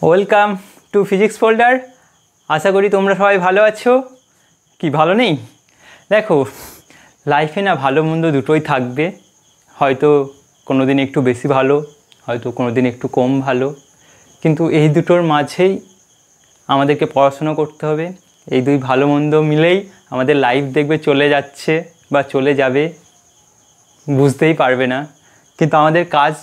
Welcome to physics folder. আশা করি তোমরা সবাই ভালো আছো। কি ভালো নেই? দেখো, লাইফে না ভালো মন্দ দুটোই থাকবে। হয়তো কোনো দিন একটু বেশি ভালো, হয়তো কোনো দিন একটু কম ভালো, কিন্তু এই দুটোর মাঝেই আমাদেরকে পড়াশুনো করতে হবে। এই দুই ভালো মন্দ মিলেই আমাদের লাইফ দেখবে চলে যাচ্ছে বা চলে যাবে, বুঝতেই পারবে না। কিন্তু আমাদের কাজ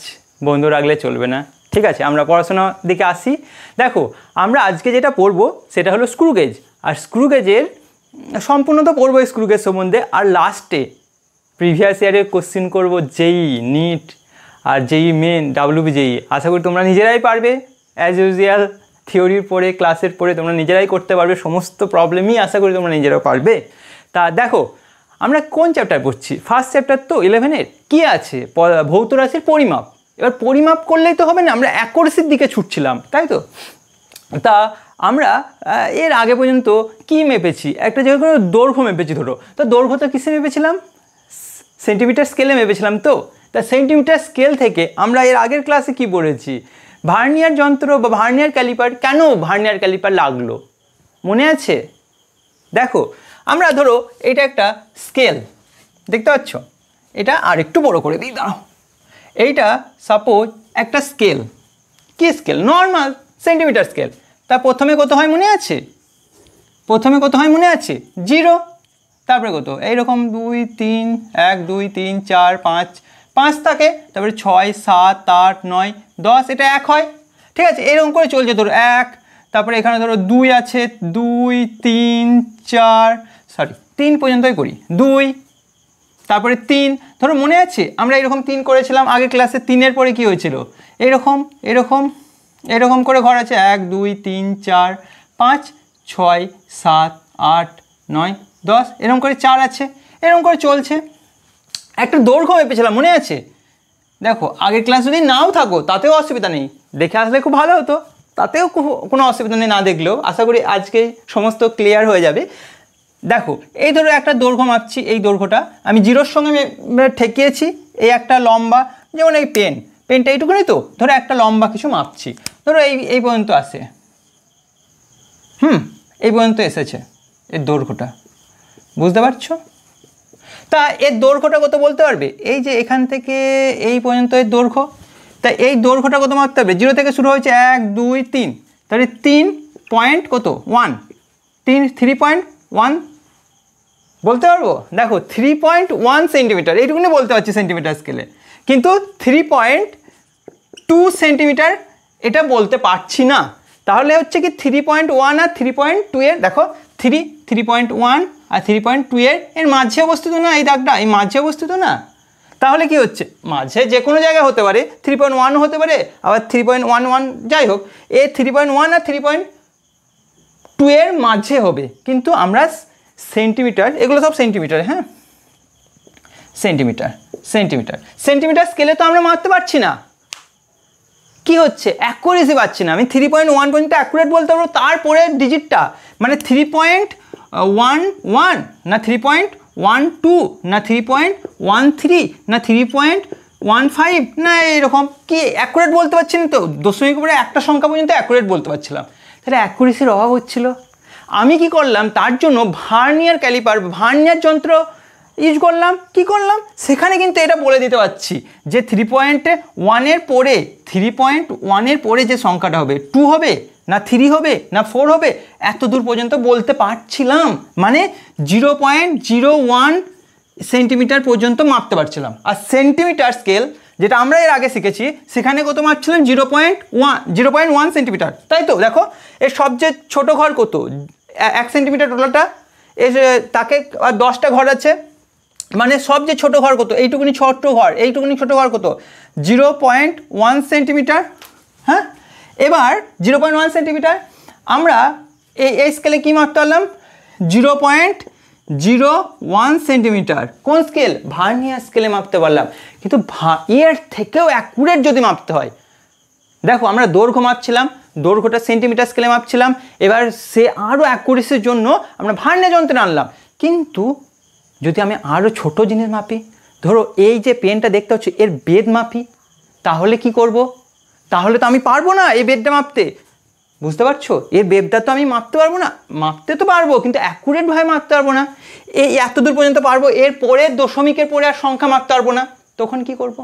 বন্ধ রাখলে চলবে না। ঠিক আছে, আমরা পড়াশোনার দিকে আসি। দেখো, আমরা আজকে যেটা পড়বো সেটা হলো স্ক্রু গেজ। আর স্ক্রু গেজের সম্পূর্ণ তো পড়বো স্ক্রু গেজ সম্বন্ধে, আর লাস্টে প্রিভিয়াস ইয়ারের কোশ্চিন করবো জেই নিট আর জেই মেন WBJEE। আশা করি তোমরা নিজেরাই পারবে। অ্যাজ ইউজুয়াল থিওরির পরে ক্লাসের পরে তোমরা নিজেরাই করতে পারবে সমস্ত প্রবলেমই। আশা করি তোমরা নিজেরাও পারবে। তা দেখো, আমরা কোন চ্যাপ্টার পড়ছি? ফার্স্ট চ্যাপ্টার তো 11-এর কী আছে? ভৌত রাশির পরিমাপ। এবার পরিমাপ করলেই তো হবে না, আমরা অ্যাকুরেসির দিকে ছুটছিলাম, তাই তো? তা আমরা এর আগে পর্যন্ত কি মেপেছি? একটা জায়গায় করে দৈর্ঘ্য মেপেছি। ধরো, তো দৈর্ঘ্যটা কিসে মেপেছিলাম? সেন্টিমিটার স্কেলে মেপেছিলাম। তো তা সেন্টিমিটার স্কেল থেকে আমরা এর আগের ক্লাসে কি পড়েছি? ভার্নিয়ার যন্ত্র বা ভার্নিয়ার ক্যালিপার। কেন ভার্নিয়ার ক্যালিপার লাগলো মনে আছে? দেখো, আমরা ধরো এটা একটা স্কেল দেখতে পাচ্ছ, এটা আর একটু বড় করে দিই, দাঁড়াও। এইটা সাপোজ একটা স্কেল। কি স্কেল? Normal centimetre scale. তা প্রথমে কত হয় মনে আছে? প্রথমে কত হয় মনে আছে? 0। তারপরে কত? এইরকম 2 3 1 2 3 4 5 5 থাকে, তারপরে 6 7 8 9 10, এটা 1 হয়। ঠিক আছে, এরকম করে চলছে। ধরো 1, তারপরে এখানে ধরো 2 আছে, 2 3 4 3 পর্যন্তই করি। 2, তারপরে 3। ধরো মনে আছে আমরা এরকম 3 করেছিলাম আগে ক্লাসে। 3-এর পরে কি হয়েছিল? এরকম এরকম এরকম করে ঘর আছে, 1 2 3 4 5 6 7 8 9 10, এরকম করে 4 আছে, এরকম করে চলছে। একটা দৈর্ঘ্য মেপেছিলাম মনে আছে? দেখো, আগের ক্লাস যদি নাও থাকো তাতেও অসুবিধা নেই, দেখে আসলে খুব ভালো হতো। তাতেও কোনো অসুবিধা নেই, না দেখলেও। আশা করি আজকে সমস্ত ক্লিয়ার হয়ে যাবে। দেখো, এই ধরো একটা দৈর্ঘ্য মাপছি। এই দৈর্ঘ্যটা আমি 0-র সঙ্গে ঠেকিয়েছি। এই একটা লম্বা, যেমন এই পেনটা এইটুকুনি। তো ধরো একটা লম্বা কিছু মাপছি। ধরো এই পর্যন্ত আসে, এই পর্যন্ত এসেছে এর দৈর্ঘ্যটা। বুঝতে পারছো? তা এর দৈর্ঘ্যটা কত বলতে পারবে? এই যে এখান থেকে এই পর্যন্ত এর দৈর্ঘ্য। তা এই দৈর্ঘ্যটা কত মাপতে হবে? 0 থেকে শুরু হয়েছে 1 2 3, তাহলে 3 পয়েন্ট কত? 1, 3.1 বলতে পারবো। দেখো, 3.1 সেন্টিমিটার, এইটুকুনি বলতে পারছি সেন্টিমিটার স্কেলে। কিন্তু 3.2 সেন্টিমিটার এটা বলতে পারছি না। তাহলে হচ্ছে কি 3.1 আর 3.2 এর, দেখো 3.1 আর 3.2 এর মাঝে অবস্থিত না? এই দাগটা এই মাঝে অবস্থিত না? তাহলে কি হচ্ছে? মাঝে যে কোনো জায়গায় হতে পারে, 3.1 হতে পারে, আবার 3.11, যাই হোক, এ 3.1 আর 3.2 এর মাঝে হবে। কিন্তু আমরা সেন্টিমিটার, এগুলো সব সেন্টিমিটার, হ্যাঁ সেন্টিমিটার স্কেলে তো আমরা মারতে পারছি না। কি হচ্ছে? অ্যাকুরেসি পাচ্ছি না। আমি 3.1 পর্যন্ত অ্যাকুরেট বলতে পারবো, তারপরে ডিজিটটা মানে 3.11 না 3.12 না 3.13 না 3.15 না এরকম কি অ্যাকুরেট বলতে পারছি না। তো দশমিক উপরে একটা সংখ্যা পর্যন্ত অ্যাকুরেট বলতে পারছিলাম। তাহলে অ্যাকুরেসির অভাব হচ্ছিল। আমি কি করলাম? তার জন্য ভার্নিয়ার ক্যালিপার, ভার্নিয়ার যন্ত্র ইউজ করলাম। কি করলাম? সেখানে কিন্তু এটা বলে দিতে পারছি যে 3.1-এর পরে 3.1-এর পরে যে সংখ্যাটা হবে 2 হবে না 3 হবে না 4 হবে, এত দূর পর্যন্ত বলতে পারছিলাম। মানে 0.01 সেন্টিমিটার পর্যন্ত মাপতে পারছিলাম। আর সেন্টিমিটার স্কেল যেটা আমরা এর আগে শিখেছি, সেখানে কত মাপছিলাম? 0.1 সেন্টিমিটার, তাই তো? দেখো, এর সবচেয়ে ছোট ঘর কত? 1 সেন্টিমিটার টোটালটা। এর তাকে 10টা ঘর আছে, মানে সবচেয়ে ছোট ঘর কত? এইটুকুনি ছোট্ট ঘর। এইটুকুনি ছোট ঘর কত? 0.1 সেন্টিমিটার। হ্যাঁ, এবার 0.1 সেন্টিমিটার আমরা এই স্কেলে কী মাপতে পারলাম? 0.01 সেন্টিমিটার। কোন স্কেল? ভার্নিয়ার স্কেলে মাপতে পারলাম। কিন্তু এর থেকেও অ্যাকুরেট যদি মাপতে হয়, দেখো আমরা দৈর্ঘ্য মাপছিলাম, দৈর্ঘ্যটা সেন্টিমিটার স্কেলে মাপছিলাম। এবার সে আরও অ্যাকুরেসির জন্য আমরা ভার্নিয়ার যন্ত্রে আনলাম। কিন্তু যদি আমি আরও ছোট জিনিস মাপি, ধরো এই যে পেনটা দেখতে হচ্ছে, এর বেদ মাপি, তাহলে কি করব? তাহলে তো আমি পারবো না এই বেদটা মাপতে। বুঝতে পারছো? এর বেবটা তো আমি মাপতে পারবো না, মাপতে তো পারবো কিন্তু অ্যাকুরেটভাবে মাপতে পারবো না। এই এত দূর পর্যন্ত পারবো, এর পরে দশমিকের পরে আর সংখ্যা মাপতে পারবো না, তখন কি করব?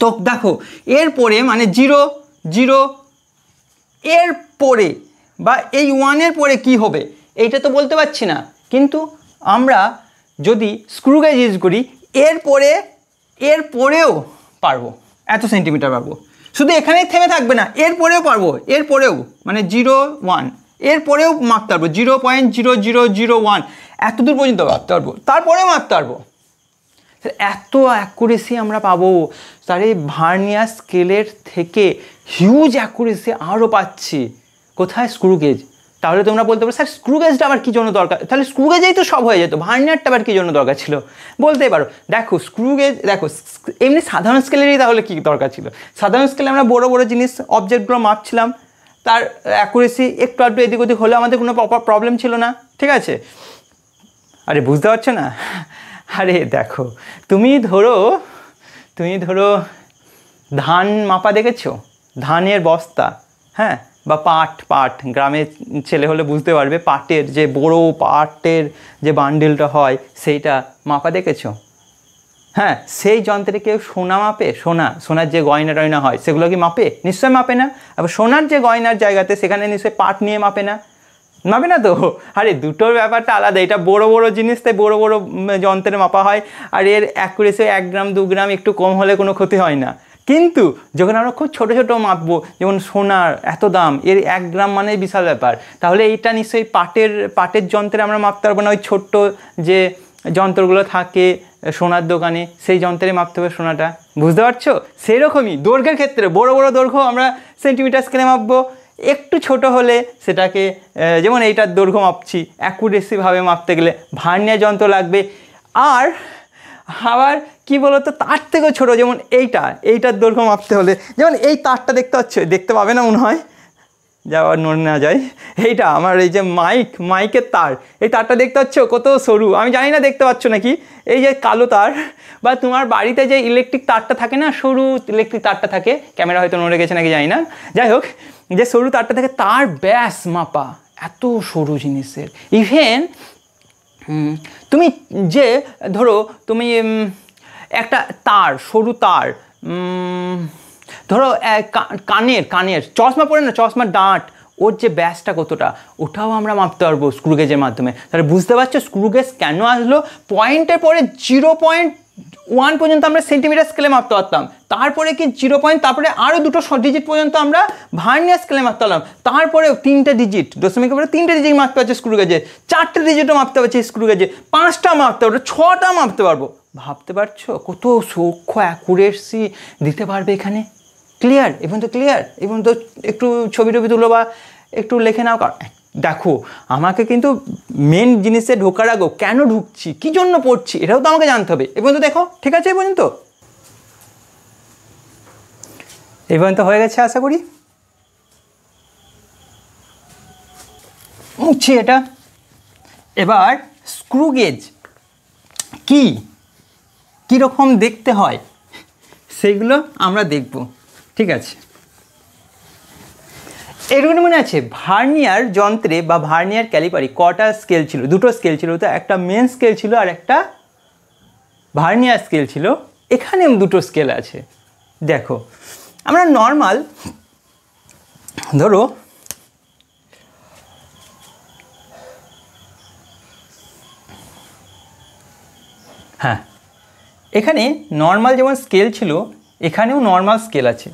তো দেখো এরপরে মানে 0 0 এর পরে বা এই 1-এর পরে কি হবে এইটা তো বলতে পারছি না, কিন্তু আমরা যদি স্ক্রু গেজ ইউজ করি এর পরেও পারবো, এত সেন্টিমিটার পারবো। শুধু এখানেই থেমে থাকবে না, এরপরেও পারবো, এরপরেও মানে 0 1 এরপরেও মাপতে পারবো, 0.0001 এত দূর পর্যন্ত মাপতে পারবো, তারপরেও মাপতে পারবো। এত অ্যাকুরেসি আমরা পাবো, তার এই ভার্নিয়ার স্কেলের থেকে হিউজ অ্যাকুরেসি আরও পাচ্ছি। কোথায়? Screw gauge. তাহলে তোমরা বলতে পারো স্যার স্ক্রু গেজটা আবার কী জন্য দরকার? তাহলে স্ক্রু গেজেই তো সব হয়ে যেত, ভার্নিয়ারটা আবার কী জন্য দরকার ছিল? বলতেই পারো। দেখো স্ক্রু গেজ, দেখো এমনি সাধারণ স্কেলেরই তাহলে কী দরকার ছিল? সাধারণ স্কেলে আমরা বড় বড় জিনিস অবজেক্টগুলো মাপছিলাম, তার অ্যাকুরেসি একটু আধটু এদিক ওদিক হলে আমাদের কোনো প্রবলেম ছিল না, ঠিক আছে? আরে বুঝতে পারছো না? আরে দেখো তুমি ধরো ধান মাপা দেখেছো? ধানের বস্তা, হ্যাঁ, বা পাট গ্রামের ছেলে হলে বুঝতে পারবে, পাটের যে বড় পাটের যে বান্ডিলটা হয় সেইটা মাপা দেখেছো? হ্যাঁ, সেই যন্ত্রে কেউ সোনা মাপে? সোনার যে গয়না টয়না হয় সেগুলো কি মাপে? নিশ্চয় মাপে না। আবার সোনার যে গয়নার জায়গাতে সেখানে নিশ্চয়ই পাট নিয়ে মাপে না তো। আরে দুটোর ব্যাপারটা আলাদা, এটা বড় বড় জিনিস তাই বড় বড় যন্ত্রে মাপা হয়, আর এর অ্যাকুরেসি 1 গ্রাম 2 গ্রাম একটু কম হলে কোনো ক্ষতি হয় না। কিন্তু যখন আমরা খুব ছোটো ছোটো মাপবো, যেমন সোনার এত দাম, এর 1 গ্রাম মানে বিশাল ব্যাপার, তাহলে এইটা নিশ্চয়ই পাটের যন্ত্রে আমরা মাপতে পারবো না। ওই ছোট্ট যে যন্ত্রগুলো থাকে সোনার দোকানে সেই যন্ত্রে মাপতে হবে সোনাটা, বুঝতে পারছো? সেরকমই দৈর্ঘ্যের ক্ষেত্রে বড় বড় দৈর্ঘ্য আমরা সেন্টিমিটার স্কেলে মাপবো, একটু ছোট হলে সেটাকে যেমন এইটার দৈর্ঘ্য মাপছি, অ্যাকুরেসিভাবে মাপতে গেলে ভার্নিয়ার যন্ত্র লাগবে। আর আবার কি বলতো, তার থেকেও ছোটো, যেমন এইটার দৈর্ঘ্য মাপতে হলে, যেমন এই তারটা দেখতে পাবে না মনে হয়, যাওয়ার নড়ে না যায়, এইটা আমার এই যে মাইকের তার, এই তারটা দেখতে পাচ্ছ কত সরু? আমি জানি না দেখতে পাচ্ছ নাকি, এই যে কালো তার, বা তোমার বাড়িতে যে ইলেকট্রিক তারটা থাকে না, সরু ইলেকট্রিক তারটা থাকে, ক্যামেরা হয়তো নড়ে গেছে নাকি জানি না, যাই হোক, যে সরু তারটা থাকে তার ব্যাস মাপা, এত সরু জিনিসের। ইভেন তুমি যে ধরো তুমি একটা তার, সরু তার, ধরো কানের চশমা পরে না, চশমার ডাঁট, ওর যে ব্যাসটা কতটা, ওটাও আমরা মাপতে পারবো স্ক্রু গেজের মাধ্যমে। তাহলে বুঝতে পারছো স্ক্রু গেজ কেন আসলো? পয়েন্টের পরে 0.1 পর্যন্ত আমরা সেন্টিমিটার স্কেলে মাপতে পারতাম, তারপরে কি 0. তারপরে আরও 2 ডিজিট পর্যন্ত আমরা ভার্নিয়ার স্কেলে মাপতে পারলাম, তারপরেও 3টে ডিজিট, দশমিকের পরে 3টে ডিজিট মাপতে পারছে স্ক্রু গেজে, 4টে ডিজিটও মাপতে পারছে স্ক্রু গেজে, 5টা মাপতে পারবো, 6টা মাপতে পারবো। ভাবতে পারছো কত সূক্ষ্ম অ্যাকুরেসি দিতে পারবে এখানে? ক্লিয়ার? এবং তো ক্লিয়ার, এবং তো একটু ছবি তুলো বা একটু লেখে নাও। দেখো আমাকে কিন্তু মেন জিনিসে ঢোকার আগেও কেন ঢুকছি, কী জন্য পড়ছি, এটাও তো আমাকে জানতে হবে। এবং তো দেখো ঠিক আছে, এই পর্যন্ত হয়ে গেছে আশা করি। মুছছি এটা। এবার স্ক্রু গেজ কীরকম দেখতে হয় সেগুলো আমরা দেখব, ঠিক আছে? এরকম মনে আছে ভার্নিয়ার যন্ত্রে বা ভার্নিয়ার ক্যালিপারে কটা স্কেল ছিল? 2টো স্কেল ছিল, তো একটা মেন স্কেল ছিল আর একটা ভার্নিয়ার স্কেল ছিল। এখানেও 2টো স্কেল আছে। দেখো আমরা নর্মাল ধরো হ্যাঁ, এখানে নর্মাল যেমন স্কেল ছিল এখানেও নর্মাল স্কেল আছে।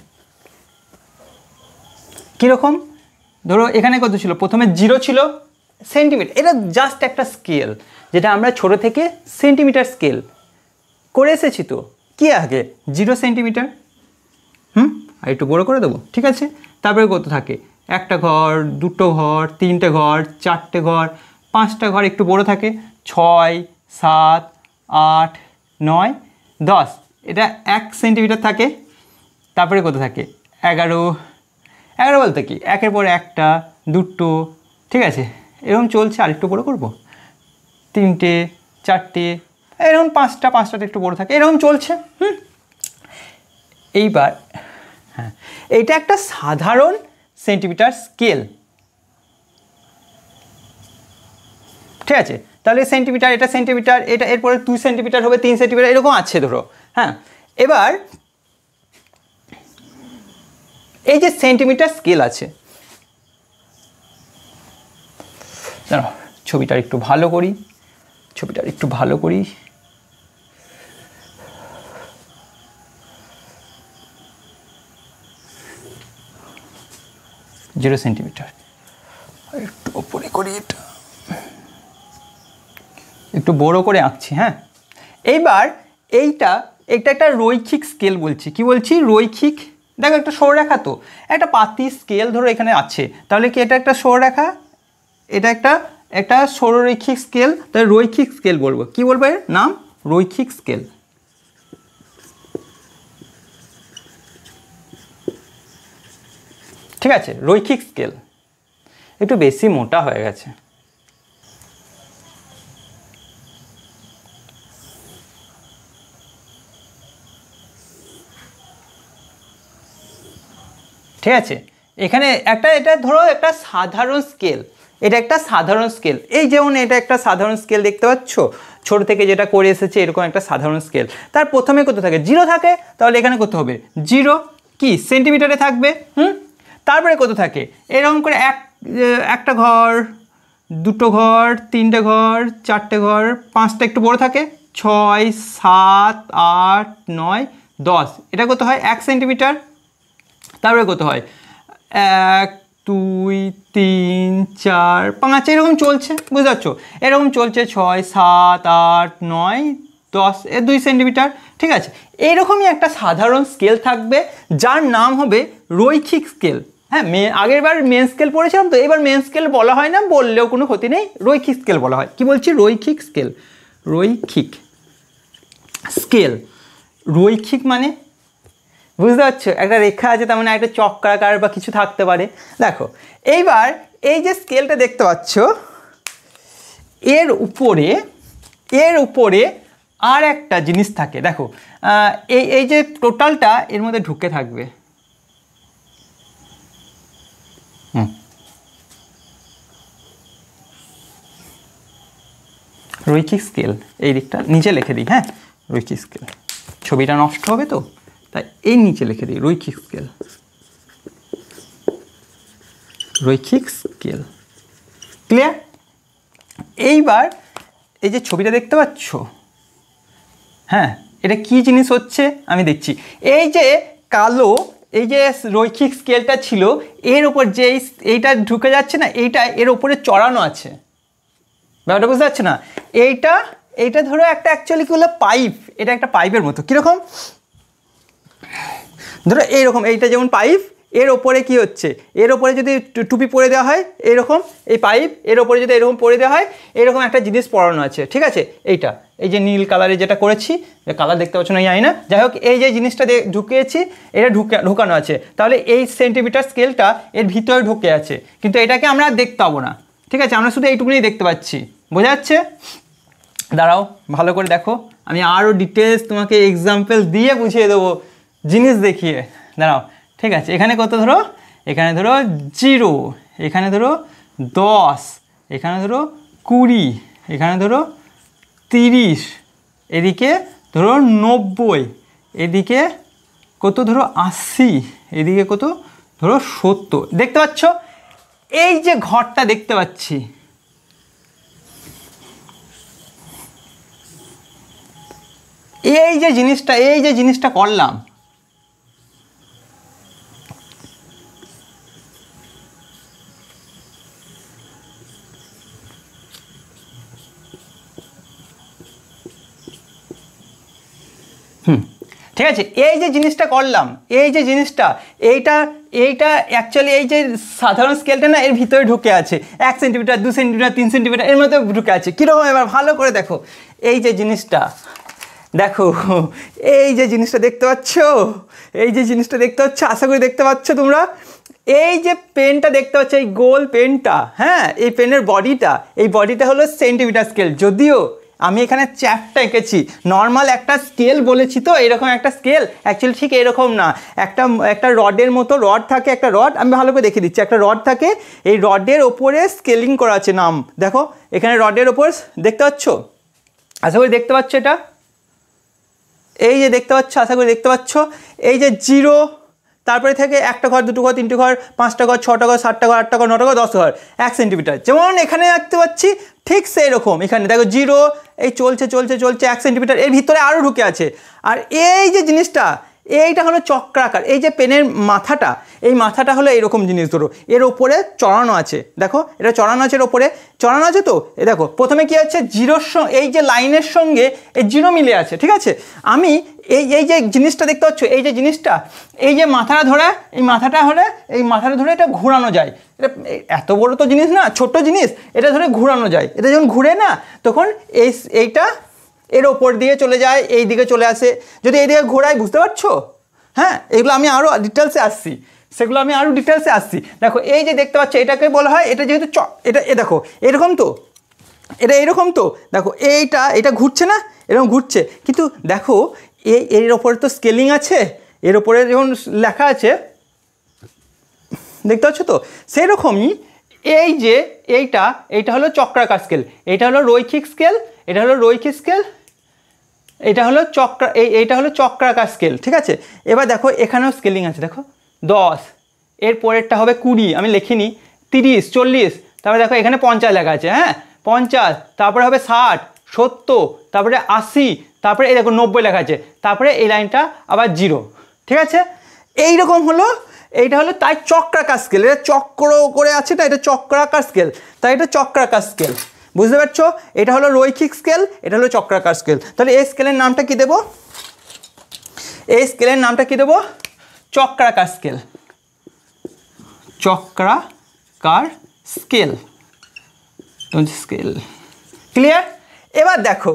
কীরকম? ধরো এখানে কত ছিল? প্রথমে 0 ছিল সেন্টিমিটার, এটা জাস্ট একটা স্কেল যেটা আমরা ছোটো থেকে সেন্টিমিটার স্কেল করে এসেছি। তো কি আগে 0 সেন্টিমিটার, আর একটু বড়ো করে দেবো, ঠিক আছে? তারপরে কত থাকে? 1টা ঘর, 2টো ঘর, 3টে ঘর, 4টে ঘর, 5টা ঘর একটু বড়ো থাকে, 6, 7, 8, 9, 10, এটা 1 সেন্টিমিটার থাকে। তারপরে কত থাকে? 11 বলতে কি 1-এর পর 1টা, 2টো, ঠিক আছে? এরকম চলছে। আর একটু বড়ো করবো, 3টে, 4টে, এরকম 5টাতে একটু বড়ো থাকে, এরকম চলছে। এইবার হ্যাঁ, এইটা একটা সাধারণ সেন্টিমিটার স্কেল। ঠিক আছে, তাহলে সেন্টিমিটার, এটা সেন্টিমিটার, এটা এরপরে 2 সেন্টিমিটার হবে, 3 সেন্টিমিটার, এরকম আছে ধরো। হ্যাঁ, এবার এই যে সেন্টিমিটার স্কেল আছে, দাঁড়াও ছবিটা একটু ভালো করি, 0 সেন্টিমিটার, একটু ওপরে করি, একটু বড় করে আঁকছি। হ্যাঁ, এইবার এটা একটা রৈখিক স্কেল বলছি। কি বলছি? রৈখিক। দেখো একটা সরলরেখা, তো একটা পাতি স্কেল ধরো এখানে আছে, তাহলে কি এটা একটা সরলরেখা, এটা একটা সরলরৈখিক স্কেল, তাহলে রৈখিক স্কেল বলবো। কি বলবো এর নাম? রৈখিক স্কেল। ঠিক আছে, রৈখিক স্কেল। একটু বেশি মোটা হয়ে গেছে। ঠিক আছে, এখানে এটা ধরো একটা সাধারণ স্কেল, এটা একটা সাধারণ স্কেল। এই যেমন এটা একটা সাধারণ স্কেল দেখতে পাচ্ছ, ছোট থেকে যেটা করে এসেছে এরকম একটা সাধারণ স্কেল। তার প্রথমে কত থাকে? 0 থাকে, তাহলে এখানে কত হবে? 0 কি সেন্টিমিটারে থাকবে। তারপরে কত থাকে? এরকম করে একটা ঘর, দুটো ঘর, তিনটে ঘর, চারটে ঘর, পাঁচটা একটু বড় থাকে, 6, 7, 8, 9, 10, এটা কত হয়? 1 সেন্টিমিটার। তারপরে কত হয়? 1, 2, 3, 4, 5, এরকম চলছে, বুঝতে পারছো? এরকম চলছে 6, 7, 8, 9, 10, 2 সেন্টিমিটার। ঠিক আছে, এইরকমই একটা সাধারণ স্কেল থাকবে যার নাম হবে রৈখিক স্কেল। হ্যাঁ, আগের বার মেন স্কেল পড়েছিলাম, তো এবার মেন স্কেল বলা হয় না, বললেও কোনো ক্ষতি নেই, রৈখিক স্কেল বলা হয়। কি বলছি? রৈখিক স্কেল। রৈখিক স্কেল, রৈখিক মানে বুঝতে পারছো? একটা রেখা আছে, তার মানে একটা চক্রাকার বা কিছু থাকতে পারে। দেখো এইবার এই যে স্কেলটা দেখতে পাচ্ছ, এর উপরে আর একটা জিনিস থাকে। দেখো এই যে টোটালটা এর মধ্যে ঢুকে থাকবে। রৈখিক স্কেল, এই দিকটা নিচে লিখে দিই। হ্যাঁ, রৈখিক স্কেল, ছবিটা নষ্ট হবে তো, তাই এই নিচে লিখে দিই রৈখিক স্কেল। রৈখিক স্কেল, ক্লিয়ার? এইবার এই যে ছবিটা দেখতে পাচ্ছ, হ্যাঁ, এটা কি জিনিস হচ্ছে আমি দেখছি। এই যে কালো, এই যে রৈখিক স্কেলটা ছিল, এর ওপর যে এইটা ঢুকে যাচ্ছে না, এইটা এর ওপরে চড়ানো আছে। ব্যাপারটা বুঝতে পারছো না? এইটা ধরো একটা অ্যাকচুয়ালি কি হলো? পাইপ। এটা একটা পাইপের মতো। কীরকম? ধরো এইরকম, এইটা যেমন পাইপ, এর ওপরে কি হচ্ছে? এর ওপরে যদি টুপি পরে দেওয়া হয় এরকম, এই পাইপ এর ওপরে যদি এরকম পরে দেওয়া হয়, এরকম একটা জিনিস পরানো আছে। ঠিক আছে, এইটা এই যে নীল কালারে যেটা করেছি, কালার দেখতে পাচ্ছ না জানি না, যাই হোক এই যে জিনিসটা ঢুকিয়েছি, এটা ঢুকানো আছে। তাহলে এই সেন্টিমিটার স্কেলটা এর ভিতরে ঢুকে আছে, কিন্তু এটাকে আমরা দেখতে পাবো না। ঠিক আছে, আমরা শুধু এইটুকুনি দেখতে পাচ্ছি। বোঝা যাচ্ছে? দাঁড়াও ভালো করে দেখো, আমি আরও ডিটেলস তোমাকে এক্সাম্পল দিয়ে বুঝিয়ে দেবো, জিনিস দেখিয়ে। দাঁড়াও, ঠিক আছে, এখানে কত ধরো? এখানে ধরো 0, এখানে ধরো 10, এখানে ধরো 20, এখানে ধরো 30, এদিকে ধরো 90, এদিকে কত ধরো 80, এদিকে কত ধরো 70। দেখতে পাচ্ছ? এই যে ঘরটা দেখতে পাচ্ছি, এই যে জিনিসটা করলাম, ঠিক আছে, এই যে জিনিসটা করলাম, এই যে জিনিসটা, এইটা অ্যাকচুয়ালি এই যে সাধারণ স্কেলটা না, এর ভিতরে ঢুকে আছে। 1 সেন্টিমিটার, 2 সেন্টিমিটার, 3 সেন্টিমিটার, এর মধ্যে ঢুকে আছে। কীরকম? এবার ভালো করে দেখো, এই যে জিনিসটা দেখো, এই যে জিনিসটা দেখতে পাচ্ছ, আশা করি দেখতে পাচ্ছ তোমরা। এই যে পেনটা দেখতে পাচ্ছ, এই গোল পেনটা, হ্যাঁ, এই পেনের বডিটা, এই বডিটা হলো সেন্টিমিটার স্কেল। যদিও আমি এখানে চ্যাপটা এঁকেছি, নর্মাল একটা স্কেল বলেছি তো, এরকম একটা স্কেল অ্যাকচুয়ালি ঠিক এরকম না, একটা রডের মতো রড থাকে, একটা রড আমি ভালো করে দেখিয়ে দিচ্ছি, একটা রড থাকে, এই রডের ওপরে স্কেলিং করা আছে নাম, দেখো এখানে রডের ওপর দেখতে পাচ্ছ, আশা করি দেখতে পাচ্ছ, এটা এই যে দেখতে পাচ্ছ, আশা করি দেখতে পাচ্ছ, এই যে 0, তারপরে থেকে 1টা ঘর, 2টো ঘর, 3টে ঘর, 5টা ঘর, 6টা ঘর, 7টা ঘর, 8টা ঘর, 9টা ঘর, 10 ঘর, 1 সেন্টিমিটার, যেমন এখানে দেখতে পাচ্ছি ঠিক সেই রকম এখানে দেখো 0, এই চলছে চলছে চলছে 1 সেন্টিমিটার, এর ভিতরে আরও ঢুকে আছে। আর এই যে জিনিসটা, এইটা হলো চক্রাকার, এই যে পেনের মাথাটা, এই মাথাটা হলো এইরকম জিনিস, ধরো এর ওপরে চড়ানো আছে, দেখো এটা চড়ানো আছে, এর ওপরে চড়ানো আছে, তো এ দেখো প্রথমে কি আছে, জিরোর সঙ্গে এই যে লাইনের সঙ্গে এই 0 মিলে আছে, ঠিক আছে। আমি এই যে জিনিসটা দেখতে পাচ্ছ, এই যে জিনিসটা, এই যে মাথাটা ধরে, এই মাথাটা হলে এই মাথাটা ধরে এটা ঘোরানো যায়, এটা এত বড় তো জিনিস না, ছোট্ট জিনিস, এটা ধরে ঘোরানো যায়, এটা যখন ঘুরে না তখন এইটা এর ওপর দিয়ে চলে যায়, এই দিকে চলে আসে, যদি এই দিকে ঘোরায়, বুঝতে পারছো? হ্যাঁ, এগুলো আমি আরও ডিটেলসে আসছি, সেগুলো আমি আরও ডিটেলসে আসছি। দেখো এই যে দেখতে পাচ্ছ, এটাকে বলা হয়, এটা যেহেতু এটা দেখো এরকম তো, এটা এরকম তো, দেখো এটা ঘুরছে না, এরকম ঘুরছে, কিন্তু দেখো এর ওপরে তো স্কেলিং আছে, এর ওপরে যখন লেখা আছে দেখতে পাচ্ছ তো, সেরকমই এই যে এইটা হলো চক্রাকার স্কেল, এটা হলো রৈখিক স্কেল, এটা হলো রৈখিক স্কেল, এটা হলো এইটা হলো চক্রাকার স্কেল, ঠিক আছে। এবার দেখো এখানেও স্কেলিং আছে, দেখো 10, এর পরেরটা হবে 20, আমি লিখিনি, 30, 40, তারপরে দেখো এখানে 50 লেখা আছে, হ্যাঁ 50, তারপরে হবে 60, 70, তারপরে 80, তারপরে এই দেখো 90 লেখা আছে, তারপরে এই লাইনটা আবার 0, ঠিক আছে। এইরকম হলো, এইটা হলো তাই চক্রাকার স্কেল, এটা চক্র করে আছে, না এটা চক্রাকার স্কেল, তাই এটা চক্রাকার স্কেল, বুঝতে পারছো? এটা হলো রৈখিক স্কেল, এটা হলো চক্রাকার স্কেল। তাহলে এই স্কেলের নামটা কি দেবো? এই স্কেলের নামটা কি দেবো? চক্রাকার স্কেল, চক্রাকার স্কেল, স্কেল, ক্লিয়ার? এবার দেখো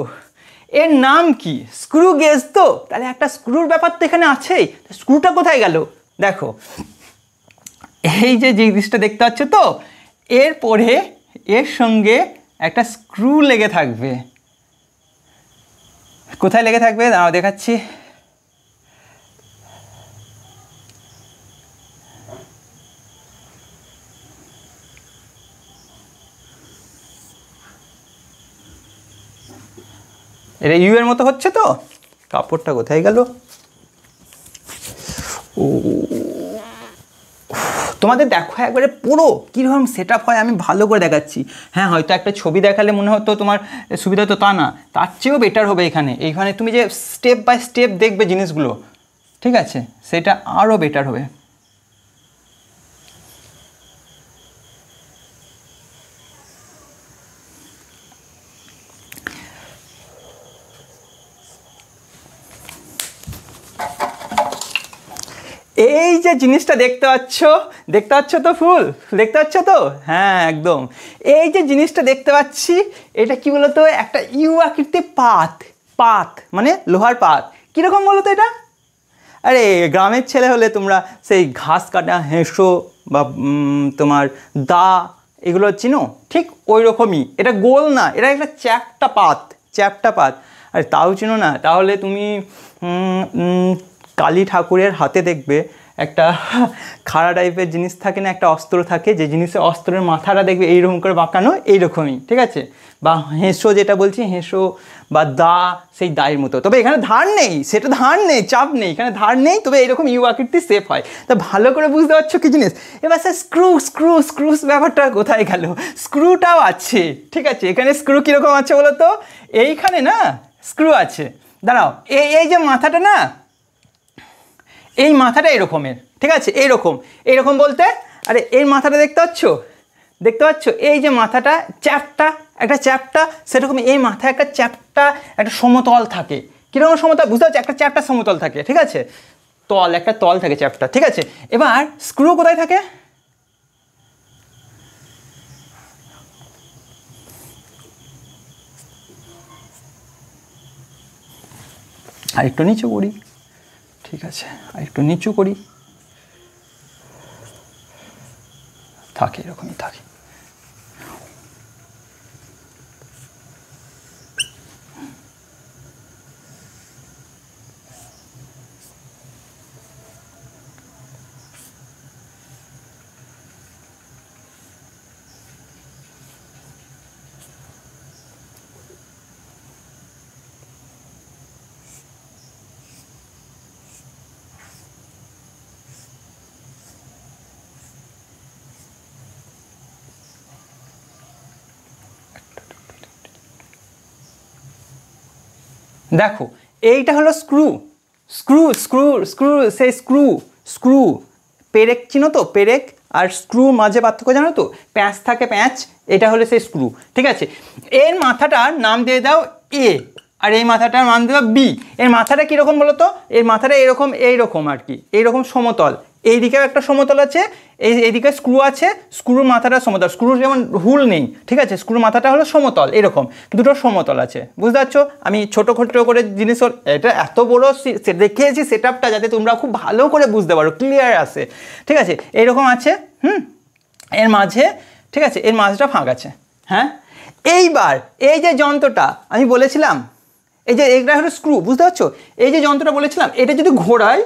এর নাম কি, স্ক্রু গেজ তো, তাহলে একটা স্ক্রুর ব্যাপার তো এখানে আছেই, স্ক্রুটা কোথায় গেল? দেখো এই যে জিনিসটা দেখতে পাচ্ছ তো, এরপরে এর সঙ্গে একটা স্ক্রু লেগে থাকবে, কোথায় লেগে থাকবে দাঁড়াও দেখাচ্ছি, এটা ইউ এর মতো হচ্ছে তো, কাপড়টা কোথায় গেল? ও তোমাদের দেখো একবারে পুরো কীরকম সেট আপ হয় আমি ভালো করে দেখাচ্ছি। হ্যাঁ হয়তো একটা ছবি দেখালে মনে হতো তোমার সুবিধা হতো, তা না, তার চেয়েও বেটার হবে এইখানে তুমি যে স্টেপ বাই স্টেপ দেখবে জিনিসগুলো, ঠিক আছে, সেটা আরও বেটার হবে। এই যে জিনিসটা দেখতে পাচ্ছ তো, ফুল দেখতে পাচ্ছ তো, হ্যাঁ একদম, এই যে জিনিসটা দেখতে পাচ্ছি, এটা কি বলতো, একটা ইউ আকৃতির পাত মানে লোহার পাত, কীরকম বলো তো এটা? আরে গ্রামের ছেলে হলে তোমরা সেই ঘাস কাটা হেঁসো বা তোমার দা এগুলো চিনো, ঠিক ওই রকমই, এটা গোল না, এটা একটা চ্যাপ্টা পাত, আরে তাও চিনো না? তাহলে তুমি কালী ঠাকুরের হাতে দেখবে একটা খাড়া টাইপের জিনিস থাকে না, একটা অস্ত্র থাকে, যে জিনিসের অস্ত্রের মাথাটা দেখবে এইরকম করে বাঁকানো, এইরকমই, ঠিক আছে, বা হেঁসো যেটা বলছি, হেঁসো বা দা, সেই দায়ের মতো, তবে এখানে ধার নেই, সেটা ধার নেই, চাপ নেই, এখানে ধার নেই, তবে এরকম ইউ আকৃতি সেফ হয়, তা ভালো করে বুঝতে পারছো কি জিনিস? এবার স্যার স্ক্রুস ব্যাপারটা কোথায় গেল? স্ক্রুটাও আছে, ঠিক আছে, এখানে স্ক্রু কীরকম আছে বলো তো, এইখানে না স্ক্রু আছে, দাঁড়াও, এই যে মাথাটা না, এই মাথাটা এরকমের, ঠিক আছে, এইরকম বলতে, আরে এই মাথাটা দেখতে পাচ্ছ, এই যে মাথাটা একটা চ্যাপ্টা, সেরকম এই মাথায় একটা চ্যাপ্টা, একটা সমতল থাকে, কীরকম সমতল বুঝতে পারছো? একটা চ্যাপ্টা সমতল থাকে, ঠিক আছে, একটা তল থাকে চ্যাপ্টা, ঠিক আছে। এবার স্ক্রু কোথায় থাকে? আরেকটু নিচু করি, ঠিক আছে, আরেকটু নিচু করি, থাকে এরকমই থাকে। দেখো এইটা হলো স্ক্রু, স্ক্রু স্ক্রু স্ক্রু সেই স্ক্রু, স্ক্রু পেরেক চিনো তো, পেরেক আর স্ক্রু মাঝে পার্থক্য জানো তো, প্যাঁচ থাকে প্যাঁচ, এটা হলো সেই স্ক্রু। ঠিক আছে, এর মাথাটার নাম দিয়ে দাও এ, আর এই মাথাটার নাম দিয়ে দাও বি। এর মাথাটা কীরকম বলো তো, এর মাথাটা এরকম এইরকম আর কি, এইরকম সমতল, এইদিকেও একটা সমতল আছে, এইদিকে স্ক্রু আছে, স্ক্রুর মাথাটা সমতল, স্ক্রুর যেমন হুল নেই, ঠিক আছে, স্ক্রুর মাথাটা হলো সমতল, এরকম দুটো সমতল আছে, বুঝতে পারছো? আমি ছোটো ছোটো করে জিনিস, এটা এত বড় দেখিয়েছি সেট আপটা যাতে তোমরা খুব ভালো করে বুঝতে পারো, ক্লিয়ার আসে। ঠিক আছে, এইরকম আছে, এর মাঝে, ঠিক আছে, এর মাঝটা ফাঁক আছে। হ্যাঁ, এইবার এই যে যন্ত্রটা আমি বলেছিলাম, এই যে এইটা হলো স্ক্রু, বুঝতে পারছো? এই যে যন্ত্রটা বলেছিলাম, এটা যদি ঘোরাই,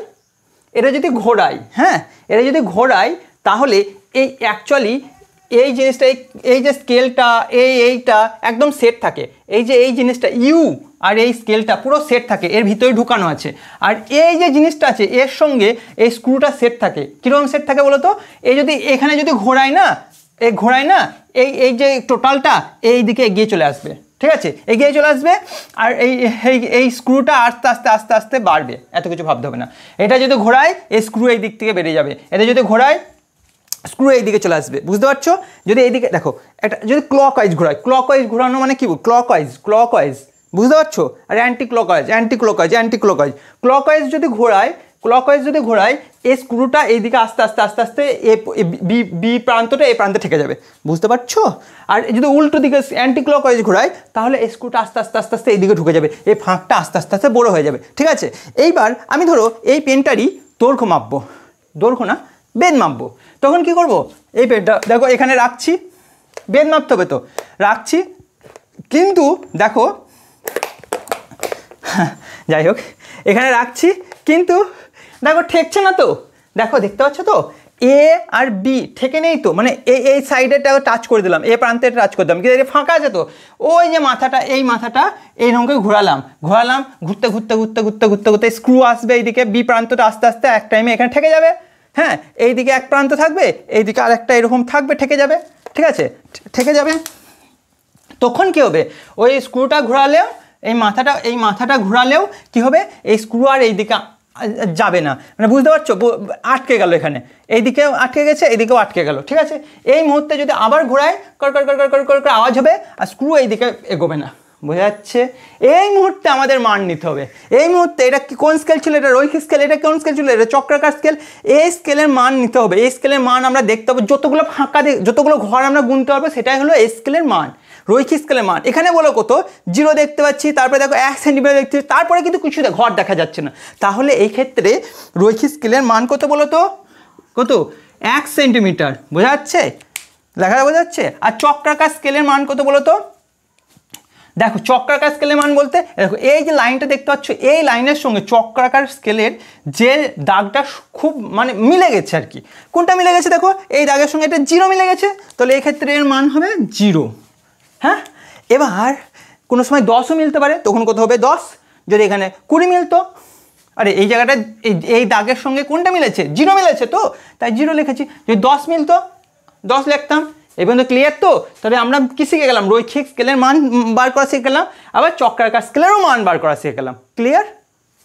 এটা যদি ঘোরাই, হ্যাঁ, এটা যদি ঘোরাই, তাহলে এই অ্যাকচুয়ালি এই জিনিসটা, এই যে স্কেলটা, এইটা একদম সেট থাকে, এই যে এই জিনিসটা ইউ আর এই স্কেলটা পুরো সেট থাকে, এর ভিতরে ঢুকানো আছে, আর এই যে জিনিসটা আছে এর সঙ্গে এই স্ক্রুটা সেট থাকে। কীরকম সেট থাকে বলো তো? এই যদি এখানে যদি ঘোরাই না, এই ঘোরাই না, এই যে টোটালটা এই দিকে এগিয়ে চলে আসবে, ঠিক আছে, এগিয়ে চলে আসবে, আর এই স্ক্রুটা আস্তে আস্তে আস্তে আস্তে বাড়বে, এত কিছু ভাবতে হবে না। এটা যদি ঘোরায় এই স্ক্রু এই দিক থেকে বেরিয়ে যাবে, এটা যদি ঘোরায় স্ক্রু এই দিকে চলে আসবে, বুঝতে পারছো? যদি এইদিকে দেখো, একটা যদি ক্লকওয়াইজ ঘোরায়, ক্লকওয়াইজ ঘোরানো মানে কি, ক্লকওয়াইজ, ক্লকওয়াইজ, বুঝতে পারছো? আর anticlockwise, anticlockwise, anticlockwise, clockwise যদি ঘোরায়, ক্লকওয়াইজ যদি ঘোরায়, এই স্ক্রুটা এইদিকে আস্তে আস্তে আস্তে আস্তে বি প্রান্তটা এই প্রান্তে ঠেকে যাবে, বুঝতে পারছো? আর যদি উল্টো দিকে অ্যান্টি ক্লকওয়াইজ ঘোরায়, তাহলে এই স্ক্রুটা আস্তে আস্তে আস্তে আস্তে এইদিকে ঢুকে যাবে, এই ফাঁকটা আস্তে আস্তে আস্তে বড়ো হয়ে যাবে, ঠিক আছে? এইবার আমি ধরো এই পেনটারই দৈর্ঘ্য মাপবো, দৈর্ঘ্য না বেদ মাপবো, তখন কি করব? এই পেনটা দেখো এখানে রাখছি, বেদ মাপতে হবে তো, রাখছি, কিন্তু দেখো যাই হোক এখানে রাখছি, কিন্তু দেখো ঠেকছে না তো, দেখো দেখতে পাচ্ছ তো, এ আর বি ঠেকে নেই তো, মানে এই সাইডেরটা টাচ করে দিলাম, এ প্রান্তে টাচ করে দিলাম, কিন্তু এটা ফাঁকা আছে তো, ওই যে মাথাটা, এই মাথাটা এইরকম করে ঘোরালাম, ঘুরতে ঘুরতে ঘুরতে ঘুরতে ঘুরতে ঘুরতে স্ক্রু আসবে এইদিকে, বি প্রান্তটা আস্তে আস্তে এক টাইমে এখানে ঠেকে যাবে, হ্যাঁ, এইদিকে এক প্রান্ত থাকবে, এইদিকে আর একটা এরকম থাকবে, ঠেকে যাবে, ঠিক আছে, ঠেকে যাবে। তখন কী হবে? ওই স্ক্রুটা ঘোরালেও, এই মাথাটা ঘোরালেও কি হবে? এই স্ক্রু আর এইদিকে যাবে না, মানে বুঝতে পারছো, আটকে গেল, এখানে এইদিকেও আটকে গেছে, এইদিকেও আটকে গেল, ঠিক আছে? এই মুহূর্তে যদি আবার ঘোরায়, কর কর কর কর কর কর আওয়াজ হবে, আর স্ক্রু এইদিকে এগোবে না, বোঝা যাচ্ছে? এই মুহূর্তে আমাদের মান নিতে হবে, এই মুহূর্তে এটা কি কোন স্কেল ছিল? এটা রৈখিক স্কেল, এটা কোন স্কেল ছিল? এটা চক্রাকার স্কেল। এই স্কেলের মান নিতে হবে, এই স্কেলের মান আমরা দেখতে হবে, যতগুলো ফাঁকা, যতগুলো ঘর আমরা গুনতে পারবো, সেটাই হলো এই স্কেলের মান, রৈখিক স্কেলের মান। এখানে বলো কত? 0 দেখতে পাচ্ছি, তারপরে দেখো 1 সেন্টিমিটার দেখতে, তারপরে কিন্তু কিছু ঘর দেখা যাচ্ছে না, তাহলে এই ক্ষেত্রে রৈখিক স্কেলের মান কত বলো তো? কত? 1 সেন্টিমিটার, বোঝা যাচ্ছে? লেখাটা বোঝা যাচ্ছে? আর চক্রাকার স্কেলের মান কত বলো তো? দেখো চক্রাকার স্কেলের মান বলতে, দেখো এই যে লাইনটা দেখতে পাচ্ছ, এই লাইনের সঙ্গে চক্রাকার স্কেলের যে দাগটা খুব মানে মিলে গেছে আর কি। কোনটা মিলে গেছে? দেখো এই দাগের সঙ্গে এটা 0 মিলে গেছে, তাহলে এই ক্ষেত্রে এর মান হবে 0। হ্যাঁ, এবার কোনো সময় 10ও মিলতে পারে, তখন কত হবে? 10। যদি এখানে 20 মিলতো, আরে এই জায়গাটা এই দাগের সঙ্গে কোনটা মিলেছে? 0 মিলেছে তো, তাই 0 লিখেছি। যদি 10 মিলতো, 10 লিখতাম। এই পর্যন্ত ক্লিয়ার তো? তবে আমরা কি শিখে গেলাম? রৈখিক স্কেলের মান বার করা শিখে গেলাম, আবার চক্রাকার স্কেলেরও মান বার করা শিখে গেলাম। ক্লিয়ার?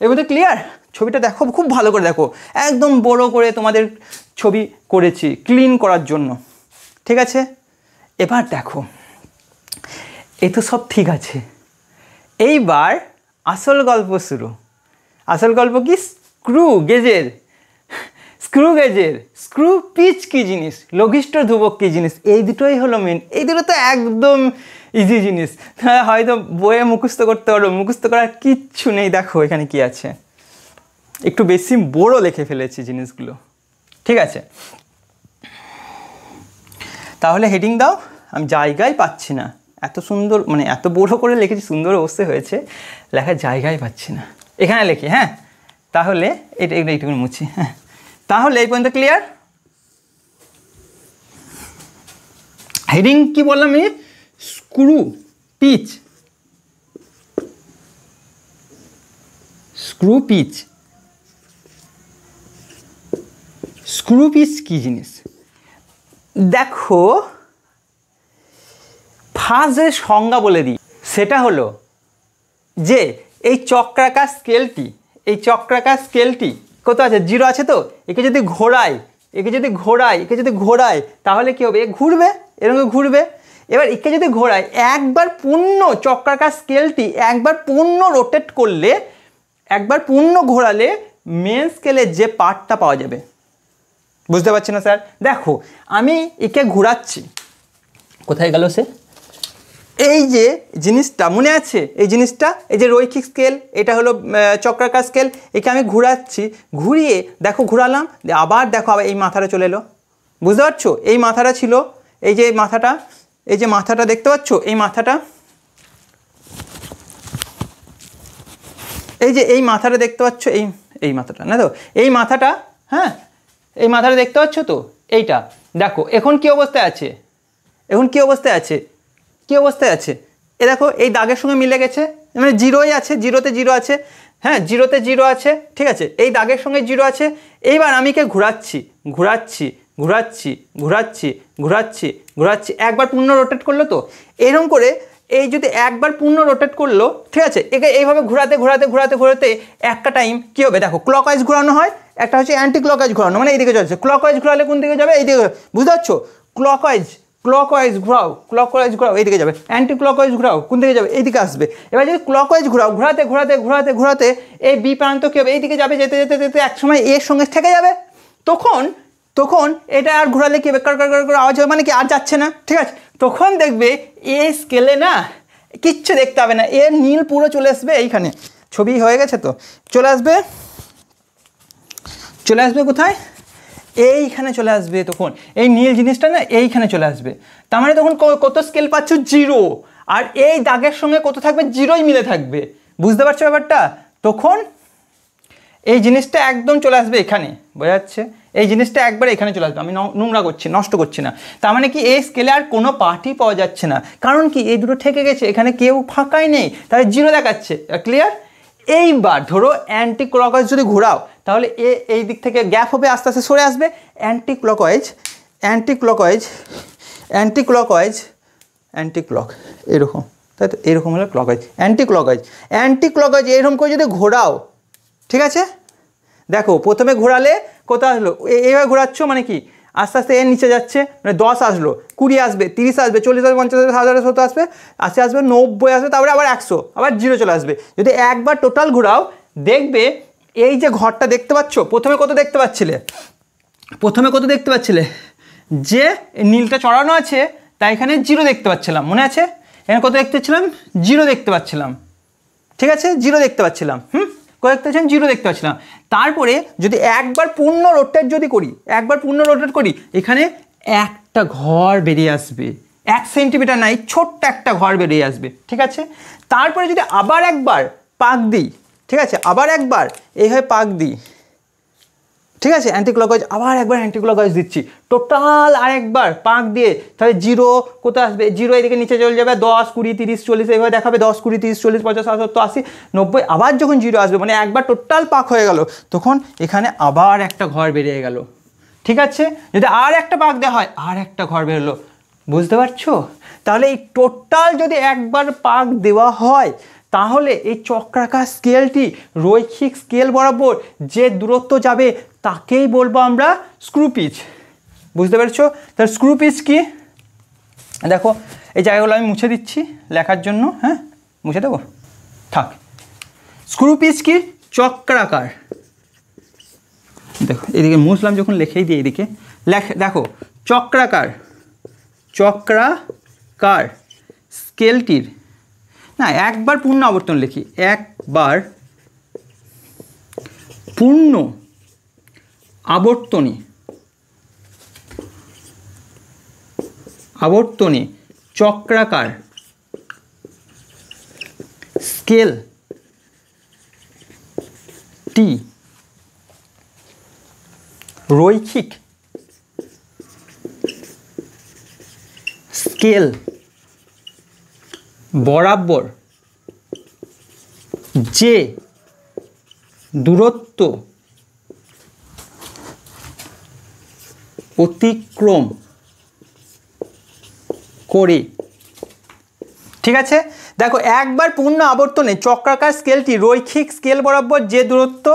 এই পর্যন্ত ক্লিয়ার? ছবিটা দেখো, খুব ভালো করে দেখো, একদম বড় করে তোমাদের ছবি করেছি ক্লিন করার জন্য, ঠিক আছে? এবার দেখো, এ তো সব ঠিক আছে, এইবার আসল গল্প শুরু। আসল গল্প কি? স্ক্রু গেজের, স্ক্রু গেজের, স্ক্রু পিচ কী জিনিস, লঘিষ্ঠ ধ্রুবক কী জিনিস, এই দুটোই হলো মেন। এই দুটো তো একদম ইজি জিনিস, হয়তো বইয়ে মুখস্থ করতে পারো, মুখস্থ করার কিচ্ছু নেই। দেখো এখানে কি আছে, একটু বেশি বড় লিখে ফেলেছি জিনিসগুলো, ঠিক আছে? তাহলে হেডিং দাও, আমি জায়গায় পাচ্ছি না, এত সুন্দর মানে এত বড় করে লিখেছি, সুন্দর অবশ্যই হয়েছে, লেখার জায়গায় পাচ্ছি না, এখানে লিখি। হ্যাঁ, তাহলে এটা একটু মুছি। হ্যাঁ, তাহলে এই পর্যন্ত ক্লিয়ার? হেডিং কি বললাম আমি? Screw pitch, screw pitch. Screw pitch কী জিনিস? দেখো ফার্স্ট যে সংজ্ঞা বলে দিই, সেটা হলো যে এই চক্রাকার স্কেলটি কত আছে? 0 আছে। তো একে যদি ঘোরাই তাহলে কি হবে? এ ঘুরবে, এরকম ঘুরবে। এবার একে যদি ঘোরাই, একবার পূর্ণ চক্রাকার স্কেলটি একবার পূর্ণ রোটেট করলে, একবার পূর্ণ ঘোরালে মেন স্কেলের যে পার্টটা পাওয়া যাবে। বুঝতে পারছি না স্যার? দেখো আমি একে ঘোরাচ্ছি, কোথায় গেল সে? এই যে জিনিসটা মনে আছে, এই জিনিসটা, এই যে রৈখিক স্কেল, এটা হলো চক্রাকার স্কেল, একে আমি ঘুরাচ্ছি, ঘুরিয়ে দেখো ঘুরালাম, আবার দেখো আবার এই মাথাটা চলে এলো। বুঝতে পারছো? এই মাথাটা ছিল, এই যে মাথাটা দেখতে পাচ্ছ, এই মাথাটা, এই মাথাটা দেখতে পাচ্ছ, এই মাথাটা না তো, এই মাথাটা, হ্যাঁ এই মাথাটা দেখতে পাচ্ছ তো, এইটা দেখো এখন কি অবস্থায় আছে, এ দেখো এই দাগের সঙ্গে মিলে গেছে, মানে 0ই আছে, 0তে 0 আছে, হ্যাঁ 0তে 0 আছে, ঠিক আছে, এই দাগের সঙ্গে 0 আছে। এইবার আমি কে ঘুরাচ্ছি, একবার পূর্ণ রোটেট করলো। তো এরকম করে এই যদি একবার পূর্ণ রোটেট করলো, ঠিক আছে, একে এইভাবে ঘোরাতে একটা টাইম কী হবে? দেখো ক্লকওয়াইজ ঘোরানো হয়, একটা হচ্ছে অ্যান্টি ক্লকওয়াইজ ঘোরানো, মানে এইদিকে চলছে। ক্লকওয়াইজ ঘোরালে কোন দিকে যাবে? এইদিকে। বুঝতে পারছো? ক্লকওয়াইজ ঘোরাও এইদিকে যাবে, অ্যান্টি ক্লকওয়াইজ ঘোরাও কোন দিকে যাবে? এইদিকে আসবে। এবার যদি ক্লকওয়াইজ ঘোরাও, ঘোরাতে এই বি প্রান্ত কী হবে? এইদিকে যাবে, যেতে একসময় এর সঙ্গে থেকে যাবে। তখন এটা আর ঘোরালে কী হবে? কার আওয়াজ হবে, মানে কি আর যাচ্ছে না, ঠিক আছে। তখন দেখবে এই স্কেলে না কিচ্ছু দেখতে হবে না, এর নীল পুরো চলে আসবে এইখানে। ছবি হয়ে গেছে তো, চলে আসবে কোথায়? এইখানে চলে আসবে। তখন এই নীল জিনিসটা না এইখানে চলে আসবে। তার মানে তখন কত স্কেল পাচ্ছ? 0। আর এই দাগের সঙ্গে কত থাকবে? 0ই মিলে থাকবে। বুঝতে পারছো ব্যাপারটা? তখন এই জিনিসটা একদম চলে আসবে এখানে, বোঝা যাচ্ছে? এই জিনিসটা একবারে এখানে চলে আসবে। আমি নোংরা করছি, নষ্ট করছি না। তার মানে কি এই স্কেলে আর কোনো পার্টই পাওয়া যাচ্ছে না, কারণ কি এই দুটো ঠেকে গেছে, এখানে কেউ ফাঁকাই নেই, তাহলে 0 দেখাচ্ছে। ক্লিয়ার? এইবার ধরো অ্যান্টি ক্লকওয়াইজ যদি ঘোরাও, তাহলে এই দিক থেকে গ্যাপ হবে, আস্তে আস্তে সরে আসবে। অ্যান্টি ক্লক এরকম, তাই তো? এরকম হলো ক্লকওয়াইজ, অ্যান্টি ক্লকওয়াইজ এরকম করে যদি ঘোরাও, ঠিক আছে, দেখো প্রথমে ঘোরালে কোথাও আসলো, এইভাবে ঘোরাচ্ছ, মানে কি আস্তে আস্তে এর নিচে যাচ্ছে, মানে 10 আসলো, 20 আসবে, 30 আসবে, 40 আসবে, 50 আসবে, 60 আসবে, 70 আসবে, 80 আসবে, 90 আসবে, তারপরে আবার 100, আবার 0 চলে আসবে। যদি একবার টোটাল ঘোরাও, দেখবে এই যে ঘরটা দেখতে পাচ্ছ, প্রথমে কত দেখতে পাচ্ছিলে? যে নীলটা চড়ানো আছে, তাই এখানে 0 দেখতে পাচ্ছিলাম, মনে আছে? এখানে কত দেখতে পাচ্ছিলাম? 0 দেখতে পাচ্ছিলাম, ঠিক আছে, 0 দেখতে পাচ্ছিলাম। জিরো দেখতে পাচ্ছিলাম। তারপরে যদি একবার পূর্ণ রোটেট করি, এখানে একটা ঘর বেরিয়ে আসবে, 1 সেন্টিমিটার নাই, ছোট্ট একটা ঘর বেরিয়ে আসবে, ঠিক আছে। তারপরে যদি আবার একবার পাক দিই, ঠিক আছে, আবার একবার এইভাবে পাক দিই, ঠিক আছে, অ্যান্টি ক্লকওয়াইজ, আবার একবার অ্যান্টি ক্লকওয়াইজ দিচ্ছি, টোটাল আরেকবার পাক দিয়ে, তাহলে 0 কোথায় আসবে? 0 এদিকে নিচে চলে যাবে, 10, 20, 30, 40 এইভাবে দেখাবে, 10, 20, 30, 40, 50, 60, 70, 80, 90, আবার যখন 0 আসবে, মানে একবার টোটাল পাক হয়ে গেল, তখন এখানে আবার একটা ঘর বেরিয়ে গেল, ঠিক আছে। যদি আর একটা পাক দেওয়া হয়, আর একটা ঘর বেরোলো। বুঝতে পারছো? তাহলে এই টোটাল যদি একবার পাক দেওয়া হয়, তাহলে এই চক্রাকার স্কেলটি রৈখিক স্কেল বরাবর যে দূরত্ব যাবে, তাকেই বলবো আমরা স্ক্রু পিচ। বুঝতে পেরেছো? তাহলে স্ক্রু পিচ কি? দেখো এই জায়গাগুলো আমি মুছে দিচ্ছি লেখার জন্য, হ্যাঁ মুছে দেবো, থাক। স্ক্রু পিচ কি? চক্রাকার। দেখো এদিকে মুছলাম যখন, লিখেই দিই এদিকে, দেখো চক্রাকার স্কেলটির, না একবার পূর্ণ আবর্তন লিখি, একবার পূর্ণ আবর্তনে চক্রাকার স্কেলটি রৈখিক স্কেল বরাবর যে দূরত্ব অতিক্রম করে ঠিক আছে, দেখো একবার পূর্ণ আবর্তনে চক্রাকার স্কেলটি রৈখিক স্কেল বরাবর যে দূরত্ব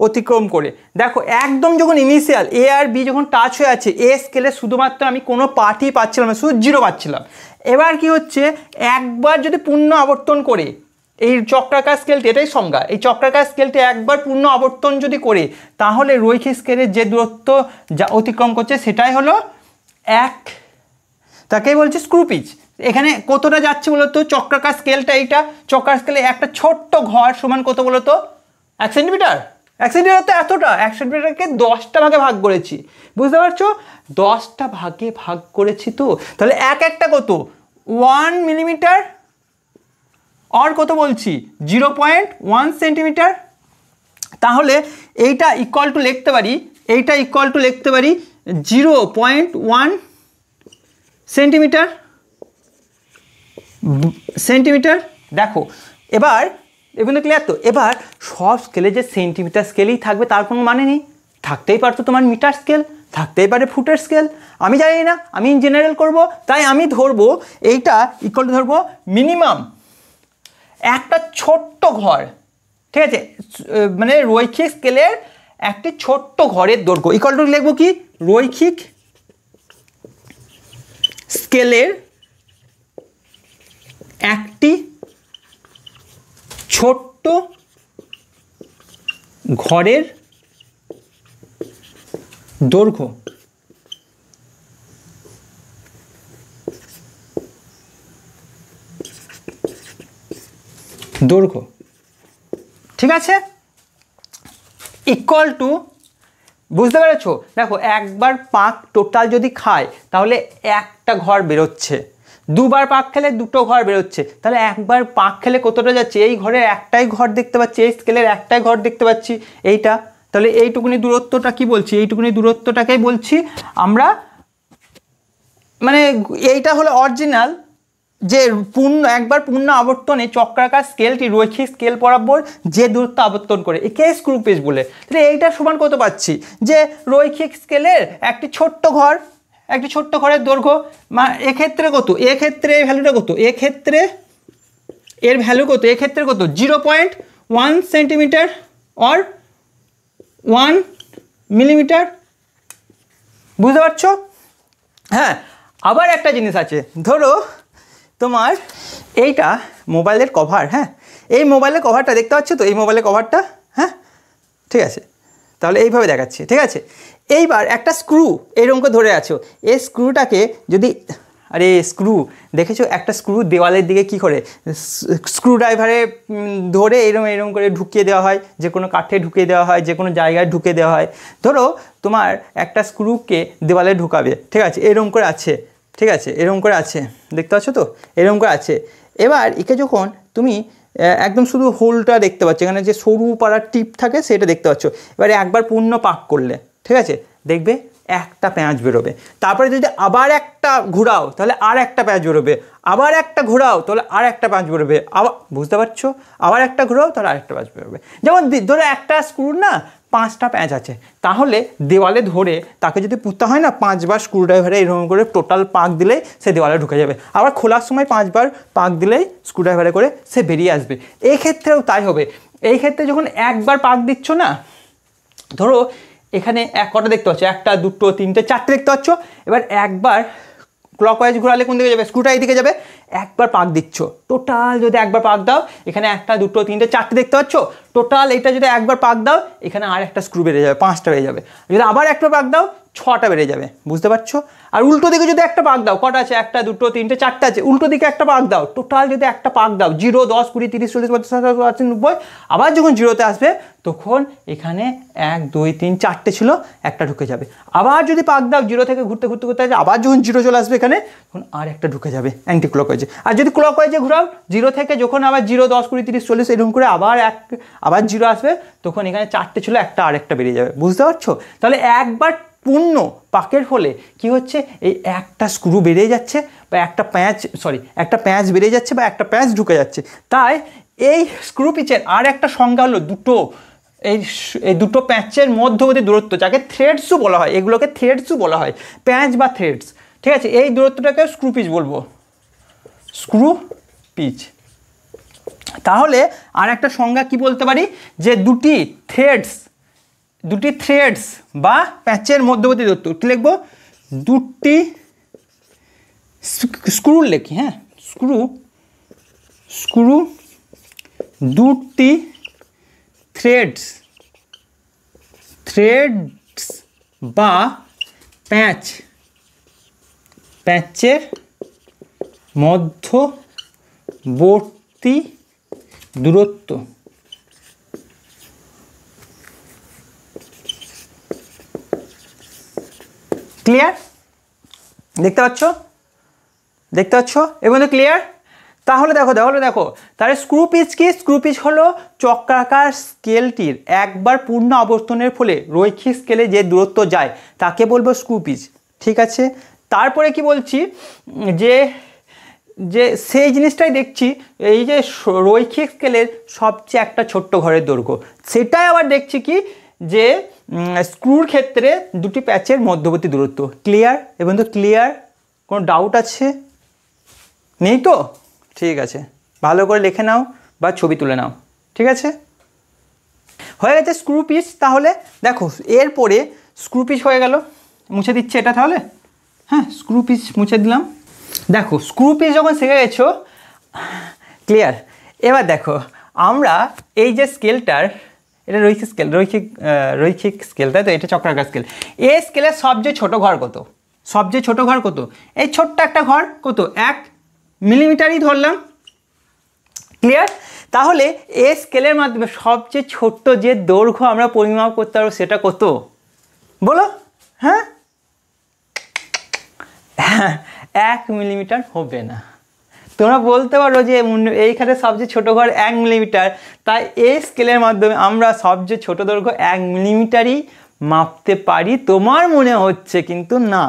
অতিক্রম করে, দেখো একদম যখন ইনিশিয়াল এ আর বি যখন টাচ হয়ে আছে, এ স্কেলে শুধুমাত্র আমি কোনো পার্টই পাচ্ছিলাম না, শুধু জিরো পাচ্ছিলাম। এবার কি হচ্ছে, একবার যদি পূর্ণ আবর্তন করে এই চক্রাকার স্কেলটি, এটাই সংজ্ঞা, এই চক্রাকার স্কেলটি একবার পূর্ণ আবর্তন যদি করে, তাহলে রৈখিক স্কেলের যে দূরত্ব যা অতিক্রম করছে সেটাই হলো এক, তাকেই বলছে স্ক্রু পিচ। এখানে কতটা যাচ্ছে বলতো, চক্রাকার স্কেলটা, এইটা চক্রাকার স্কেলে একটা ছোট্ট ঘর সমান কত বলতো 1 সেন্টিমিটার। 1 সেন্টিমিটার তো এতটা, 1 সেন্টিমিটারকে 10টা ভাগে ভাগ করেছি, বুঝতে পারছো, 10টা ভাগে ভাগ করেছি। তো তাহলে একটা কত 1 মিলিমিটার, আর কত বলছি 0.1 সেন্টিমিটার। তাহলে এইটা ইকুয়াল টু লিখতে পারি, এইটা ইকুয়াল টু লিখতে পারি 0.1 সেন্টিমিটার। দেখো এবার এগুলো ক্লিয়ার তো। এবার সব স্কেলে যে সেন্টিমিটার স্কেলই থাকবে তার কোনো মানে নেই, থাকতেই পারতো তোমার মিটার স্কেল, থাকতেই পারে ফুটের স্কেল, আমি জানি না, আমি ইন জেনারেল করবো, তাই আমি ধরবো এইটা ইকুয়াল টু ধরবো মিনিমাম একটা ছোট্ট ঘর, ঠিক আছে, মানে রৈখিক স্কেলের একটি ছোট্ট ঘরের দৈর্ঘ্য ইকুয়াল টু লিখবো কি, রৈখিক স্কেলের একটি ছোট্ট ঘরের দৈর্ঘ্য। ঠিক আছে, ইকুয়াল টু, বুঝতে পেরেছো, দেখো একবার পাক টোটাল যদি খায় তাহলে একটা ঘর বেরোচ্ছে, দুবার পাক খেলে দুটো ঘর বেরোচ্ছে, তাহলে একবার পাক খেলে কতটা যাচ্ছে, এই ঘরের একটাই ঘর দেখতে পাচ্ছি, এই স্কেলের একটাই ঘর দেখতে পাচ্ছি এইটা, তাহলে এইটুকুনি দূরত্বটা কি বলছি, এইটুকুনি দূরত্বটাকেই বলছি আমরা, মানে এইটা হলো অরিজিনাল, যে একবার পূর্ণ আবর্তনে চক্রাকার স্কেলটি রৈখিক স্কেল বরাবর যে দূরত্ব আবর্তন করে, একে স্ক্রু পিচ বলে। তাহলে এইটা সমান কত পাচ্ছি, যে রৈখিক স্কেলের একটি ছোট্ট ঘরের দৈর্ঘ্য, এক্ষেত্রে কত, এক্ষেত্রে এই ভ্যালুটা কত, এক্ষেত্রে এর ভ্যালু কত, এক্ষেত্রে কত 0.1 সেন্টিমিটার অর 1 মিলিমিটার, বুঝতে পারছো। হ্যাঁ, আবার একটা জিনিস আছে, ধরো তোমার এইটা মোবাইলের কভার, হ্যাঁ, এই মোবাইলের কভারটা দেখতে পাচ্ছ তো, এই মোবাইলের কভারটা, হ্যাঁ ঠিক আছে, তাহলে এইভাবে দেখাচ্ছি, ঠিক আছে। এইবার একটা স্ক্রু এইরকম করে ধরে আছো, এই স্ক্রুটাকে যদি, আরে স্ক্রু দেখেছো, একটা স্ক্রু দেওয়ালের দিকে কি করে স্ক্রু ড্রাইভারে ধরে এরকম করে ঢুকিয়ে দেওয়া হয়, যে কোনো কাঠে ঢুকিয়ে দেওয়া হয়, যে কোনো জায়গায় ঢুকিয়ে দেওয়া হয়। ধরো তোমার একটা স্ক্রুকে দেওয়ালে ঢুকাবে, ঠিক আছে, এরকম করে আছে, ঠিক আছে, এরকম করে আছে, দেখতে পাচ্ছ তো, এরকম করে আছে। এবার একে যখন তুমি একদম শুধু হোলটা দেখতে পাচ্ছ, এখানে যে সরু পাড়ার টিপ থাকে সেটা দেখতে পাচ্ছ, এবারে একবার পূর্ণ পাক করলে, ঠিক আছে, দেখবে একটা প্যাঁচ বেরোবে, তারপরে যদি আবার একটা ঘোরাও তাহলে আর একটা প্যাঁচ বেরোবে, আবার একটা ঘোরাও তাহলে আর একটা প্যাঁচ বেরোবে, আবার, বুঝতে পারছো, আবার একটা ঘোরাও তাহলে আরেকটা প্যাঁচ বেরোবে। যেমন ধরো একটা স্ক্রুর না 5টা প্যাঁচ আছে, তাহলে দেওয়ালে ধরে তাকে যদি পুঁততে হয় না, 5বার স্ক্রু ড্রাইভারে এরকম করে টোটাল পাক দিলেই সে দেওয়ালে ঢুকে যাবে, আবার খোলার সময় 5বার পাক দিলেই স্ক্রু ড্রাইভারে করে সে বেরিয়ে আসবে। এই ক্ষেত্রেও তাই হবে, এই ক্ষেত্রে যখন একবার পাক দিচ্ছ না, ধরো এখানে কটা দেখতে পাচ্ছ, 1 2 3 4 দেখতে পাচ্ছ, এবার একবার ক্লকওয়াইজ ঘোরালে কোন দিকে যাবে, স্ক্রুটা এইদিকে যাবে, একবার পাক দিচ্ছ, টোটাল যদি একবার পাক দাও, এখানে 1 2 3 4 দেখতে পাচ্ছ, টোটাল এইটা যদি একবার পাক দাও, এখানে আর একটা স্ক্রু বেড়ে যাবে, 5টা বেড়ে যাবে, যদি আবার একটা পাক দাও 6টা বেড়ে যাবে, বুঝতে পারছো। আর উল্টো দিকে যদি একটা পাক দাও, কটা আছে, 1 2 3 4 আছে, উল্টো দিকে একটা পাক দাও, টোটাল যদি একটা পাক দাও 0 10 20 30 40 50 60 80 90, আবার যখন 0তে আসবে তখন এখানে 1 2 3 4টে ছিল, একটা ঢুকে যাবে, আবার যদি পাক দাও 0 থেকে ঘুরতে ঘুরতে ঘুরতে আসবে, আবার যখন 0 চলে আসবে এখানে, তখন আর একটা ঢুকে যাবে অ্যান্টি ক্লকওয়াইজে। আর যদি ক্লকওয়াইজে ঘোরাও 0 থেকে যখন আবার 0 10 20 30 40 এরকম করে আবার 0 আসবে, তখন এখানে 4টে ছিল, একটা আরেকটা বেরিয়ে যাবে, বুঝতে পারছো। তাহলে একবার পূর্ণ পাকের ফলে কি হচ্ছে, এই একটা স্ক্রু বেরিয়ে যাচ্ছে, বা একটা প্যাঁচ বেরিয়ে যাচ্ছে, বা একটা প্যাঁচ ঢুকে যাচ্ছে। তাই এই স্ক্রু পিচের আর একটা সংজ্ঞা হলো দুটো, এই দুটো প্যাঁচের মধ্যবর্তী দূরত্ব, যাকে থ্রেডসও বলা হয়, এগুলোকে থ্রেডসও বলা হয়, প্যাঁচ বা থ্রেডস, ঠিক আছে। এই দূরত্বটাকে স্ক্রু পিচ বলবো, স্ক্রু পিচ। তাহলে আর একটা সংজ্ঞা কি বলতে পারি, যে দুটি থ্রেডস বা প্যাচের মধ্যবর্তী দূরত্ব। কি লিখবো? দুটি স্ক্রু লেখি, হ্যাঁ, স্ক্রু দুটি থ্রেডস বা প্যাচের মধ্যবর্তী দূরত্ব। ক্লিয়ার? দেখতে পাচ্ছ এবং ক্লিয়ার? তাহলে দেখো তাহলে স্ক্রু পিচ কি? স্ক্রু পিচ হলো চক্রাকার স্কেলটির একবার পূর্ণ আবর্তনের ফলে রৈখিক স্কেলে যে দূরত্ব যায় তাকে বলবো স্ক্রু পিচ। ঠিক আছে, তারপরে কি বলছি, যে সেই জিনিসটাই দেখছি, এই যে রৈখিক স্কেলের সবচেয়ে একটা ছোট্ট ঘরের দৈর্ঘ্য, সেটাই আবার দেখছি কি, যে স্ক্রুর ক্ষেত্রে দুটি প্যাচের মধ্যবর্তী দূরত্ব। ক্লিয়ার? এবং তো ক্লিয়ার? কোনো ডাউট আছে? নেই তো? ঠিক আছে, ভালো করে লিখে নাও বা ছবি তুলে নাও। ঠিক আছে, হয়ে গেছে স্ক্রু পিচ। তাহলে দেখো এরপরে স্ক্রু পিচ হয়ে গেল, মুছে দিচ্ছে এটা তাহলে, হ্যাঁ, স্ক্রু পিচ মুছে দিলাম। দেখো স্ক্রু পিচ যখন শিখে গেছো, ক্লিয়ার? এবার দেখো আমরা এই যে স্কেলটার, এটা রৈখিক স্কেল, তাই তো? এটা চক্রাকার স্কেল। এই স্কেলের সবচেয়ে ছোট ঘর কত? এই ছোট্ট একটা ঘর কত? 1 মিলিমিটারই ধরলাম। ক্লিয়ার? তাহলে এই স্কেলের মাধ্যমে সবচেয়ে ছোট্ট যে দৈর্ঘ্য আমরা পরিমাপ করতে পারবো সেটা কত বলো? হ্যাঁ, 1 মিলিমিটার হবে না। তোমরা বলতে পারো যে এইখানে সবচেয়ে ছোট ঘর 1 মিলিমিটার, তাই এই স্কেলের মাধ্যমে আমরা সবচেয়ে ছোট দৈর্ঘ্য 1 মিলিমিটারই মাপতে পারি তোমার মনে হচ্ছে, কিন্তু না।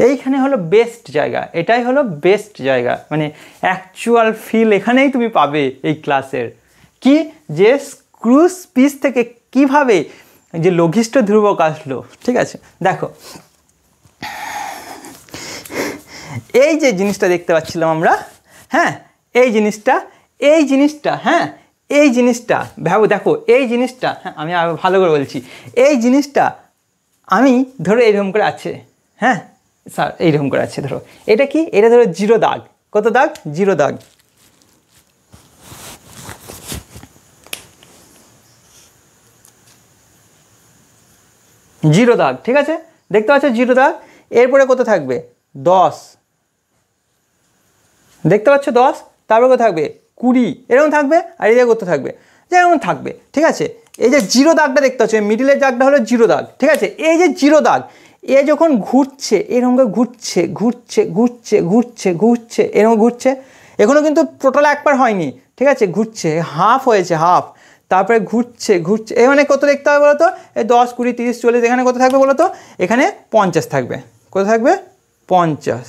এইখানে হলো বেস্ট জায়গা, এটাই হলো বেস্ট জায়গা, মানে অ্যাকচুয়াল ফিল এখানেই তুমি পাবে এই ক্লাসের। কি, যে স্ক্রু পিচ থেকে কিভাবে যে লঘিষ্ঠ ধ্রুবক আসলো। ঠিক আছে, দেখো এই যে জিনিসটা দেখতে পাচ্ছিলাম আমরা, হ্যাঁ, এই জিনিসটা হ্যাঁ, এই জিনিসটা ভাবো, দেখো এই জিনিসটা, হ্যাঁ, আমি ভালো করে বলছি, এই জিনিসটা আমি ধরো এইরকম করে আছে, হ্যাঁ স্যার এইরকম করে আছে, ধরো এটা কি, এটা ধরো 0 দাগ। কত দাগ? 0 দাগ। ঠিক আছে, দেখতে পাচ্ছ 0 দাগ। এরপরে কত থাকবে? 10। দেখতে পাচ্ছ 10, তারপরে কত থাকবে? 20, এরকম থাকবে। আর এই যে কত থাকবে? যেমন থাকবে। ঠিক আছে, এই যে 0 দাগটা দেখতে পাচ্ছ, মিডিলের দাগটা হলো 0 দাগ। ঠিক আছে, এই যে 0 দাগ, এ যখন ঘুরছে, এরকম ঘুরছে, এরকম ঘুরছে, এখনও কিন্তু টোটাল একবার হয়নি। ঠিক আছে, ঘুরছে, হাফ হয়েছে, হাফ, তারপরে ঘুরছে, এখানে কত দেখতে হবে বলো তো? এই 10, 20, 30, 40, এখানে কত থাকবে বলো তো? এখানে 50 থাকবে। কত থাকবে? 50।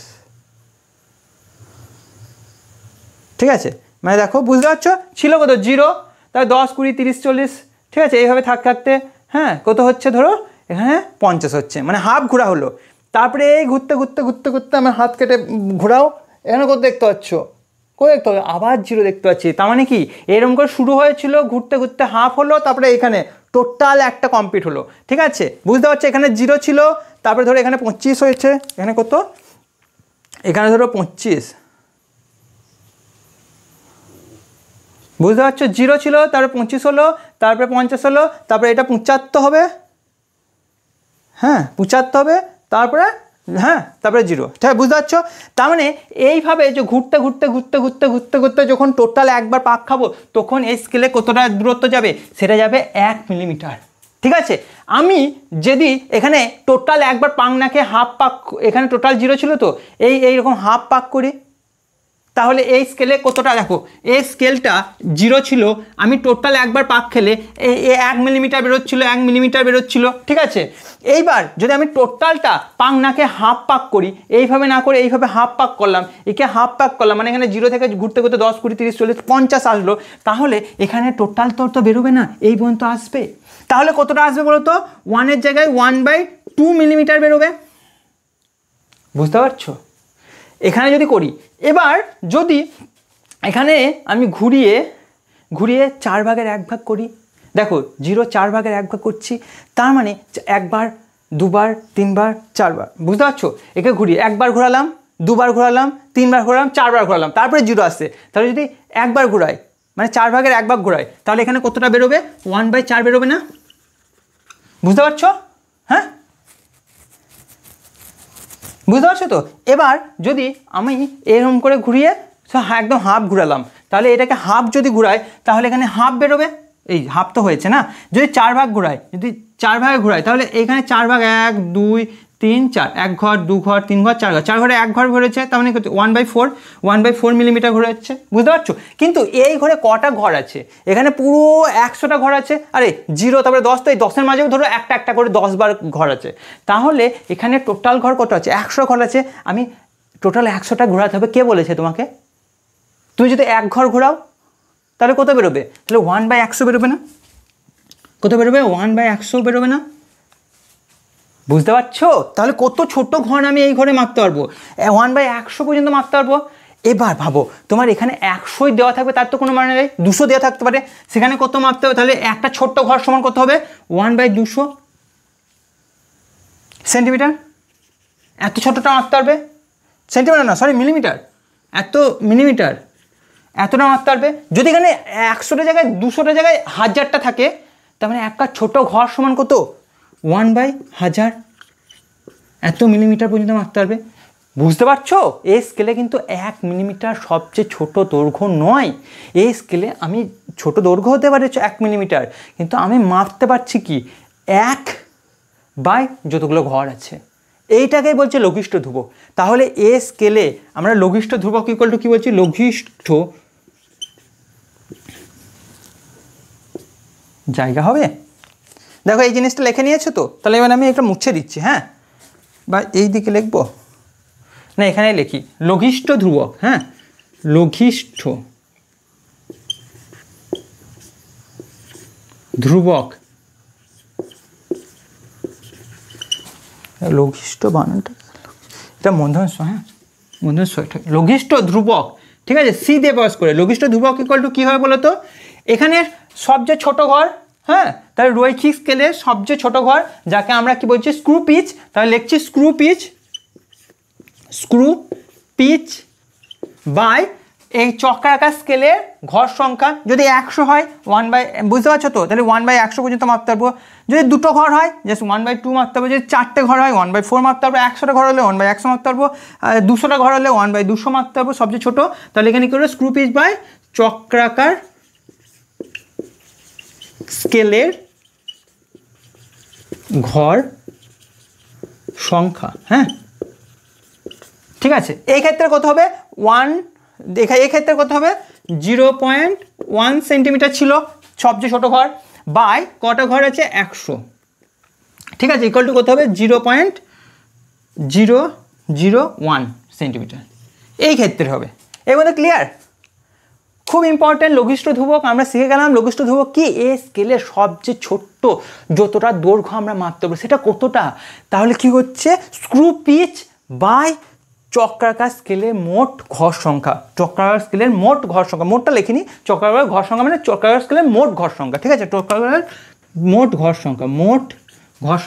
ঠিক আছে, মানে দেখো বুঝতে পারছো, ছিল কত? 0, তাহলে 10, 20, 30, 40, ঠিক আছে, এইভাবে থাকতে, হ্যাঁ, কত হচ্ছে? ধরো এখানে 50 হচ্ছে, মানে হাফ ঘোরা হলো। তারপরে এই ঘুরতে আমার হাত কেটে ঘোরাও, এখানে কত দেখতে পাচ্ছ? কত দেখতে হবে? আবার 0 দেখতে পাচ্ছি। তার মানে কি, এরকম করে শুরু হয়েছিল, ঘুরতে হাফ হলো, তারপরে এখানে টোটাল একটা কমপ্লিট হলো। ঠিক আছে, বুঝতে পারছো? এখানে 0 ছিল, তারপরে ধরো এখানে 25 হয়েছে, এখানে কত? এখানে ধরো 25। বুঝতে পারছো? 0 ছিল, তারপরে 25 হলো, তারপরে 50 হলো, তারপরে এটা 75 হবে, হ্যাঁ 75 হবে, তারপরে হ্যাঁ, তারপরে 0। ঠিক আছে, বুঝতে পারছো? তার মানে এইভাবে যে ঘুরতে যখন টোটাল একবার পাক খাবো, তখন এই স্কেলে কতটা দূরত্ব যাবে? সেটা যাবে 1 মিলিমিটার। ঠিক আছে, আমি যদি এখানে টোটাল একবার পাক নাকে হাফ পাক, এখানে টোটাল 0 ছিল তো, এইরকম হাফ পাক করি, তাহলে এই স্কেলে কতটা? দেখো এই স্কেলটা 0 ছিল, আমি টোটাল একবার পাক খেলে এই 1 মিলিমিটার বেরোচ্ছিল, 1 মিলিমিটার বেরোচ্ছিল। ঠিক আছে, এইবার যদি আমি টোটালটা পাক নাকে হাফ পাক করি, এইভাবে না করে এইভাবে হাফ পাক করলাম, একে হাফ পাক করলাম, মানে এখানে 0 থেকে ঘুরতে 10, 20, 30, 40, 50 আসলো, তাহলে এখানে টোটাল তো বেরোবে না, এই পর্যন্ত আসবে। তাহলে কতটা আসবে বলো তো? 1-এর জায়গায় 1/2 মিলিমিটার বেরোবে। বুঝতে পারছো? এখানে যদি করি, এবার যদি এখানে আমি ঘুরিয়ে 4 ভাগের 1 ভাগ করি, দেখো 0 4 ভাগের 1 ভাগ করছি, তার মানে 1 বার 2 বার 3 বার 4 বার, বুঝতে পারছো? একে ঘুরিয়ে 1 বার ঘোরালাম, 2 বার ঘোরালাম, 3 বার ঘোরালাম, 4 বার ঘোরালাম, তারপরে 0 আসছে। তাহলে যদি 1 বার ঘোরাই, মানে 4 ভাগের 1 ভাগ ঘোরাই, তাহলে এখানে কতটা বেরোবে? 1/4 বেরোবে না? বুঝতে পারছো? হ্যাঁ, বুঝতে পারছো তো? এবার যদি আমি এরকম করে ঘুরিয়ে একদম হাফ ঘুরালাম, তাহলে এটাকে হাফ যদি ঘুরাই, তাহলে এখানে হাফ বেরোবে। এই হাফ তো হয়েছে না? যদি 4 ভাগ ঘুরাই, যদি 4 ভাগে ঘুরাই, তাহলে এখানে 4 ভাগ 1 2 3 4, 1 ঘর 2 ঘর 3 ঘর 4 ঘর, 4 ঘরে 1 ঘর ঘুরেছে, তার মানে 1/4 মিলিমিটার ঘুরে যাচ্ছে, বুঝতে পারছো? কিন্তু এই ঘরে কটা ঘর আছে? এখানে পুরো 100টা ঘর আছে। আরে 0 তারপরে 10, তো এই 10-এর মাঝেও ধরো একটা একটা করে 10 বার ঘর আছে। তাহলে এখানে টোটাল ঘর কত আছে? 100 ঘর আছে। আমি টোটাল 100টা ঘোরাতে হবে। কে বলেছে তোমাকে? তুমি যদি 1 ঘর ঘোরাও, তাহলে কত বেরোবে? তাহলে 1/100 বেরোবে না? কত বেরোবে? 1/100 বেরোবে না? বুঝতে পারছো? তাহলে কত ছোট ঘর আমি এই ঘরে মাপতে পারবো, 1/100 পর্যন্ত মাপতে পারবো। এবার ভাবো, তোমার এখানে 100ই দেওয়া থাকবে, তার তো কোনো মানে নেই, 200 দেওয়া থাকতে পারে, সেখানে কত মাপতে হবে? তাহলে একটা ছোট্ট ঘর সমান কত হবে? 1/200 সেন্টিমিটার। এত ছোটটা মাপতে পারবে, সেন্টিমিটার না, সরি মিলিমিটার, এত মিলিমিটার, এতটা মাপতে পারবে। যদি এখানে 100টা জায়গায় 200টা জায়গায় 1000টা থাকে, তার মানে একটা ছোট ঘর সমান কত? 1/1000, এত মিলিমিটার পর্যন্ত মাপতে পারবে। বুঝতে পারছো? এই স্কেলে কিন্তু 1 মিলিমিটার সবচেয়ে ছোট দৈর্ঘ্য নয়। এই স্কেলে আমি ছোট দৈর্ঘ্য হতে পারে 1 মিলিমিটার, কিন্তু আমি মাপতে পারছি কি 1 যতগুলো ঘর আছে। এইটাকেই বলছে লঘিষ্ঠ ধ্রুবক। তাহলে এ স্কেলে আমরা লঘিষ্ঠ ধ্রুবক ইকুয়াল টু কি বলছি? লঘিষ্ঠ জায়গা হবে। দেখো এই জিনিসটা লিখে নিয়েছো তো? তাহলে এবার আমি এটা মুছে দিচ্ছি, হ্যাঁ, বা এই দিকে লিখবো না, এখানে লিখি লঘিষ্ঠ ধ্রুবক। হ্যাঁ, লঘিষ্ঠ ধ্রুবক, লঘিষ্ঠ বানানটা এটা মূলধন স, হ্যাঁ মূলধন স, লঘিষ্ঠ ধ্রুবক, ঠিক আছে? সি দিয়ে পাস করে লঘিষ্ঠ ধ্রুবক ইকুয়াল টু কী হয় বলো তো? এখানে সবচেয়ে ছোট ঘর, হ্যাঁ, তাহলে রৈখিক স্কেলের সবচেয়ে ছোট ঘর, যাকে আমরা কি বলছি? Screw pitch. তাহলে লিখছি স্ক্রু পিচ বাই এই চক্রাকার স্কেলের ঘর সংখ্যা। যদি 100 হয় 1/, বুঝতে পারছো তো? তাহলে 1/100 পর্যন্ত মাপতে পারবো। যদি 2টো ঘর হয় জাস্ট 1/2 মাপতে পারবো। যদি 4টে ঘর হয় 1/4 মাপতে পারবো। 100টা ঘর হলে 1/100 মাপতে পারবো। 200টা ঘর হলে 1/200 মাপতে পারবো, সবচেয়ে ছোটো। তাহলে এখানে কী হলো? স্ক্রু পিচ বাই চক্রাকার স্কেলের ঘর সংখ্যা। হ্যাঁ, ঠিক আছে। এই ক্ষেত্রে কত হবে? এই ক্ষেত্রে কত হবে? 0.1 সেন্টিমিটার ছিল সবচেয়ে ছোট ঘর, বাই কটা ঘর আছে? 100, ঠিক আছে, ইকুয়াল টু কত হবে? 0.001 সেন্টিমিটার। এই ক্ষেত্রে হবে। এর মধ্যে ক্লিয়ার? খুব ইম্পর্টেন্ট লঘিষ্ঠ ধ্রুবক আমরা শিখে গেলাম। লঘিষ্ঠ ধ্রুবক কি? এই স্কেলের সবচেয়ে ছোট্ট যতটা দৈর্ঘ্য আমরা মাপতে পারবো সেটা কতটা। তাহলে কি হচ্ছে? স্ক্রু পিচ বাই চক্রাকার স্কেলের মোট ঘর সংখ্যা। চক্রাকার স্কেলের মোট ঘর সংখ্যা, মোটটা লিখিনি, চক্রাকার ঘর সংখ্যা মানে চক্রাকার স্কেলের মোট ঘর সংখ্যা, ঠিক আছে? চক্রাকার মোট ঘর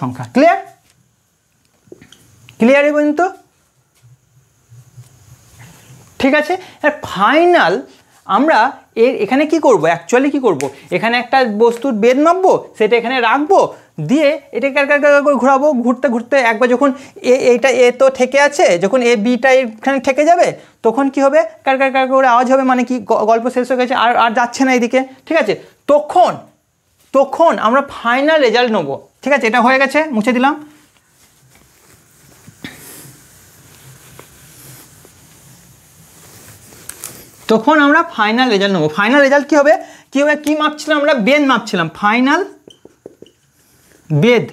সংখ্যা। ক্লিয়ার? ক্লিয়ার এই পর্যন্ত? ঠিক আছে। আর ফাইনাল আমরা এখানে কি করব? অ্যাকচুয়ালি কি করব? এখানে একটা বস্তুর বেদ মাপবো, সেটা এখানে রাখবো, দিয়ে এটাকে করে ঘোরাবো। ঘুরতে ঘুরতে একবার যখন এইটা এ তো ঠেকে আছে, যখন এ বিটা এখানে ঠেকে যাবে, তখন কি হবে? কার করে আওয়াজ হবে, মানে কি গল্প শেষ হয়ে গেছে, আর যাচ্ছে না এদিকে, ঠিক আছে? তখন আমরা ফাইনাল রেজাল্ট নেবো, ঠিক আছে? এটা হয়ে গেছে, মুছে দিলাম। তখন আমরা ফাইনাল রেজাল্ট নেবো। ফাইনাল রেজাল্ট কী হবে? কী মাপছিলাম আমরা? বেদ মাপছিলাম। ফাইনাল বেদ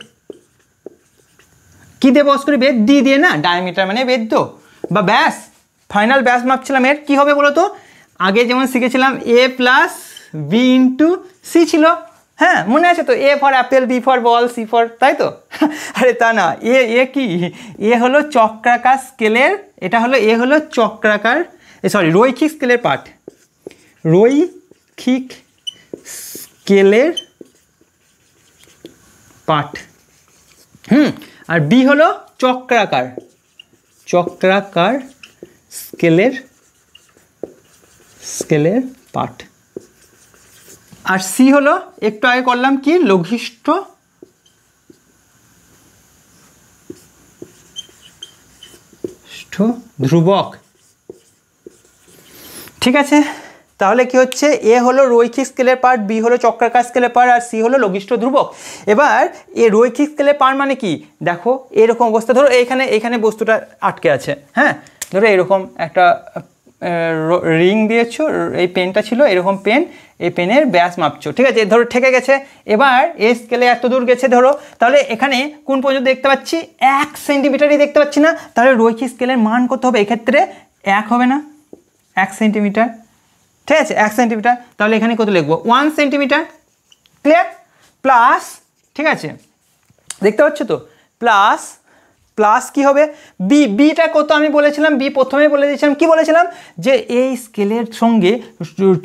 কী দিয়ে বস করি? বেদ দিয়ে না, ডায়ামিটার মানে বেদ তো, বা ব্যাস। ফাইনাল ব্যাস মাপছিলাম। এর কী হবে বলো তো? আগে যেমন শিখেছিলাম a + b * c ছিল, হ্যাঁ মনে আছে তো, A for apple, B for ball, C for, তাই তো? আরে তা না, এ কি, এ হলো চক্রাকার স্কেলের, এটা হলো এ হলো চক্রাকার সরি রৈখিক স্কেলের পার্ট, রৈখিক স্কেলের পার্ট। আর বি হলো চক্রাকার স্কেলের পার্ট। আর সি হলো একটু আগে করলাম কি, লঘিষ্ঠ ধ্রুবক। ঠিক আছে, তাহলে কি হচ্ছে, এ হলো রৈখিক স্কেলের পার্ট, বি হলো চক্রাকার স্কেলের পার্ট, আর সি হলো লঘিষ্ঠ ধ্রুবক। এবার এ রৈখিক স্কেলের পার্ট মানে কি, দেখো এরকম অবস্থা, ধরো এখানে বস্তুটা আটকে আছে, হ্যাঁ ধরো এরকম একটা রিং দিয়েছো, এই পেনটা ছিল এরকম পেন, এই পেনের ব্যাস মাপছো, ঠিক আছে, ধরো ঠেকে গেছে। এবার এই স্কেলে এত দূর গেছে ধরো, তাহলে এখানে কোন পর্যন্ত দেখতে পাচ্ছি, 1 সেন্টিমিটারই দেখতে পাচ্ছি না, তাহলে রৈখিক স্কেলের মান কত হবে, এক্ষেত্রে 1 হবে না, 1 সেন্টিমিটার, ঠিক আছে 1 সেন্টিমিটার। তাহলে এখানে কত লিখবো, 1 সেন্টিমিটার, ক্লিয়ার? প্লাস, ঠিক আছে দেখতে পাচ্ছ তো, প্লাস কি হবে, বিটা কত আমি বলেছিলাম, বি প্রথমে বলে দিয়েছিলাম, কি বলেছিলাম, যে এই স্কেলের সঙ্গে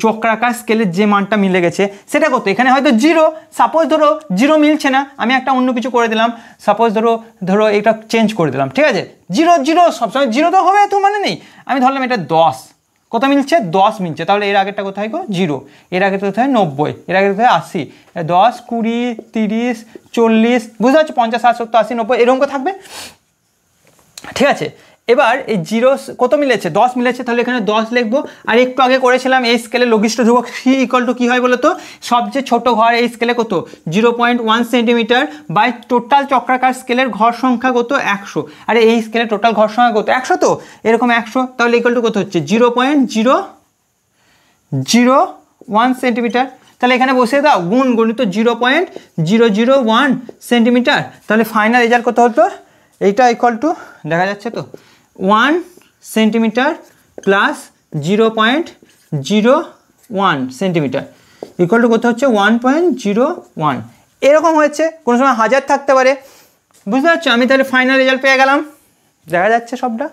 চক্রাকার স্কেলের যে মানটা মিলে গেছে সেটা কত, এখানে হয়তো 0, সাপোজ ধরো 0 মিলছে না, আমি একটা অন্য কিছু করে দিলাম, সাপোজ ধরো এটা চেঞ্জ করে দিলাম, ঠিক আছে 0 সবসময় 0 তো হবে, তো মানে নেই, আমি ধরলাম এটা 10, কত মিলছে, 10 মিলছে, তাহলে এর আগেরটা কোথায় গো, 0, এর আগেরটা কোথায় 90, এর আগের কোথায় 80, 10, 20, 30, 40, বুঝতে পারছো, 50, 60, 70, 80, 90 এরকম করে থাকবে, ঠিক আছে। এবার এই 0 কত মিলেছে, 10 মিলেছে, তাহলে এখানে 10 লিখবো। আর একটু আগে করেছিলাম এই স্কেলে লঘিষ্ঠ ধ্রুবক সি ইকুয়াল টু কী হয় বলো তো, সবচেয়ে ছোট ঘর এই স্কেলে কত, 0.1 সেন্টিমিটার বাই টোটাল চক্রাকার স্কেলের ঘর সংখ্যা কত, 100, আর এই স্কেলের টোটাল ঘর সংখ্যা কত, 100, তো এরকম 100, তাহলে ইকুয়াল টু কত হচ্ছে, 0.001 সেন্টিমিটার। তাহলে এখানে বসিয়ে দাও, গণিত 0.001 সেন্টিমিটার, তাহলে ফাইনাল রেজাল্ট কত হতো, এইটা ইকুয়াল টু, দেখা যাচ্ছে তো, 1 centimetre plus 0.01 centimetre equal to কত হচ্ছে, 1.01, এরকম হয়েছে, কোনো সময় 1000 থাকতে পারে, বুঝতে পারছো। আমি তাহলে ফাইনাল রেজাল্ট পেয়ে গেলাম, দেখা যাচ্ছে সবটা,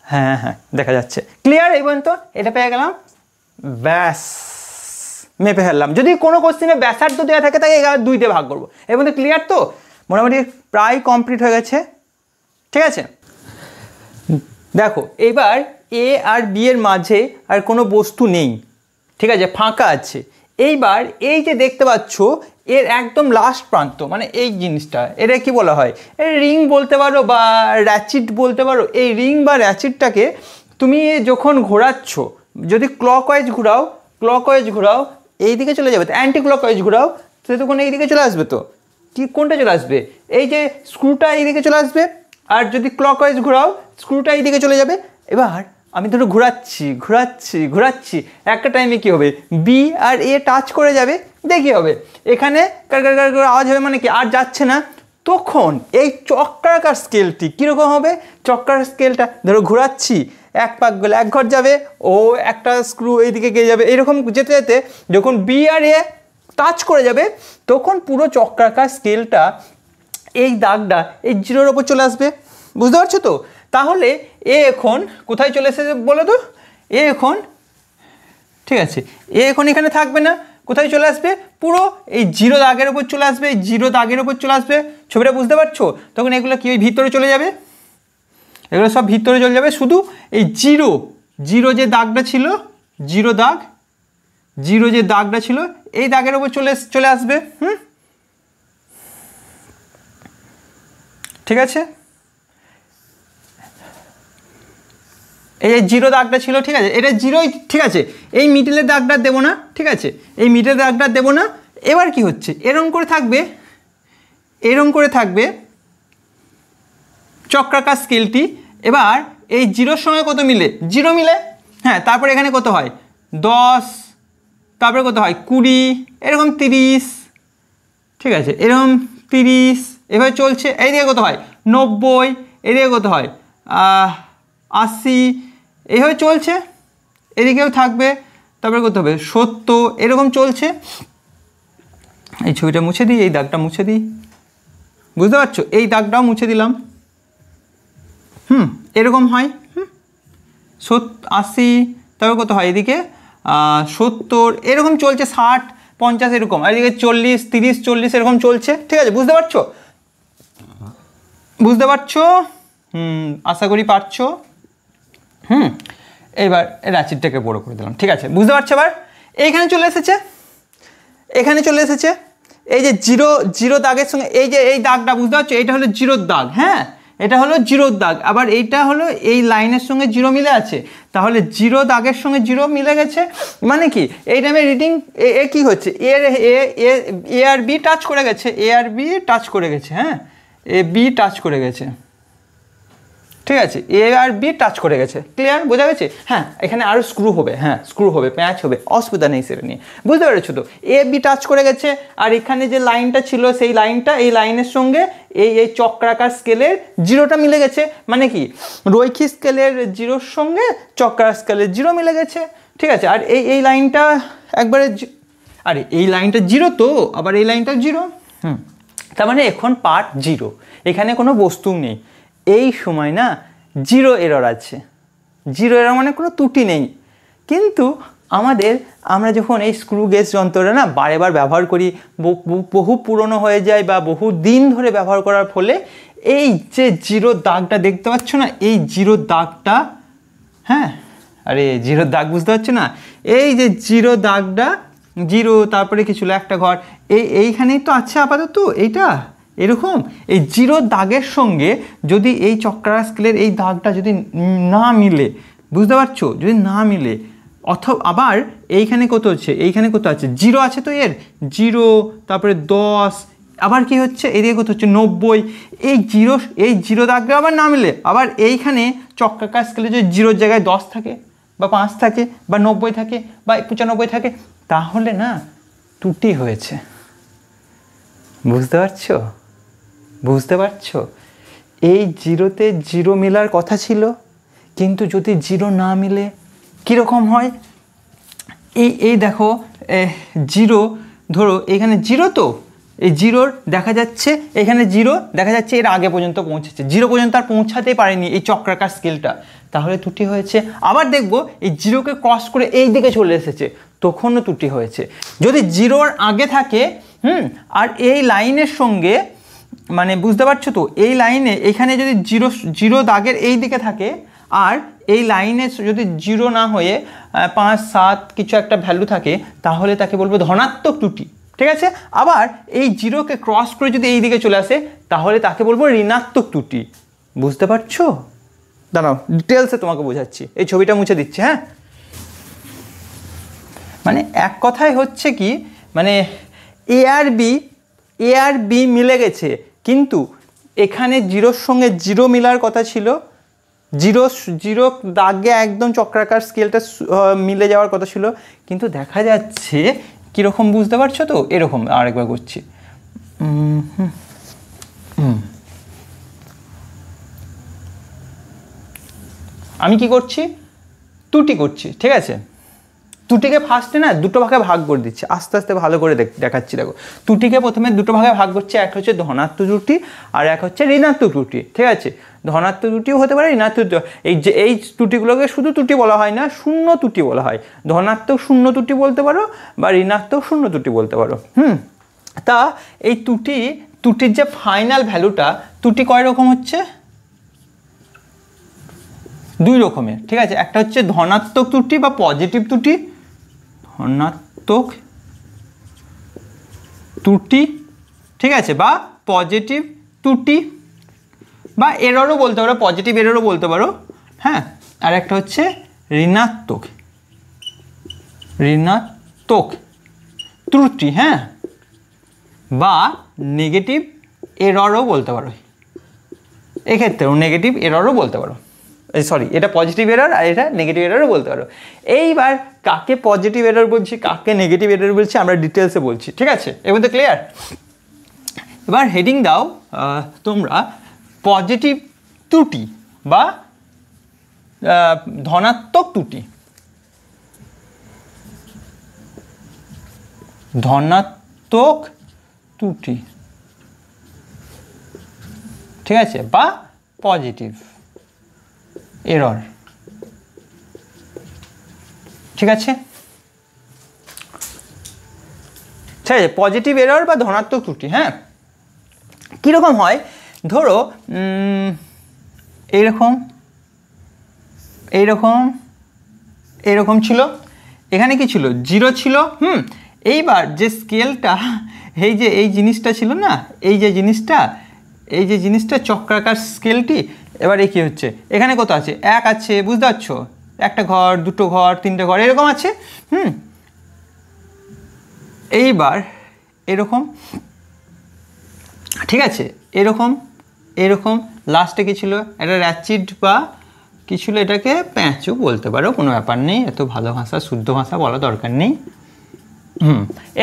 হ্যাঁ দেখা যাচ্ছে, ক্লিয়ার? এই পর্যন্ত এটা পেয়ে গেলাম, ব্যাস মেপে ফেললাম। যদি কোনো কোশ্চেনে ব্যাসার্ধ দেওয়া থাকে তাকে 2 দিয়ে ভাগ করবো, এর মধ্যে ক্লিয়ার তো, মোটামুটি প্রায় কমপ্লিট হয়ে গেছে, ঠিক আছে। দেখো এবার এ আর বি এর মাঝে আর কোনো বস্তু নেই, ঠিক আছে, ফাঁকা আছে। এইবার এই যে দেখতে পাচ্ছ এর একদম লাস্ট প্রান্ত, মানে এই জিনিসটা, এটা কি বলা হয়, রিং বলতে পারো বা র্যাচিট বলতে পারো। এই রিং বা র্যাচিটটাকে তুমি যখন ঘোরাচ্ছ, যদি ক্লকওয়াইজ ঘোরাও এই দিকে চলে যাবে, তো অ্যান্টি ক্লকওয়াইজ ঘোরাও তো তখন এই দিকে চলে আসবে, তো ঠিক কোনটা চলে আসবে, এই যে স্ক্রুটা এই দিকে চলে আসবে, আর যদি ক্লকওয়াইজ ঘোরাও স্ক্রুটা এই দিকে চলে যাবে। এবার আমি ধরো ঘোরাচ্ছি, একটা টাইমে কি হবে, বি আর এ টাচ করে যাবে, দেখি হবে এখানে আওয়াজ হবে, মানে কি আর যাচ্ছে না। তখন এই চক্রাকার স্কেলটি কীরকম হবে, চক্রাকার স্কেলটা ধরো ঘোরাচ্ছি, এক পাক গেলে এক ঘর যাবে, ও একটা স্ক্রু এইদিকে গিয়ে যাবে, এরকম যেতে যেতে যখন বি আর এ টাচ করে যাবে তখন পুরো চক্রাকার স্কেলটা, এই দাগটা এই 0-র ওপর চলে আসবে, বুঝতে পারছো তো। তাহলে এ এখন কোথায় চলে এসেছে বলো তো, এ এখন, ঠিক আছে, এ এখন এখানে থাকবে না, কোথায় চলে আসবে, পুরো এই 0 দাগের ওপর চলে আসবে, 0 দাগের ওপর চলে আসবে, ছবিটা বুঝতে পারছো। তখন এগুলো কি ওই ভিতরে চলে যাবে, এগুলো সব ভিতরে চলে যাবে, শুধু এই 0 যে দাগটা ছিল, 0 যে দাগটা ছিল এই দাগের ওপর চলে আসবে, ঠিক আছে। এই যে 0 দাগটা ছিল, ঠিক আছে, এটা 0ই, ঠিক আছে, এই মিডলের দাগটা দেবো না, ঠিক আছে, এই মিডলের দাগটা দেবো না। এবার কি হচ্ছে, এরকম করে থাকবে চক্রাকার স্কেলটি। এবার এই 0-র সঙ্গে কত মিলে, 0 মিলে, হ্যাঁ, তারপরে এখানে কত হয় 10, তারপরে কত হয় 20, এরকম 30, ঠিক আছে, এরকম 30, এভাবে চলছে। এইদিকে কত হয় 90, এদিকে কত হয় 80, এইভাবে চলছে, এদিকেও থাকবে, তারপরে কত হবে 70, এরকম চলছে। এই ছবিটা মুছে দিই, এই দাগটা মুছে দিই, বুঝতে পারছো? এই দাগটাও মুছে দিলাম। এরকম হয়। 80, তবে কত হয় এদিকে 70, এরকম চলছে, 60, 50 এরকম, আর এদিকে 40, 30, 40 এরকম চলছে। ঠিক আছে, বুঝতে পারছো? বুঝতে পারছো? আশা করি পারছো। এবার রাঁচিরটাকে বড় করে দিলাম। ঠিক আছে, বুঝতে পারছো? এবার এইখানে চলে এসেছে, এখানে চলে এসেছে। এই যে জিরো দাগের সঙ্গে এই যে এই দাগটা, বুঝতে পারছো? এইটা হলো জিরোর দাগ। হ্যাঁ, এটা হলো জিরোর দাগ। আবার এইটা হলো এই লাইনের সঙ্গে জিরো মিলে আছে, তাহলে জিরো দাগের সঙ্গে জিরো মিলে গেছে। মানে কি এই টাইমে রিডিং এ কি হচ্ছে, এ আর বি টাচ করে গেছে, এ আর বি টাচ করে গেছে। হ্যাঁ, এ বি টাচ করে গেছে। ঠিক আছে, এ আর বি টাচ করে গেছে। ক্লিয়ার, বোঝা গেছে? হ্যাঁ, এখানে আরও স্ক্রু হবে, হ্যাঁ স্ক্রু হবে, প্যাঁচ হবে, অসুবিধা নেই সেটা নিয়ে। বুঝতে পেরেছো তো? এ বি টাচ করে গেছে, আর এখানে যে লাইনটা ছিল সেই লাইনটা এই লাইনের সঙ্গে এই চক্রাকার স্কেলের জিরোটা মিলে গেছে। মানে কি রৈখিক স্কেলের জিরোর সঙ্গে চক্রাকার স্কেলের জিরো মিলে গেছে। ঠিক আছে, আর এই লাইনটা একবারে, আরে এই লাইনটা জিরো তো, আবার এই লাইনটা জিরো। তার মানে এখন পার্ট জিরো, এখানে কোনো বস্তু নেই। এই সময় না জিরো এরর আছে। জিরো এরর মানে কোনো ত্রুটি নেই। কিন্তু আমরা যখন এই স্ক্রু গেজ যন্ত্রটা না বারেবার ব্যবহার করি, বহু পুরনো হয়ে যায় বা বহু দিন ধরে ব্যবহার করার ফলে এই যে জিরো দাগটা দেখতে পাচ্ছ না, এই জিরো দাগটা, হ্যাঁ আরে জিরোর দাগ বুঝতে পারছো না? এই যে জিরো দাগটা, জিরো তারপরে কি ছিল একটা ঘর, এইখানেই তো আছে আপাতত এইটা এরকম। এই জিরো দাগের সঙ্গে যদি এই চক্রাকার স্কেলের এই দাগটা যদি না মিলে, বুঝতে পারছো? যদি না মিলে, অথবা আবার এইখানে কত হচ্ছে, এইখানে কত আছে, জিরো আছে তো এর জিরো, তারপরে 10, আবার কি হচ্ছে এদিকে কত হচ্ছে 90, এই জিরো দাগটা আবার না মিলে, আবার এইখানে চক্রাকার স্কেলে যদি জিরোর জায়গায় 10 থাকে বা 5 থাকে বা 90 থাকে বা 95 থাকে, তাহলে না ত্রুটি হয়েছে। বুঝতে পারছো? বুঝতে পারছো? এই জিরোতে জিরো মিলার কথা ছিল, কিন্তু যদি জিরো না মিলে কীরকম হয়, এই দেখো জিরো, ধরো এখানে জিরো, তো এই জিরোর দেখা যাচ্ছে, এখানে জিরো দেখা যাচ্ছে এর আগে পর্যন্ত পৌঁছেছে, জিরো পর্যন্ত আর পৌঁছাতেই পারেনি এই চক্রাকার স্কেলটা, তাহলে ত্রুটি হয়েছে। আবার দেখবো এই জিরোকে ক্রস করে এই দিকে চলে এসেছে, তখনও ত্রুটি হয়েছে। যদি জিরোর আগে থাকে আর এই লাইনের সঙ্গে, মানে বুঝতে পারছো তো, এই লাইনে এখানে যদি জিরো দাগের এই দিকে থাকে, আর এই লাইনে যদি জিরো না হয়ে 5, 7 কিছু একটা ভ্যালু থাকে, তাহলে তাকে বলবো ধনাত্মক ত্রুটি। ঠিক আছে, আবার এই জিরোকে ক্রস করে যদি এই দিকে চলে আসে, তাহলে তাকে বলবো ঋণাত্মক ত্রুটি। বুঝতে পারছো? দাঁড়াও ডিটেলসে তোমাকে বোঝাচ্ছি, এই ছবিটা মুছে দিচ্ছি। হ্যাঁ, মানে এক কথায় হচ্ছে কি, মানে এ আর বি মিলে গেছে, কিন্তু এখানে জিরোর সঙ্গে জিরো মিলার কথা ছিল, জিরো দাগে একদম চক্রাকার স্কেলটা মিলে যাওয়ার কথা ছিল, কিন্তু দেখা যাচ্ছে কীরকম, বুঝতে পারছো তো? এরকম আরেকবার করছি। আমি কি করছি, ত্রুটি করছি। ঠিক আছে, ত্রুটিকে ফার্স্টে না দুটো ভাগে ভাগ করে দিচ্ছি, আস্তে আস্তে ভালো করে দেখাচ্ছি। দেখো, ত্রুটিকে প্রথমে দুটো ভাগে ভাগ করছি, এক হচ্ছে ধনাত্মক ত্রুটি আর এক হচ্ছে ঋণাত্মক ত্রুটি। ঠিক আছে, ধনাত্মক ত্রুটিও হতে পারে, ঋণাত্মক, এই ত্রুটিগুলোকে শুধু ত্রুটি বলা হয় না, শূন্য ত্রুটি বলা হয়। ধনাত্মক শূন্য ত্রুটি বলতে পারো বা ঋণাত্মক শূন্য ত্রুটি বলতে পারো। তা এই ত্রুটির যে ফাইনাল ভ্যালুটা, ত্রুটি কয় রকম হচ্ছে? 2 রকমের। ঠিক আছে, একটা হচ্ছে ধনাত্মক ত্রুটি বা পজিটিভ ত্রুটি, ধনাত্মক ত্রুটি, ঠিক আছে, বা পজিটিভ ত্রুটি বা এররও বলতে পারো, পজিটিভ এররও বলতে পারো। হ্যাঁ, আর একটা হচ্ছে ঋণাত্মক ত্রুটি, হ্যাঁ, বা নেগেটিভ এররও বলতে পারো। এক্ষেত্রেও নেগেটিভ এররও বলতে পারো, সরি, এটা পজিটিভ এরর আর এটা নেগেটিভ এররও বলতে পারো। এইবার কাকে পজিটিভ এরর বলছি, কাকে নেগেটিভ এরর বলছি, আমরা ডিটেলসে বলছি। ঠিক আছে, এবার তো ক্লিয়ার? এবার হেডিং দাও তোমরা পজিটিভ ত্রুটি বা ধনাত্মক ত্রুটি। ধনাত্মক ত্রুটি, ঠিক আছে, বা পজিটিভ এরর, ঠিক আছে, ঠিক আছে, পজিটিভ এরর বা ধনাত্মক ত্রুটি। হ্যাঁ, কীরকম হয়, ধরো এইরকম এইরকম এরকম ছিল, এখানে কি ছিল, 0 ছিল। এইবার যে স্কেলটা, এই জিনিসটা ছিল না, এই যে জিনিসটা চক্রাকার স্কেলটি, এবারে কি হচ্ছে, এখানে কত আছে, 1 আছে, বুঝতে পারছো, একটা ঘর, দুটো ঘর, তিনটে ঘর এরকম আছে। এইবার এরকম, ঠিক আছে, এরকম লাস্টে কি ছিল, একটা র্যাচিড বা কি ছিল, এটাকে প্যাঁচও বলতে পারো, কোনো ব্যাপার নেই, এত ভালো ভাষা, শুদ্ধ ভাষা বলা দরকার নেই।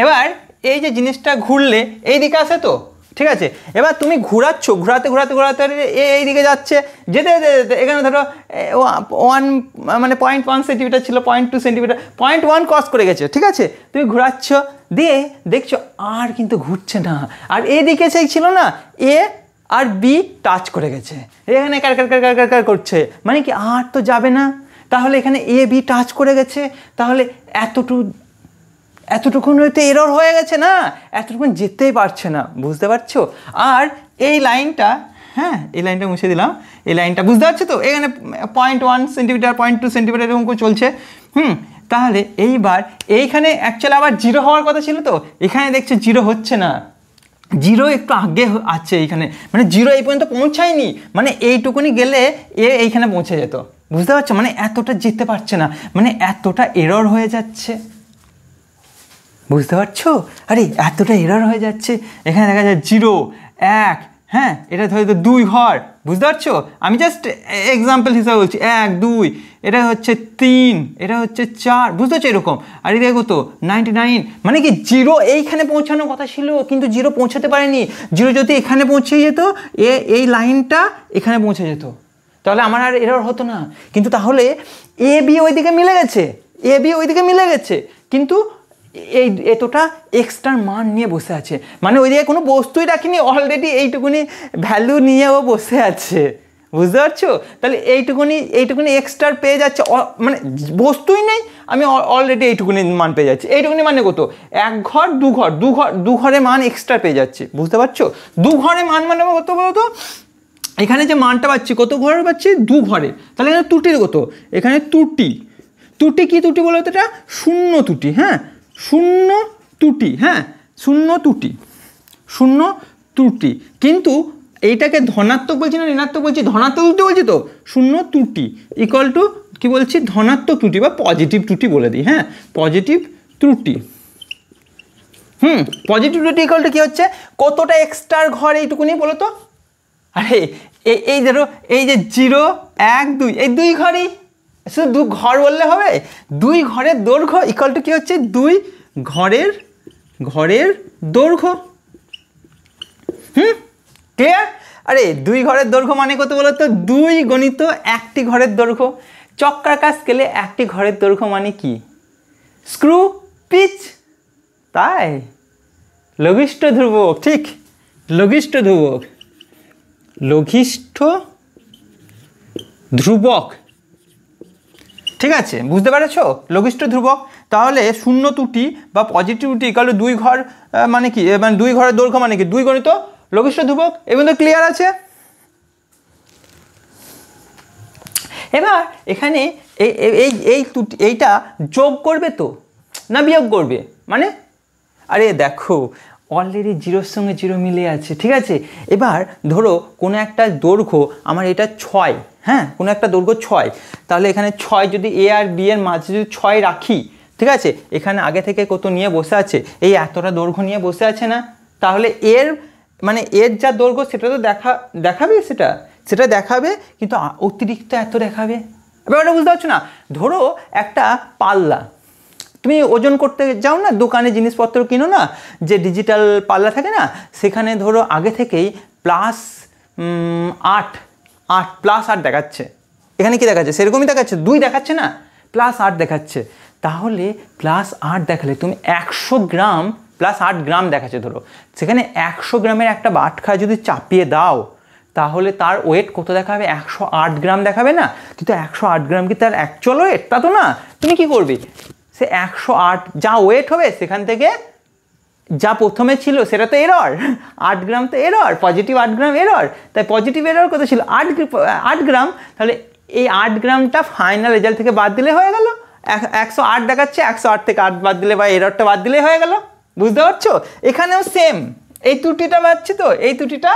এবার এই যে জিনিসটা ঘুরলে এই দিকে আসে তো, ঠিক আছে, এবার তুমি ঘোরাচ্ছ, ঘোরাতে এই দিকে যাচ্ছে, যেতে এখানে ধরো 1 মানে 0.1 সেন্টিমিটার ছিল, 0.2 সেন্টিমিটার, 0.1 ক্রস করে গেছে, ঠিক আছে, তুমি ঘোরাচ্ছ, দিয়ে দেখছো আর কিন্তু ঘুরছে না, আর এদিকে সেই ছিল না, এ আর বি টাচ করে গেছে, এখানে কার করছে, মানে কি আর তো যাবে না, তাহলে এখানে এ বি টাচ করে গেছে, তাহলে এতটুকুন হয়তো এরর হয়ে গেছে না, এতটুকুন যেতেই পারছে না, বুঝতে পারছো। আর এই লাইনটা, হ্যাঁ, এই লাইনটা মুছে দিলাম, এই লাইনটা বুঝতে পারছো তো, এখানে 0.1 সেন্টিমিটার, 0.2 সেন্টিমিটার এরকম করে চলছে। তাহলে এইবার এইখানে অ্যাকচুয়ালি আবার 0 হওয়ার কথা ছিল তো, এখানে দেখছো 0 হচ্ছে না, 0 একটু আগে আছে এইখানে, মানে 0 এই পর্যন্ত পৌঁছায়নি, মানে এইটুকুনি গেলে এইখানে পৌঁছে যেত, বুঝতে পারছো, মানে এতটা যেতে পারছে না, মানে এতটা এরর হয়ে যাচ্ছে, বুঝতে পারছো, আরে এতটা এরর হয়ে যাচ্ছে, এখানে দেখা যায় 0 1, হ্যাঁ, এটা হয়তো 2 ঘর, বুঝতে পারছো, আমি জাস্ট এক্সাম্পল হিসাবে বলছি, 1 2, এটা হচ্ছে 3, এটা হচ্ছে 4, বুঝতে পারছো, এরকম। আর এটা কত 99, মানে কি 0 এইখানে পৌঁছানোর কথা ছিল, কিন্তু 0 পৌঁছাতে পারেনি, 0 যদি এখানে পৌঁছে যেত, এই লাইনটা এখানে পৌঁছে যেত, তাহলে আমার আর এরর হতো না, কিন্তু তাহলে এ বি ওইদিকে মিলে গেছে, কিন্তু এই এতটা এক্সট্রা মান নিয়ে বসে আছে, মানে ওইদিকে কোনো বস্তুই রাখিনি, অলরেডি এইটুকুনি ভ্যালু নিয়েও বসে আছে, বুঝতে পারছো, তাহলে এইটুকুনি এক্সট্রা পেয়ে যাচ্ছে, মানে বস্তুই নেই, আমি অলরেডি এইটুকুনি মান পেয়ে যাচ্ছি, এইটুকুনি মানে কত, 1 ঘর 2 ঘরের মান এক্সট্রা পেয়ে যাচ্ছে, বুঝতে পারছো, 2 ঘরের মান মানে কত বলতো, এখানে যে মানটা পাচ্ছি, কত ঘরে পাচ্ছি, 2 ঘরে, তাহলে এখানে ত্রুটির কত, এখানে ত্রুটি কি ত্রুটি বলো তো, এটা শূন্য ত্রুটি, হ্যাঁ, শূন্য ত্রুটি, কিন্তু এইটাকে ধনাত্মক বলছি না ঋণাত্মক বলছি, ধনাত্মক ত্রুটি বলছি তো, শূন্য ত্রুটি ইকুয়াল টু কি বলছি, ধনাত্মক ত্রুটি বা পজিটিভ ত্রুটি বলে দিই, হ্যাঁ, পজিটিভ ত্রুটি। পজিটিভ ত্রুটি ইকুয়াল টু কি হচ্ছে, কতটা এক্সট্রা ঘর এইটুকুনি বলো তো, আরে এই ধরো এই যে 0 1 2, এই 2 ঘরই, শুধু 2 ঘর বললে হবে, 2 ঘরের দৈর্ঘ্য ইকুয়াল টু কি হচ্ছে, 2 ঘরের দৈর্ঘ্য। ক্লিয়ার, আরে 2 ঘরের দৈর্ঘ্য মানে কত বলো তো, 2 গণিত 1টি ঘরের দৈর্ঘ্য, চক্রাকার স্কেলে 1টি ঘরের দৈর্ঘ্য মানে কি, স্ক্রু পিচ, তাই লঘিষ্ঠ ধ্রুবক, ঠিক, লঘিষ্ঠ ধ্রুবক, ঠিক আছে, বুঝতে পেরেছো, লঘিষ্ঠ ধ্রুবক, তাহলে শূন্য ত্রুটি বা পজিটিভ ত্রুটি ইকুয়াল টু 2 ঘর মানে কি, মানে 2 ঘরের দৈর্ঘ্য মানে কি, 2 গণিত লঘিষ্ঠ ধ্রুবক, এই পর্যন্ত ক্লিয়ার আছে। এবার এখানে এইটা যোগ করবে তো না বিয়োগ করবে, মানে আরে দেখো অলরেডি 0-র সঙ্গে 0 মিলে আছে, ঠিক আছে, এবার ধরো কোনো একটা দৈর্ঘ্য আমার এটা 6, হ্যাঁ, কোনো একটা দৈর্ঘ্য 6, তাহলে এখানে 6 যদি এ আর বি এর মাঝে যদি 6 রাখি, ঠিক আছে, এখানে আগে থেকে কত নিয়ে বসে আছে, এই এতটা দৈর্ঘ্য নিয়ে বসে আছে না, তাহলে এর মানে এর যা দৈর্ঘ্য সেটা তো দেখাবে, সেটা দেখাবে, কিন্তু অতিরিক্ত এত দেখাবে, ব্যাপারটা বুঝতে পারছো না। ধরো একটা পাল্লা, তুমি ওজন করতে যাও না, দোকানে জিনিসপত্র কিনো না, যে ডিজিটাল পাল্লা থাকে না, সেখানে ধরো আগে থেকেই +8 দেখাচ্ছে, এখানে কি দেখাচ্ছে, সেরকমই দেখাচ্ছে, 2 দেখাচ্ছে না, +8 দেখাচ্ছে, তাহলে +8 দেখালে তুমি 100 গ্রাম +8 গ্রাম দেখাচ্ছে ধরো, সেখানে 100 গ্রামের একটা বাটখা যদি চাপিয়ে দাও তাহলে তার ওয়েট কত দেখাবে? 108 গ্রাম দেখাবে না? কিন্তু 108 গ্রাম কি তার অ্যাকচুয়াল ওয়েট? তা তো না। তুমি কি করবে, সে 108 যা ওয়েট হবে সেখান থেকে যা প্রথমে ছিল সেটা তো এরর, 8 গ্রাম তো এরর, পজিটিভ 8 গ্রাম এরর, তাই পজিটিভ এরর কত ছিল? 8 গ্রাম। তাহলে এই 8 গ্রামটা ফাইনাল রেজাল্ট থেকে বাদ দিলে হয়ে গেল। 108 দেখাচ্ছে, 108 থেকে 8 বাদ দিলে বা এররটা বাদ দিলে হয়ে গেল। বুঝতে পারছো? এখানেও সেম এই ত্রুটিটা পাচ্ছি তো, এই ত্রুটিটা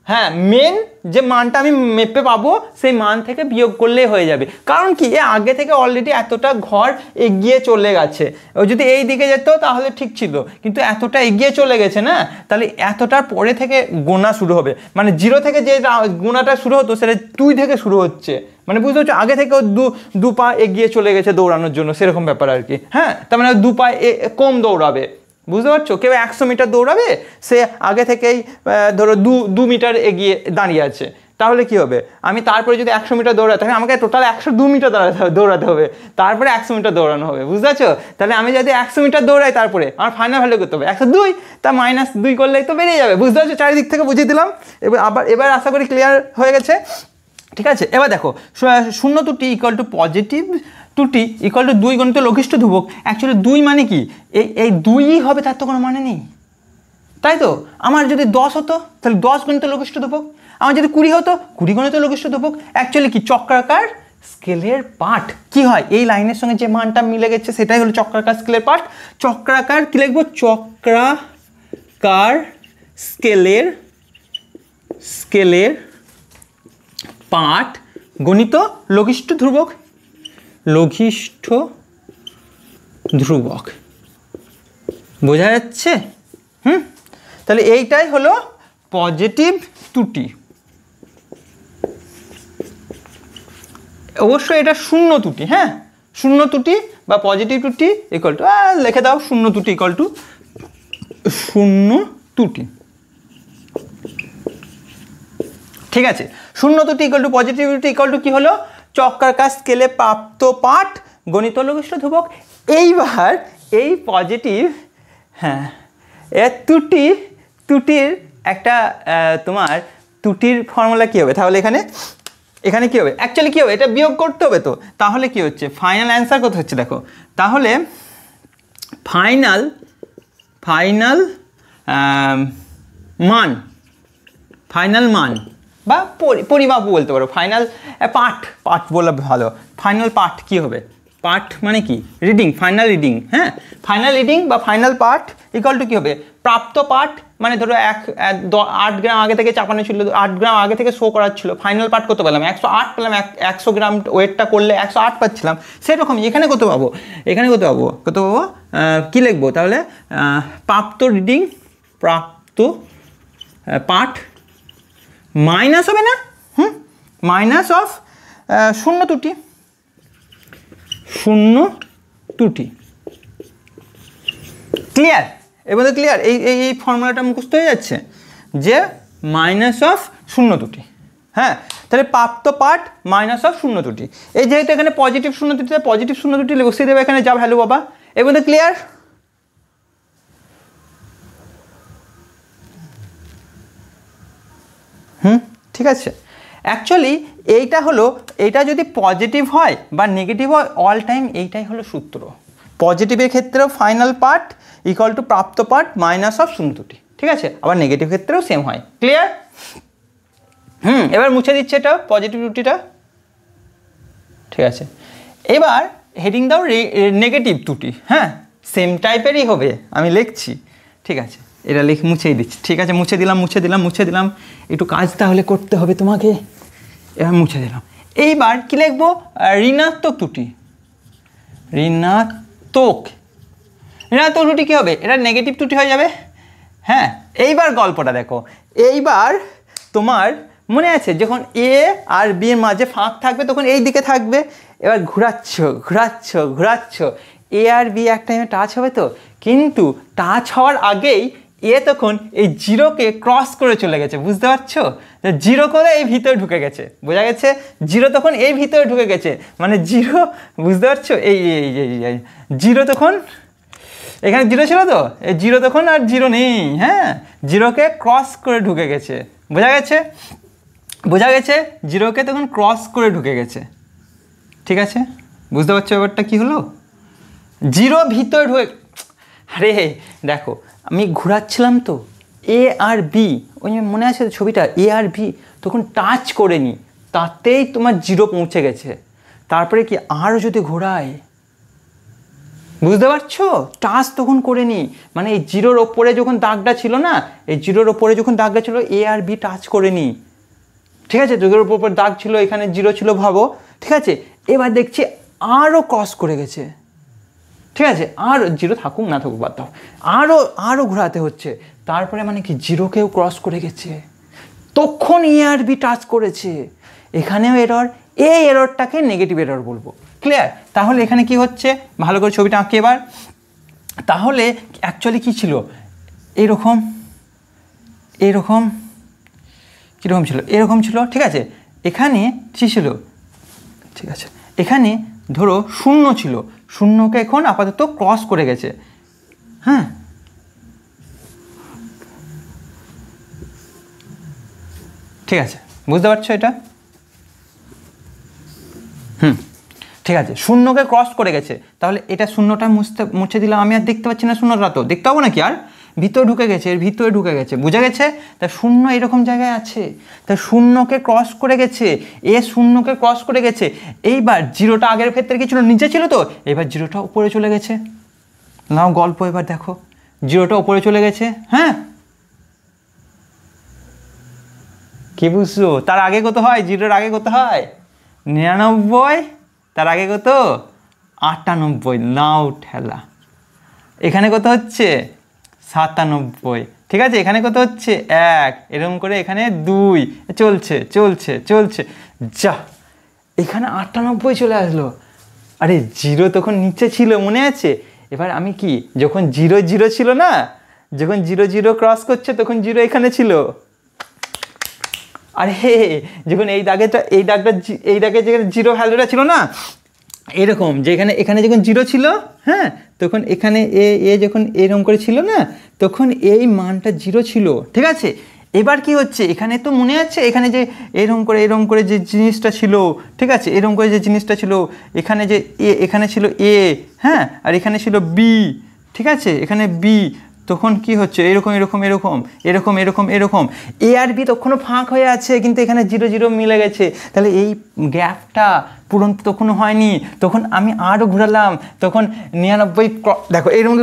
হ্যাঁ মেন যে মানটা আমি মেপে পাবো সেই মান থেকে বিয়োগ করলেই হয়ে যাবে। কারণ কি, এ আগে থেকে অলরেডি এতটা ঘর এগিয়ে চলে গেছে। ও যদি এই দিকে যেত তাহলে ঠিক ছিল, কিন্তু এতটা এগিয়ে চলে গেছে না, তাহলে এতটার পরে থেকে গোনা শুরু হবে। মানে 0 থেকে যে গোনাটা শুরু হতো সেটা 2 থেকে শুরু হচ্ছে। মানে বুঝতে পারছো, আগে থেকে দু পা এগিয়ে চলে গেছে দৌড়ানোর জন্য, সেরকম ব্যাপার আর কি। হ্যাঁ, তার মানে 2 পা কম দৌড়াবে। বুঝতে পারছো? কেউ 100 মিটার দৌড়াবে, সে আগে থেকেই ধরো 2 মিটার এগিয়ে দাঁড়িয়ে আছে। তাহলে কি হবে, আমি তারপরে যদি 100 মিটার দৌড়াতে হবে, আমাকে টোটাল 102 মিটার দৌড়াতে হবে, তারপরে 100 মিটার দৌড়ানো হবে। বুঝতে পারছো? তাহলে আমি যদি 100 মিটার দৌড়াই তারপরে আমার ফাইনাল ভ্যালু করতে হবে 102, তা -2 করলেই তো বেরিয়ে যাবে। বুঝতে পারছো? চারিদিক থেকে বুঝিয়ে দিলাম। এবার আশা করি ক্লিয়ার হয়ে গেছে। ঠিক আছে, এবার দেখো, শূন্য ত্রুটি ইকুয়াল টু পজিটিভ ত্রুটি ইকুয়াল টু 2 গণিত লঘিষ্ঠ ধ্রুবক। অ্যাকচুয়ালি 2 মানে কি, এই 2ই হবে, তার তো কোনো মানে নেই, তাই তো? আমার যদি 10 হতো তাহলে 10 গণিত লঘিষ্ঠ ধ্রুবক, আমার যদি 20 হতো 20 গণিত লঘিষ্ঠ ধ্রুবক। অ্যাকচুয়ালি কি, চক্রাকার স্কেলের পার্ট কি হয়, এই লাইনের সঙ্গে যে মানটা মিলে গেছে সেটাই হলো চক্রাকার স্কেলের পার্ট। চক্রাকার কি লিখবো, চক্রাকার স্কেলের পার্ট গণিত লঘিষ্ঠ ধ্রুবক, বোঝা যাচ্ছে? তাহলে এইটাই হলো পজিটিভ ত্রুটি। অবশ্যই এটা শূন্য ত্রুটি। হ্যাঁ, শূন্য ত্রুটি বা পজিটিভ ত্রুটি ইকুয়াল টু, লিখে দাও শূন্য ত্রুটি ইকুয়াল টু শূন্য ত্রুটি। ঠিক আছে, শূন্য ত্রুটি ইকুয়াল টু পজিটিভ ত্রুটি ইকুয়াল টু কি হলো, চক্রাকার স্কেলে প্রাপ্ত পাঠ গণিত লঘিষ্ঠ ধ্রুবক। এইবার এই পজিটিভ, হ্যাঁ, এর ত্রুটির একটা তোমার ত্রুটির ফর্মুলা কী হবে তাহলে? এখানে কী হবে, অ্যাকচুয়ালি কী হবে, এটা বিয়োগ করতে হবে তো। তাহলে কি হচ্ছে, ফাইনাল অ্যান্সার কত হচ্ছে দেখো, তাহলে ফাইনাল মান বা পরিমাপ বলতে পারো, ফাইনাল পাঠ বলে ভালো। ফাইনাল পাঠ কি হবে, পাঠ মানে কি, রিডিং, ফাইনাল রিডিং। হ্যাঁ, ফাইনাল রিডিং বা ফাইনাল পাঠ ইকুয়াল টু কী হবে, প্রাপ্ত পাঠ মানে ধরো 8 গ্রাম আগে থেকে চাপানো ছিল, 8 গ্রাম আগে থেকে শো করাচ্ছিল, ফাইনাল পাঠ কত পেলাম, 108 পেলাম। 100 গ্রাম ওয়েটটা করলে 108 পাচ্ছিলাম। সেরকমই এখানে কত পাবো, কী লিখবো তাহলে, প্রাপ্ত রিডিং, প্রাপ্ত পাঠ মাইনাস হবে না, মাইনাস অফ শূন্য ত্রুটি। ক্লিয়ার? এবার ক্লিয়ার? এই ফর্মুলাটা মুখস্থ হয়ে যাচ্ছে যে মাইনাস অফ শূন্য ত্রুটি। হ্যাঁ, তাহলে প্রাপ্ত পাঠ মাইনাস অফ শূন্য ত্রুটি। এই যেহেতু এখানে পজিটিভ শূন্য ত্রুটি, পজিটিভ শূন্য ত্রুটি বসিয়ে দেবে এখানে যা ভ্যালু বাবা। এবার ক্লিয়ার? ঠিক আছে। অ্যাকচুয়ালি এইটা যদি পজিটিভ হয় বা নেগেটিভ হয়, অল টাইম এইটাই হলো সূত্র। পজিটিভের ক্ষেত্রেও ফাইনাল পার্ট ইকুয়াল টু প্রাপ্ত পার্ট মাইনাস অফ শূন্য ত্রুটি। ঠিক আছে, আবার নেগেটিভ ক্ষেত্রেও সেম হয়। ক্লিয়ার? এবার মুছে দিচ্ছে এটা পজিটিভ ত্রুটিটা। ঠিক আছে, এবার হেডিং দাও নেগেটিভ ত্রুটি। হ্যাঁ, সেম টাইপেরই হবে, আমি লিখছি। ঠিক আছে, এটা মুছেই দিচ্ছি। ঠিক আছে, মুছে দিলাম। একটু কাজ তাহলে করতে হবে তোমাকে। এবার মুছে দিলাম। এইবার কী লিখবো, ঋণাত্মক ত্রুটি। ঋণাত্মক ত্রুটি কী হবে, এটা নেগেটিভ ত্রুটি হয়ে যাবে। হ্যাঁ, এইবার গল্পটা দেখো। এইবার তোমার মনে আছে যখন এ আর বি এর মাঝে ফাঁক থাকবে তখন এই দিকে থাকবে। এবার ঘোরাচ্ছ, এ আর বি এক টাইমে টাচ হবে তো, কিন্তু টাচ হওয়ার আগেই এ তখন এই জিরোকে ক্রস করে চলে গেছে। বুঝতে পারছো? জিরো করে এই ভিতরে ঢুকে গেছে। বোঝা গেছে? জিরো তখন এই ভিতরে ঢুকে গেছে, মানে জিরো, বুঝতে পারছো? এই জিরো তখন এখানে জিরো ছিল তো, এই জিরো তখন আর জিরো নেই, হ্যাঁ, জিরোকে ক্রস করে ঢুকে গেছে, বোঝা গেছে, বোঝা গেছে, জিরোকে তখন ক্রস করে ঢুকে গেছে। ঠিক আছে, বুঝতে পারছো ব্যাপারটা কী হলো? জিরো ভিতরে ঢুকে, আরে দেখো আমি ঘোরাচ্ছিলাম তো এ আর বি, ওই মনে আছে ছবিটা, এ আর বি তখন টাচ করেনি, তাতেই তোমার জিরো পৌঁছে গেছে। তারপরে কি আরও যদি ঘোরায়, বুঝতে পারছো, টাচ তখন করেনি, মানে এই জিরোর ওপরে যখন দাগটা ছিল না, এই জিরোর ওপরে যখন দাগটা ছিল এ আর বি টাচ করেনি। ঠিক আছে, জিরোর ওপর দাগ ছিল, এখানে জিরো ছিল ভাবো। ঠিক আছে, এবার দেখছি আরও ক্রস করে গেছে। ঠিক আছে, আর জিরো থাকুক না থাকুক বাদ দাও, আরও ঘোরাতে হচ্ছে। তারপরে মানে কি জিরোকেও ক্রস করে গেছে, তখন এ আর বি টাচ করেছে, এখানেও এরর, এই এররটাকে নেগেটিভ এরর বলবো। ক্লিয়ার? তাহলে এখানে কি হচ্ছে, ভালো করে ছবিটা আঁকি এবার। তাহলে অ্যাকচুয়ালি কী ছিল, এরকম এরকম কীরকম ছিল, এরকম ছিল। ঠিক আছে, এখানে কী ছিল, ঠিক আছে, এখানে ধরো শূন্য ছিল, শূন্যকে এখন আপাতত ক্রস করে গেছে। হ্যাঁ, ঠিক আছে, বুঝতে পারছো এটা? ঠিক আছে, শূন্যকে ক্রস করে গেছে, তাহলে এটা শূন্যটা মুছে দিলাম, আমি আর দেখতে পাচ্ছি না শূন্যটা, তো দেখতে পাবো নাকি আর, ভিতরে ঢুকে গেছে, এর ভিতরে ঢুকে গেছে, বুঝা গেছে? তা শূন্য এরকম জায়গায় আছে, তা শূন্যকে ক্রস করে গেছে, এ শূন্যকে ক্রস করে গেছে। এইবার জিরোটা আগের ক্ষেত্রে কি ছিল, নিচে ছিল তো, এবার জিরোটা উপরে চলে গেছে। নাও গল্প এবার দেখো, জিরোটা উপরে চলে গেছে। হ্যাঁ, কি বুঝছো? তার আগে কত হয়, জিরোর আগে কত হয় 99, তার আগে কত 98, নাও ঠেলা। এখানে কত হচ্ছে 97, ঠিক আছে, এখানে কত হচ্ছে 1, এরকম করে এখানে 2, চলছে চলছে চলছে, যা এখানে 98 চলে আসলো। আরে জিরো তখন নিচে ছিল, মনে আছে? এবার আমি কি, যখন জিরো জিরো ছিল না, যখন জিরো জিরো ক্রস করছে তখন জিরো এখানে ছিল। আরে যখন এই দাগেটা, এই দাগে যেখানে জিরো ভ্যালুটা ছিল না, এরকম যেখানে, এখানে যখন জিরো ছিল, হ্যাঁ, তখন এখানে এ যখন এরকম করে ছিল না, তখন এই মানটা জিরো ছিল। ঠিক আছে, এবার কি হচ্ছে, এখানে তো মনে আছে, এখানে যে এরকম করে যে জিনিসটা ছিল, ঠিক আছে, এরকম করে যে জিনিসটা ছিল, এখানে যে এখানে ছিল এ, হ্যাঁ, আর এখানে ছিল বি, ঠিক আছে, এখানে বি, তখন কি হচ্ছে, এরকম এরকম এরকম এরকম এরকম এরকম, এ আর বি তখনও ফাঁক হয়ে আছে, কিন্তু এখানে জিরো জিরো মিলে গেছে। তাহলে এই গ্যাপটা পূরণ তখনও হয়নি, তখন আমি আরও ঘোরালাম, তখন 99, দেখো এরকম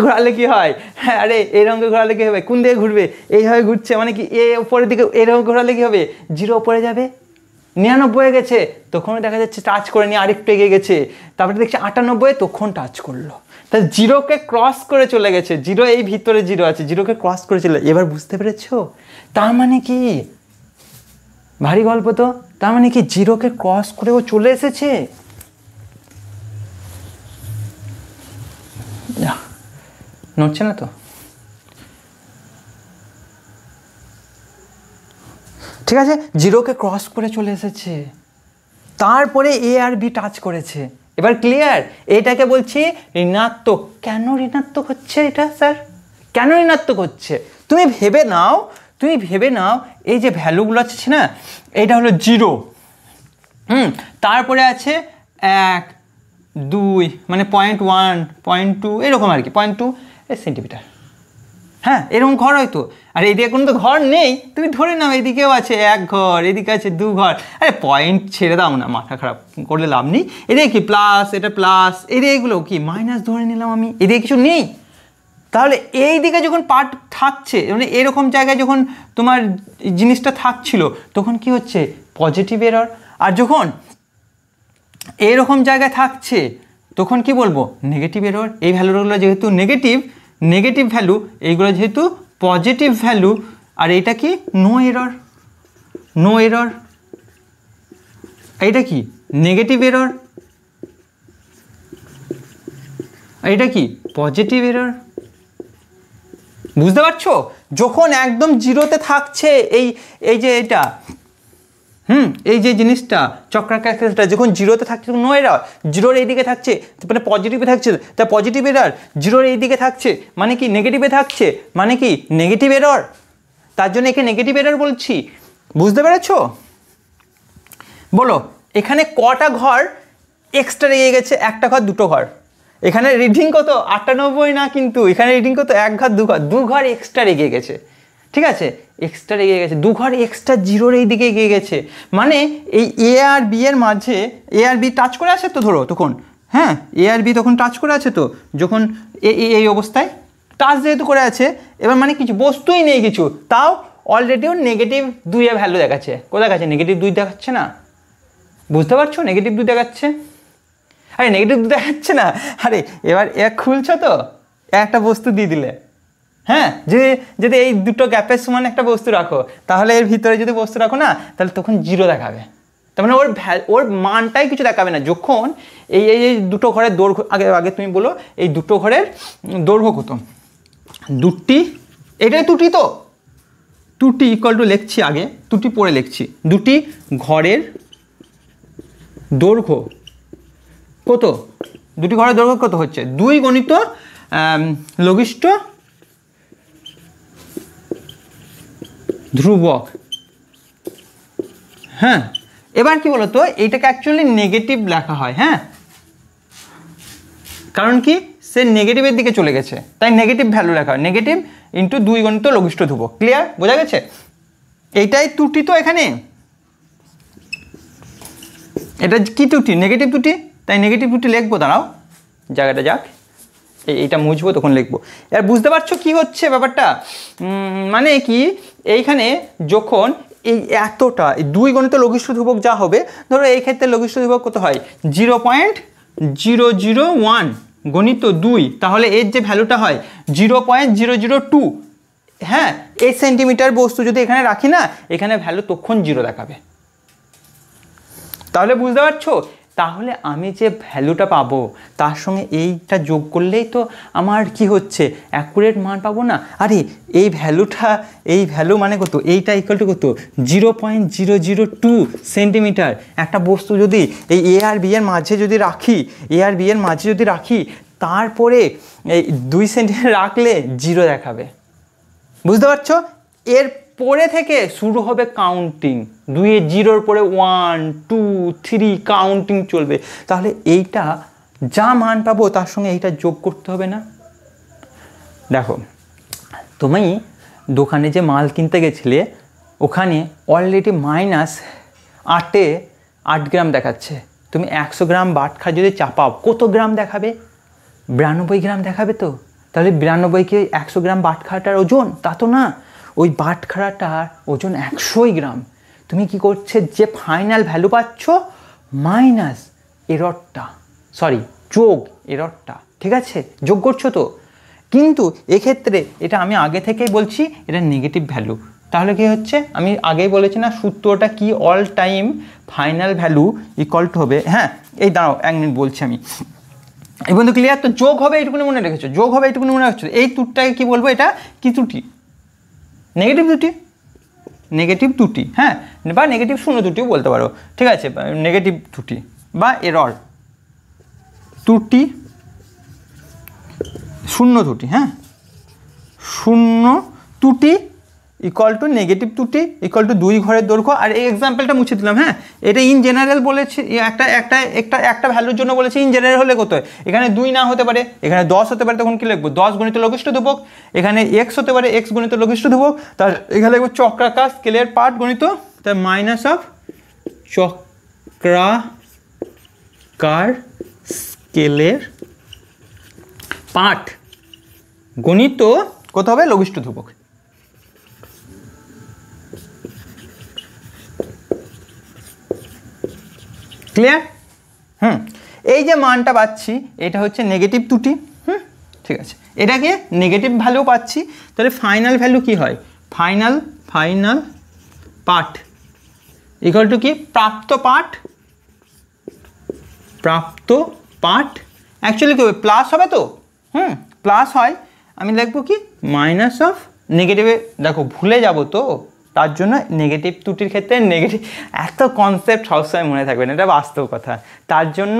ঘোরালে কি হয়, হ্যাঁ, আরে এরকম ঘোরালে কি হবে, কোন দিকে ঘুরবে, এইভাবে ঘুরছে, মানে কি এ উপরের দিকে, এরকম ঘোরালে কি হবে, জিরো উপরে যাবে, 99 হয়ে গেছে, তখন দেখা যাচ্ছে টাচ করে নিয়ে আরেকটু এগিয়ে গেছে, তারপরে দেখছি 98, তখন টাচ করলো, তাহলে জিরোকে ক্রস করে চলে গেছে, জিরো এই ভিতরে জিরো আছে, জিরোকে ক্রস করে চলে। এবার বুঝতে পেরেছো? তার মানে কি, ভারী গল্প তো, তার মানে কি জিরোকে ক্রস করে ও চলে এসেছে। নড়ছে না তো, ঠিক আছে, জিরোকে ক্রস করে চলে এসেছে, তারপরে এ আর বি টাচ করেছে। এবার ক্লিয়ার? এটাকে বলছি ঋণাত্মক। কেন ঋণাত্মক হচ্ছে এটা স্যার, কেন ঋণাত্মক হচ্ছে? তুমি ভেবে নাও, এই যে ভ্যালুগুলো আছে না, এটা হলো 0, তারপরে আছে 1, 2, মানে 0.1, 0.2, এরকম আর কি, 0.2 সেন্টিমিটার। হ্যাঁ, এরকম ঘর হয়তো, আর এদিকে কোনো তো ঘর নেই, তুমি ধরে নাও এদিকেও আছে 1 ঘর, এদিকে আছে 2 ঘর, আরে পয়েন্ট ছেড়ে দাও না, মাথা খারাপ করলে লাভ নেই। এদিকে কি প্লাস, এটা প্লাস, এদিকেগুলো কি মাইনাস ধরে নিলাম আমি, এদিকে কিছু নেই। তাহলে এই দিকে যখন পার্ট থাকছে, মানে এরকম জায়গায় যখন তোমার জিনিসটা থাকছিল, তখন কি হচ্ছে পজিটিভ এরর, আর যখন এরকম জায়গায় থাকছে তখন কি বলবো নেগেটিভ এরর। এই ভ্যালুগুলো যেহেতু নেগেটিভ ভ্যালু, এইগুলো যেহেতু পজিটিভ ভ্যালু, আর এইটা কি নো এরর, এইটা কি নেগেটিভ এরর, এইটা কি পজিটিভ এরর। বুঝতে পারছো? যখন একদম জিরোতে থাকছে এই যে এটা, এই যে জিনিসটা চক্রাকার ক্ষেত্রটা যখন জিরোতে থাকছে তখন নো এরর, জিরোর এইদিকে থাকছে মানে পজিটিভে থাকছে তা পজিটিভ এরর, জিরোর এইদিকে থাকছে মানে কি নেগেটিভে থাকছে মানে কি নেগেটিভ এরর, তার জন্য একে নেগেটিভ এরর বলছি। বুঝতে পেরেছো? বলো এখানে কটা ঘর এক্সট্রা রেগে গেছে? একটা ঘর দুটো ঘর। এখানে রিডিং কত 98 না, কিন্তু এখানে রিডিং কত 1 ঘর 2 ঘর, 2 ঘর এক্সট্রা রেগে গেছে। ঠিক আছে, এক্সট্রা রেগে গেছে, 2 ঘর এক্সট্রা জিরোর এই দিকে এগিয়ে গেছে, মানে এই এ আর বি এর মাঝে এ আর বি টাচ করে আছে তো ধরো তখন, হ্যাঁ এ আর বি তখন টাচ করে আছে তো, যখন এই অবস্থায় টাচ যেহেতু করে আছে, এবার মানে কিছু বস্তুই নেই কিছু, তাও অলরেডি ওর নেগেটিভ 2 এর ভ্যালু দেখাচ্ছে। কোথায় দেখাচ্ছে? নেগেটিভ 2 দেখাচ্ছে না? বুঝতে পারছো? নেগেটিভ 2 দেখাচ্ছে। আরে নেগেটিভ 2 দেখাচ্ছে না, আরে এবার খুলছো তো একটা বস্তু দিয়ে দিলে, হ্যাঁ যদি এই দুটো গ্যাপের সমান একটা বস্তু রাখো, তাহলে এর ভিতরে যদি বস্তু রাখো না, তাহলে তখন জিরো দেখাবে। তার মানে ওর মানটাই কিছু দেখাবে না। যখন এই দুটো ঘরের দৈর্ঘ্য, আগে তুমি বলো এই দুটো ঘরের দৈর্ঘ্য কত? দুটি, এটাই ত্রুটি তো, ত্রুটি ইকুয়াল টু লিখছি, আগে ত্রুটি পরে লিখছি, দুটি ঘরের দৈর্ঘ্য কত? দুটি ঘরের দৈর্ঘ্য কত হচ্ছে? 2 গণিত লঘিষ্ঠ ধ্রুবক। হ্যাঁ, এবার কি বলতো, এইটাকে অ্যাকচুয়ালি নেগেটিভ লেখা হয়। হ্যাঁ, কারণ কি সে নেগেটিভের দিকে চলে গেছে, তাই নেগেটিভ ভ্যালু লেখা হয়, নেগেটিভ ইন্টু 2 গণিত লঘিষ্ঠ ধ্রুবক। ক্লিয়ার? বোঝা গেছে? এইটাই ত্রুটি তো এখানে, এটা কি ত্রুটি? নেগেটিভ ত্রুটি, তাই নেগেটিভ ত্রুটি লিখবো। দাঁড়াও জায়গাটা যাক, এইটা মুছবো তখন লিখবো। এবার বুঝতে পারছো কি হচ্ছে ব্যাপারটা? মানে কি এইখানে যখন এই এতটা 2 গণিত লঘিষ্ঠ ধ্রুবক যা হবে, ধরো এই ক্ষেত্রে লঘিষ্ঠ ধ্রুবক কত হয়? 0.001 গণিত 2, তাহলে এর যে ভ্যালুটা হয় 0.002। হ্যাঁ, 8 সেন্টিমিটার বস্তু যদি এখানে রাখি না, এখানে ভ্যালু তখন 0 দেখাবে। তাহলে বুঝতে পারছো? তাহলে আমি যে ভ্যালুটা পাবো তার সঙ্গে এইটা যোগ করলেই তো আমার কি হচ্ছে, অ্যাকুরেট মান পাবো না? আরে এই ভ্যালু মানে কত? এইটা ইকুয়াল টু কত? 0.002 সেন্টিমিটার। একটা বস্তু যদি এই এ আর বি এর মাঝে যদি রাখি, তারপরে এই 2 সেন্টিমিটার রাখলে 0 দেখাবে। বুঝতে পারছো? এর পরে থেকে শুরু হবে কাউন্টিং, 2 এর 0-র পরে 1 2 3 কাউন্টিং চলবে। তাহলে এইটা যা মান পাবো তার সঙ্গে এইটা যোগ করতে হবে না? দেখো তুমি দোকানে যে মাল কিনতে গেছিলে, ওখানে অলরেডি -8 গ্রাম দেখাচ্ছে। তুমি 100 গ্রাম বাটখা যদি চাপাও, কত গ্রাম দেখাবে? 92 গ্রাম দেখাবে তো। তাহলে 92কে 100 গ্রাম বাটখাটার ওজন? তা তো না, ওই বাটখারাটার ওজন 100 গ্রাম। তুমি কি করছে, যে ফাইনাল ভ্যালু পাচ্ছ মাইনাস এররটা, যোগ এররটা, ঠিক আছে? যোগ করছো তো। কিন্তু এক্ষেত্রে এটা আমি আগে থেকেই বলছি, এটা নেগেটিভ ভ্যালু। তাহলে কি হচ্ছে, আমি আগেই বলেছি না সূত্রটা কি, all time final value equal to হবে, হ্যাঁ এই দাঁড়াও 1 মিনিট বলছি আমি। এই বন্ধু ক্লিয়ার তো? যোগ হবে এইটুকুনি মনে রেখেছো, যোগ হবে এইটুকুনি মনে রাখছো। এই ত্রুটিটাকে কি বলবো? এটা কি ত্রুটি? নেগেটিভ ত্রুটি, হ্যাঁ, বা নেগেটিভ শূন্য ত্রুটিও বলতে পারো, ঠিক আছে? নেগেটিভ ত্রুটি বা এরর ত্রুটি, শূন্য ত্রুটি, হ্যাঁ শূন্য ত্রুটি ইকুয়াল টু নেগেটিভ ত্রুটি ইকুয়াল টু 2 ঘরের দৈর্ঘ্য। আর এই এক্সাম্পলটা মুছে দিলাম। হ্যাঁ, এটা ইন জেনারেল বলেছি, একটা ভ্যালুর জন্য বলেছি। ইন জেনারেল হলে কত হয়? এখানে 2 না হতে পারে, এখানে 10 হতে পারে, তখন কি লিখবো? 10 গণিত লঘিষ্ঠ ধ্রুবক। এখানে x হতে পারে, x গণিত লঘিষ্ঠ ধ্রুবক। তার এখানে লিখবো চক্রাকার স্কেলের পার্ট গণিত, তার মাইনাস অফ চক্রাকার স্কেলের পার্ট গণিত কত হবে? লঘিষ্ঠ ধ্রুবক। ক্লিয়ার? এই যে মানটা পাচ্ছি এটা হচ্ছে নেগেটিভ ত্রুটি। ঠিক আছে, এটাকে নেগেটিভ ভ্যালু পাচ্ছি। তাহলে ফাইনাল ভ্যালু কি হয়? ফাইনাল পার্ট ইকুয়াল টু কি? প্রাপ্ত পার্ট অ্যাকচুয়ালি কী হবে? প্লাস হবে তো, প্লাস হয়। আমি লিখবো কি? মাইনাস অফ নেগেটিভে, দেখো ভুলে যাব তো, তার জন্য নেগেটিভ ত্রুটির ক্ষেত্রে নেগেটিভ, এত কনসেপ্ট সবসময় মনে থাকবে না, এটা বাস্তব কথা। তার জন্য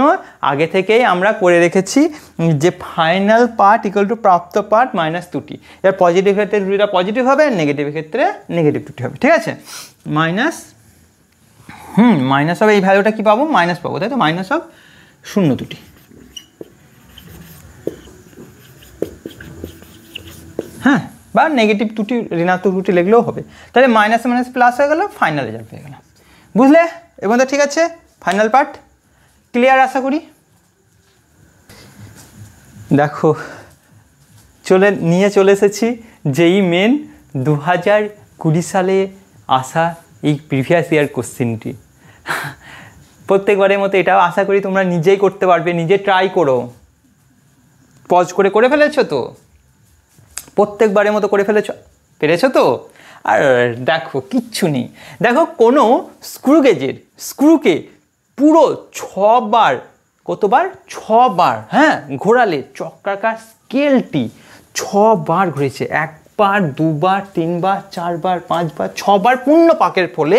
আগে থেকেই আমরা করে রেখেছি যে ফাইনাল পার্ট ইকুয়াল টু প্রাপ্ত পার্ট মাইনাস ত্রুটি। এবার পজিটিভ ক্ষেত্রে ত্রুটিটা পজিটিভ হবে, নেগেটিভের ক্ষেত্রে নেগেটিভ ত্রুটি হবে, ঠিক আছে। মাইনাস মাইনাস হবে, এই ভ্যালুটা কী পাবো? মাইনাস পাবো, তাই তো, মাইনাস অফ শূন্য ত্রুটি। হ্যাঁ, বা নেগেটিভ ত্রুটি, ঋণাত্মক ত্রুটি লিখলেও হবে। তাহলে মাইনাসে মাইনাস প্লাস হয়ে গেল, ফাইনাল রেজাল্ট হয়ে গেল। বুঝলে? এবং তো ঠিক আছে, ফাইনাল পার্ট ক্লিয়ার আশা করি। দেখো চলে এসেছি যেই মেন 2020 সালে আসা এই প্রিভিয়াস ইয়ার কোশ্চেনটি। প্রত্যেকবারের মতো এটাও আশা করি তোমরা নিজেই করতে পারবে, নিজে ট্রাই করো। পজ করে ফেলেছো তো? প্রত্যেকবারের মতো করে পেরেছো তো? আর দেখো কিচ্ছু নেই, দেখো কোনো স্ক্রুকে পুরো 6 বার, কতবার? 6 বার, হ্যাঁ, ঘোরালে চক্রাকার স্কেলটি 6 বার ঘুরেছে। 1 বার, 2 বার, 3 বার, 4 বার, 5 বার, 6 বার পূর্ণ পাকের ফলে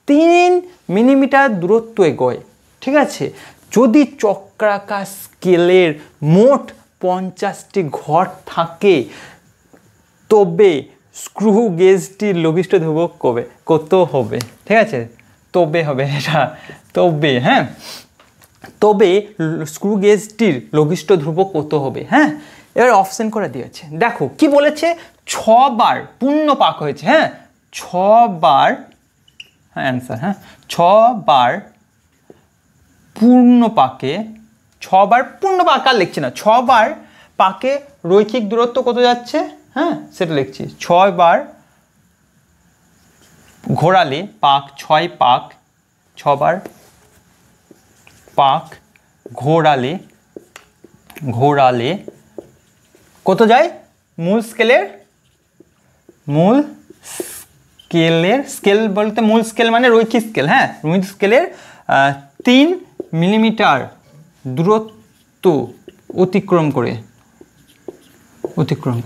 3 মিলিমিটার দূরত্ব এগোয়, ঠিক আছে। যদি চক্রাকার স্কেলের মোট 50টি ঘর থাকে তবে স্ক্রু গেজটির লঘিষ্ঠ ধ্রুবক কত হবে? ঠিক আছে, তবে হবে এটা, তবে, হ্যাঁ, তবে স্ক্রু গেজটির লঘিষ্ঠ ধ্রুবক কত হবে? হ্যাঁ, এবার অপশন করে দিয়েছে। দেখো কি বলেছে, 6 বার পূর্ণ পাক হয়েছে, হ্যাঁ, 6 বার, হ্যাঁ অ্যান্সার, হ্যাঁ 6 বার পূর্ণ পাকে, 6 বার পূর্ণ পাক আর লিখছি না, 6 বার পাকে রৈখিক দূরত্ব কত যাচ্ছে, হ্যাঁ সেটা লিখছি। 6 বার ঘোরালে পাক, 6 পাক, 6 বার পাক ঘোরালে কত যায়? মূল স্কেল বলতে মূল স্কেল মানে রৈখিক স্কেল, হ্যাঁ, রৈখিক স্কেলের 3 মিলিমিটার দূরত্ব অতিক্রম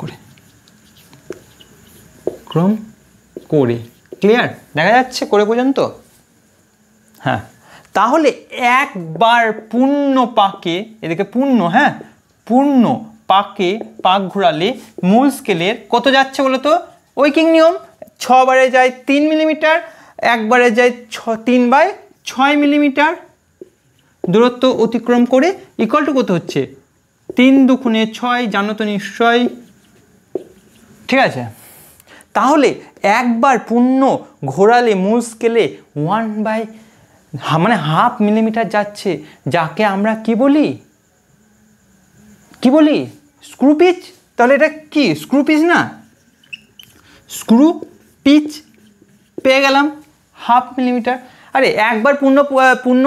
করে ক্লিয়ার দেখা যাচ্ছে করে পর্যন্ত? হ্যাঁ, তাহলে একবার পূর্ণ পাকে, এদিকে পূর্ণ, হ্যাঁ পূর্ণ পাকে পাক ঘোরালে মূল স্কেলের কত যাচ্ছে বলো তো? ঐকিক নিয়ম, 6 বারে যায় 3 মিলিমিটার, একবারে যায় 3/6 মিলিমিটার দূরত্ব অতিক্রম করে, ইকুয়াল টু কত হচ্ছে? 3 দুগুণে 6, জানো তো নিশ্চয়, ঠিক আছে। তাহলে একবার পূর্ণ ঘোরালে মূল স্কেলে 1/2 মিলিমিটার যাচ্ছে, যাকে আমরা কি বলি স্ক্রু পিচ। তাহলে এটা কি স্ক্রু পিচ না? স্ক্রু পিচ পেয়ে গেলাম 1/2 মিলিমিটার। আরে একবার পূর্ণ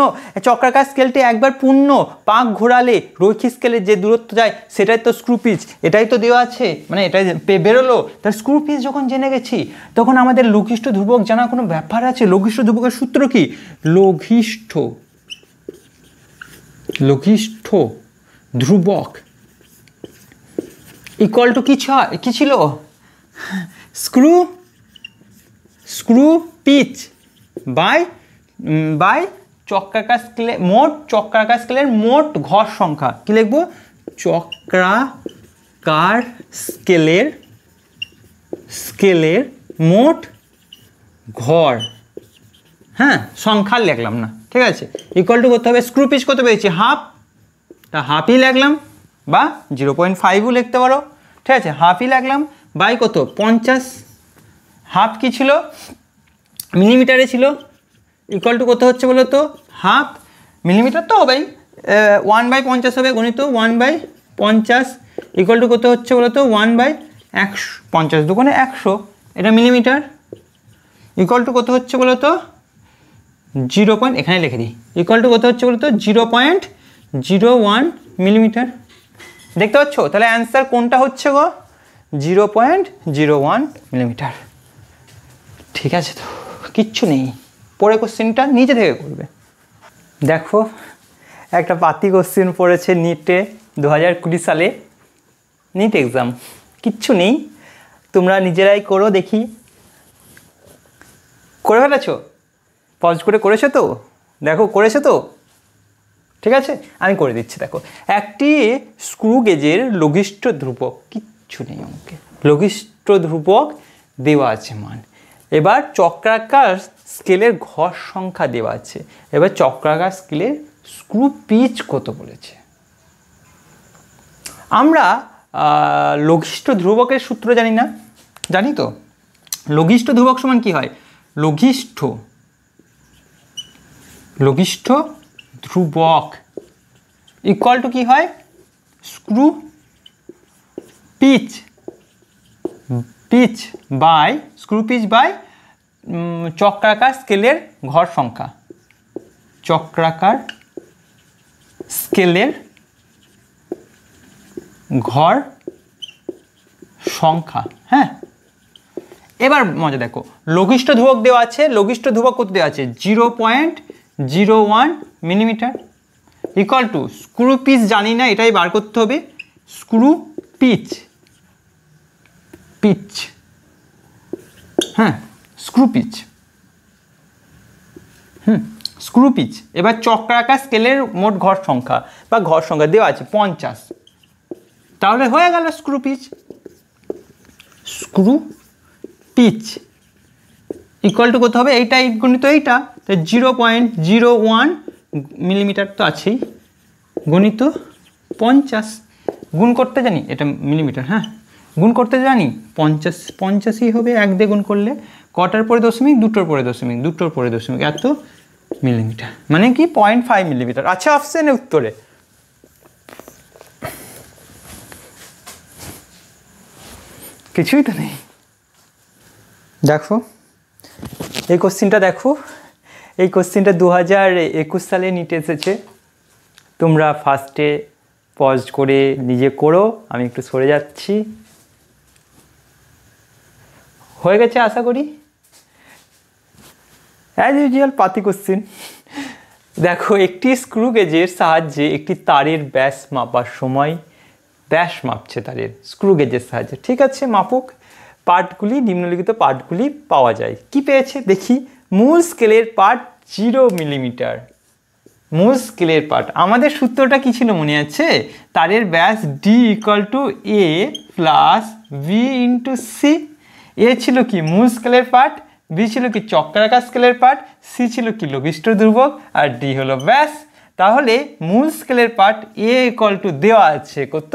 চক্রাকার স্কেলটি একবার পূর্ণ পাক ঘোরালে রৈখিক স্কেলের যে দূরত্ব যায় সেটাই তো স্ক্রু পিচ, এটাই তো দেওয়া আছে, মানে এটাই বেরোলো। তার স্ক্রু পিচ যখন জেনে গেছি তখন আমাদের লঘিষ্ঠ ধ্রুবক জানার কোনো ব্যাপার আছে? লঘিষ্ঠ ধ্রুবকের সূত্র কি? লঘিষ্ঠ ধ্রুবক ইকুয়াল টু কি ছিল? স্ক্রু পিচ বাই চক্রাকার স্কেলের মোট ঘর সংখ্যা। কি লিখবো? চক্রাকার স্কেলের মোট ঘর, হ্যাঁ সংখ্যা লিখলাম না, ঠিক আছে, ইকুয়াল টু করতে হবে। স্ক্রু পিচ কত পেয়েছি? 1/2, তা 1/2ই লিখলাম, বা 0.5ও লিখতে পারো, ঠিক আছে, 1/2ই লিখলাম, বাই কত? 50। 1/2 কি ছিল? মিলিমিটারে ছিল, ইকুয়াল টু কত হচ্ছে বলো তো? 1/2 মিলিমিটার তো হবেই, 1/50 হবে, গণিত 1/50 ইকুয়াল টু কত হচ্ছে বলো তো? 1/100, 50 দুগুণে 100, এটা মিলিমিটার, ইকুয়াল টু কত হচ্ছে বলো তো? 0. এখানে লিখে দিই, ইকুয়াল টু কত হচ্ছে বলো তো? 0.01 মিলিমিটার। দেখতে পাচ্ছ? তাহলে অ্যান্সার কোনটা হচ্ছে গো? 0.01 মিলিমিটার। ঠিক আছে, তো কিচ্ছু নেই, পরে কোশ্চেনটা নিজে থেকে করবে। দেখো একটা পাতি কোশ্চেন পড়েছে নিটে 2020 সালে, নিট এক্সাম, কিচ্ছু নেই, তোমরা নিজেরাই করো দেখি। করে ফেলেছো? পজ করে করেছো তো? দেখো করেছো তো? ঠিক আছে, আমি করে দিচ্ছি। দেখো, একটি স্ক্রু গেজের লঘিষ্ঠ ধ্রুবক, কিচ্ছু নেই অঙ্কে, লঘিষ্ঠ ধ্রুবক দেওয়া আছে মান। এবার চক্রাকার স্কেলের ঘর সংখ্যা দেওয়া আছে। এবার চক্রাকার স্কেলের স্ক্রু পিচ কত বলেছে। আমরা লঘিষ্ঠ ধ্রুবকের সূত্র জানি না? জানি তো। লঘিষ্ঠ ধ্রুবক সমান কি হয়? লঘিষ্ঠ ধ্রুবক ইকুয়াল টু কি হয়? স্ক্রু পিচ বাই চক্রাকার স্কেলের ঘর সংখ্যা। চক্রাকার স্কেলের ঘর সংখ্যা। হ্যাঁ, এবার মজা দেখো, লঘিষ্ঠ ধ্রুবক দেওয়া আছে। লঘিষ্ঠ ধ্রুবক কত দেওয়া আছে? 0.01 millimetre equal to screw pitch জানি না, এটাই বার করতে হবে। স্ক্রু পিচ, হ্যাঁ স্ক্রু পিচ। এবার চক্রাকার স্কেলের মোট ঘর সংখ্যা বা ঘর সংখ্যা দেওয়া আছে 50। তাহলে হয়ে গেল স্ক্রু পিচ ইকুয়াল টু কত হবে? এইটা গুণিত এইটা, 0.01 মিলিমিটার তো আছেই, গুণিত 50। গুণ করতে জানি, এটা মিলিমিটার, হ্যাঁ গুণ করতে জানি, 50ই হবে। 1 দিয়ে গুণ করলে কটার পরে দশমিক? দুটোর পরে দশমিক, এত মিলিমিটার, মানে কি 0.5 মিলিমিটার। আচ্ছা, অপশানে উত্তরে কিছুই তো নেই। দেখো এই কোশ্চিনটা, দেখো এই কোশ্চিনটা 2021 সালে নিটে এসেছে। তোমরা ফার্স্টে পজ করে নিজে করো, আমি একটু সরে যাচ্ছি। হয়ে গেছে আশা করি। অ্যাজ ইউজুয়াল পাতি কোশ্চিন। দেখো, একটি স্ক্রু গেজের সাহায্যে একটি তারের ব্যাস মাপার সময়, ব্যাস মাপছে তারের স্ক্রু গেজের সাহায্যে, ঠিক আছে, মাপুক। পার্টগুলি, নিম্নলিখিত পার্টগুলি পাওয়া যায়। কি পেয়েছে দেখি? মূল স্কেলের পার্ট 0 মিলিমিটার। মূল স্কেলের পার্ট, আমাদের সূত্রটা কি ছিল মনে আছে? তারের ব্যাস D equal to A plus V into C. এ ছিল কি? মূল স্কেলের পার্ট। B ছিল কি? চক্রাকার স্কেলের পার্ট। সি ছিল কি? লঘিষ্ঠ ধ্রুবক। আর D হলো ব্যাস। তাহলে মূল স্কেলের পার্ট A ইকুয়াল টু দেওয়া আছে কত?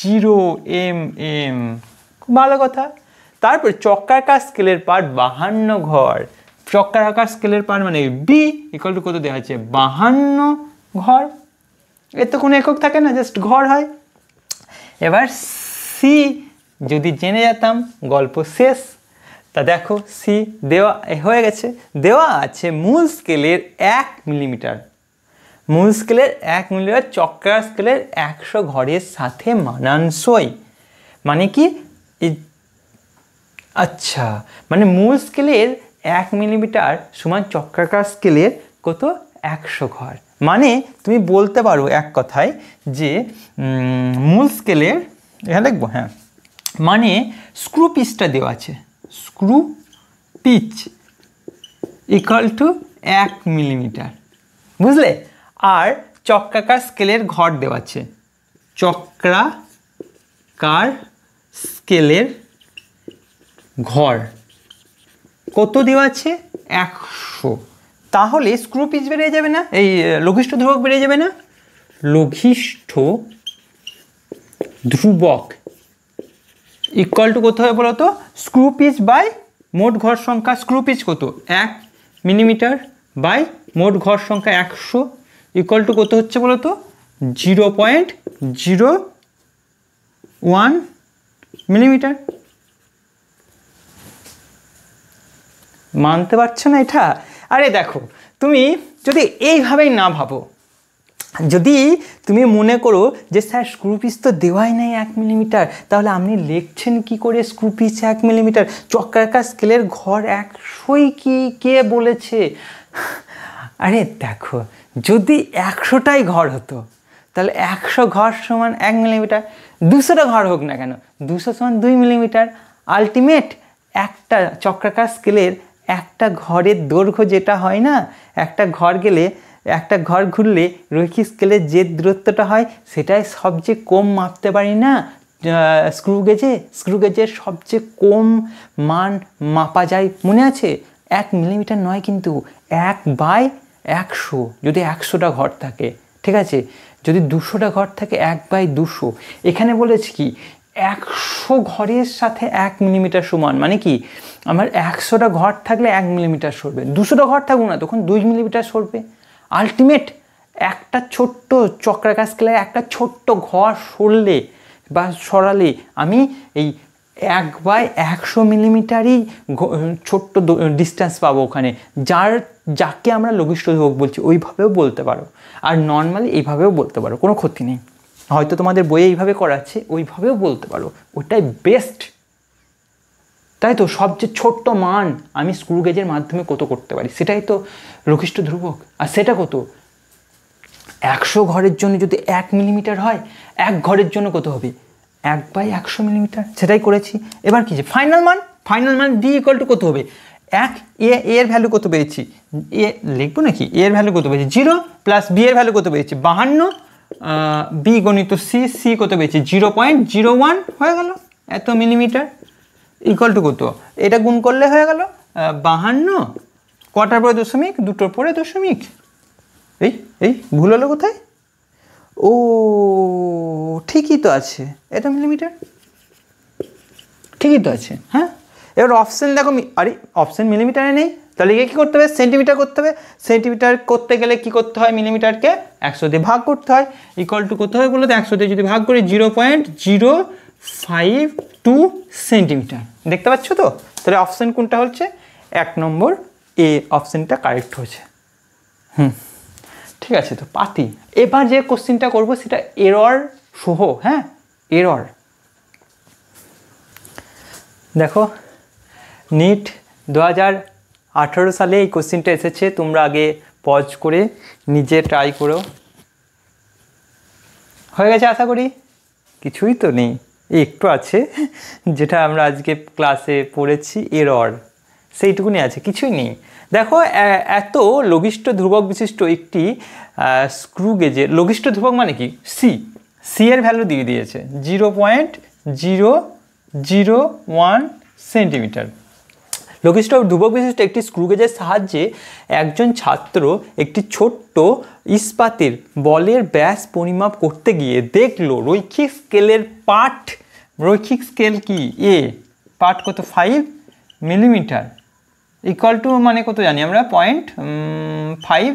0 mm। খুব ভালো কথা। তারপর চক্রাকার স্কেলের পার্ট 52 ঘর। চক্রাকার স্কেলের পার্ট মানে B ইকুয়াল টু কত দেওয়া আছে? 52 ঘর। এর তো কোনো একক থাকে না, জাস্ট ঘর হয়। এবার সি যদি জেনে যেতাম, গল্প শেষ। তা দেখো, সি দেওয়া হয়ে গেছে। দেওয়া আছে মূল স্কেলের 1 মিলিমিটার। মূল স্কেলের 1 মিলিমিটার চক্রাকার স্কেলের 100 ঘরের সাথে মানানসই। মানে কি? আচ্ছা, মানে মূল স্কেলের 1 মিলিমিটার সমান চক্রাকার স্কেলের কত? 100 ঘর। মানে তুমি বলতে পারো এক কথায় যে মূল স্কেলের, এখানে লিখবো, হ্যাঁ, মানে স্ক্রু পিচটা দেওয়া আছে। Screw pitch equal to 1 millimetre, বুঝলে? আর চক্রাকার স্কেলের ঘর দেওয়া আছে। চক্রাকার স্কেলের ঘর কত দেওয়া আছে? 100। তাহলে স্ক্রু পিচ বেরিয়ে যাবে না? এই লঘিষ্ঠ ধ্রুবক বেরিয়ে যাবে না? লঘিষ্ঠ ধ্রুবক ইকুয়াল টু কত হবে বলো তো? স্ক্রু পিচ বাই মোট ঘর সংখ্যা। স্ক্রু পিচ কত? 1 মিলিমিটার বাই মোট ঘর সংখ্যা 100 ইকুয়াল টু কত হচ্ছে বলো তো? 0.01 মিলিমিটার। মানতে পারছো না এটা? আরে দেখো, তুমি যদি এইভাবেই না ভাবো, যদি তুমি মনে করো যে স্যার স্ক্রু পিচ তো দেওয়াই নাই 1 মিলিমিটার, তাহলে আপনি লিখছেন কি করে স্ক্রু পিচ 1 মিলিমিটার? চক্রাকার স্কেলের ঘর 100ই কি কে বলেছে? আরে দেখো, যদি 100টাই ঘর হতো তাহলে 100 ঘর সমান 1 মিলিমিটার। 200টা ঘর হোক না কেন, 200 সমান 2 মিলিমিটার। আলটিমেট একটা চক্রাকার স্কেলের একটা ঘরের দৈর্ঘ্য যেটা হয় না, একটা ঘর গেলে, একটা ঘর ঘুরলে রৈখিক স্কেলের যে দূরত্বটা হয় সেটাই সবচেয়ে কম মাপতে পারি না স্ক্রু গেজের সবচেয়ে কম মান মাপা যায়, মনে আছে? 1 মিলিমিটার নয় কিন্তু, 1/100। যদি 100টা ঘর থাকে, ঠিক আছে, যদি 200টা ঘর থাকে 1/200। এখানে বলেছি কি 100 ঘরের সাথে 1 মিলিমিটার সমান, মানে কি আমার 100টা ঘর থাকলে 1 মিলিমিটার সরবে, 200টা ঘর থাকুক না তখন 2 মিলিমিটার সরবে। আলটিমেট একটা ছোট্ট চক্রাকার স্কেলে একটা ছোট্ট ঘর সরলে বা সরালে আমি এই 1/100 মিলিমিটারই ছোট্ট ডিস্টেন্স পাবো ওখানে, যাকে আমরা লঘিষ্ঠ ধ্রুবক বলছি। ওইভাবেও বলতে পারো, আর নর্মালি এইভাবেও বলতে পারো, কোনো ক্ষতি নেই। হয়তো তোমাদের বইয়ে এইভাবে করাচ্ছে, ওইভাবেও বলতে পারো, ওটাই বেস্ট। তাই তো, সবচেয়ে ছোট্ট মান আমি স্ক্রু গেজের মাধ্যমে কত করতে পারি, সেটাই তো লঘিষ্ঠ ধ্রুবক। আর সেটা কত? 100 ঘরের জন্য যদি 1 মিলিমিটার হয়, 1 ঘরের জন্য কত হবে? 1/100 মিলিমিটার। সেটাই করেছি। এবার কি যে ফাইনাল মান ডি ইকুয়াল টু কত হবে? 1 এর ভ্যালু কত পেয়েছি? এ লিখবো নাকি? এর ভ্যালু কত পেয়েছি? 0 প্লাস বি এর ভ্যালু কত পেয়েছি? 52, বি গণিত সি কত পেয়েছি? 0.01 হয়ে গেল এত মিলিমিটার ইকুয়াল টু কত? এটা গুণ করলে হয়ে গেল 52, কটার পরে দশমিক? 2টোর পরে দশমিক। এই ভুল হলো কোথায়? ও ঠিকই তো আছে, এটা মিলিমিটার, ঠিকই তো আছে। হ্যাঁ, এবার অপশন দেখো, আরে অপশন মিলিমিটারে নেই, তাহলে কী করতে হবে? সেন্টিমিটার করতে হবে। সেন্টিমিটার করতে গেলে কি করতে হয়? মিলিমিটারকে 100 দিয়ে ভাগ করতে হয়। ইকুয়াল টু কত হয় বলো তো? 100 দিয়ে যদি ভাগ করি 0.052 সেন্টিমিটার। দেখতে পাচ্ছ তো? তাহলে অপশন কোনটা হচ্ছে? 1 নম্বর এ অপশনটা কারেক্ট হয়েছে। ঠিক আছে, তো পাতি। এবার যে কোশ্চেনটা করবো সেটা এরর সহ। হ্যাঁ, এরর। দেখো, নিট 2018 সালে এই কোশ্চেনটা এসেছে। তোমরা আগে পজ করে নিজে ট্রাই করো। হয়ে গেছে আশা করি? কিছুই তো নেই, একটু আছে যেটা আমরা আজকে ক্লাসে পড়েছি, এরর, সেইটুকুনি আছে, কিছুই নেই। দেখো, এত লঘিষ্ঠ ধ্রুবক বিশিষ্ট একটি স্ক্রু গেজের লঘিষ্ঠ ধ্রুবক মানে কি? সি এর ভ্যালু দিয়ে দিয়েছে 0.001 সেন্টিমিটার। লঘিষ্ঠ ধ্রুবক বিশিষ্ট একটি স্ক্রু গেজের সাহায্যে একজন ছাত্র একটি ছোট্ট ইস্পাতের বলের ব্যাস পরিমাপ করতে গিয়ে দেখলো রৈখিক স্কেলের পাঠ, রৈখিক স্কেল কি? এ পাঠ কত? 5 মিলিমিটার ইকুয়াল টু মানে কত জানি আমরা? 0.5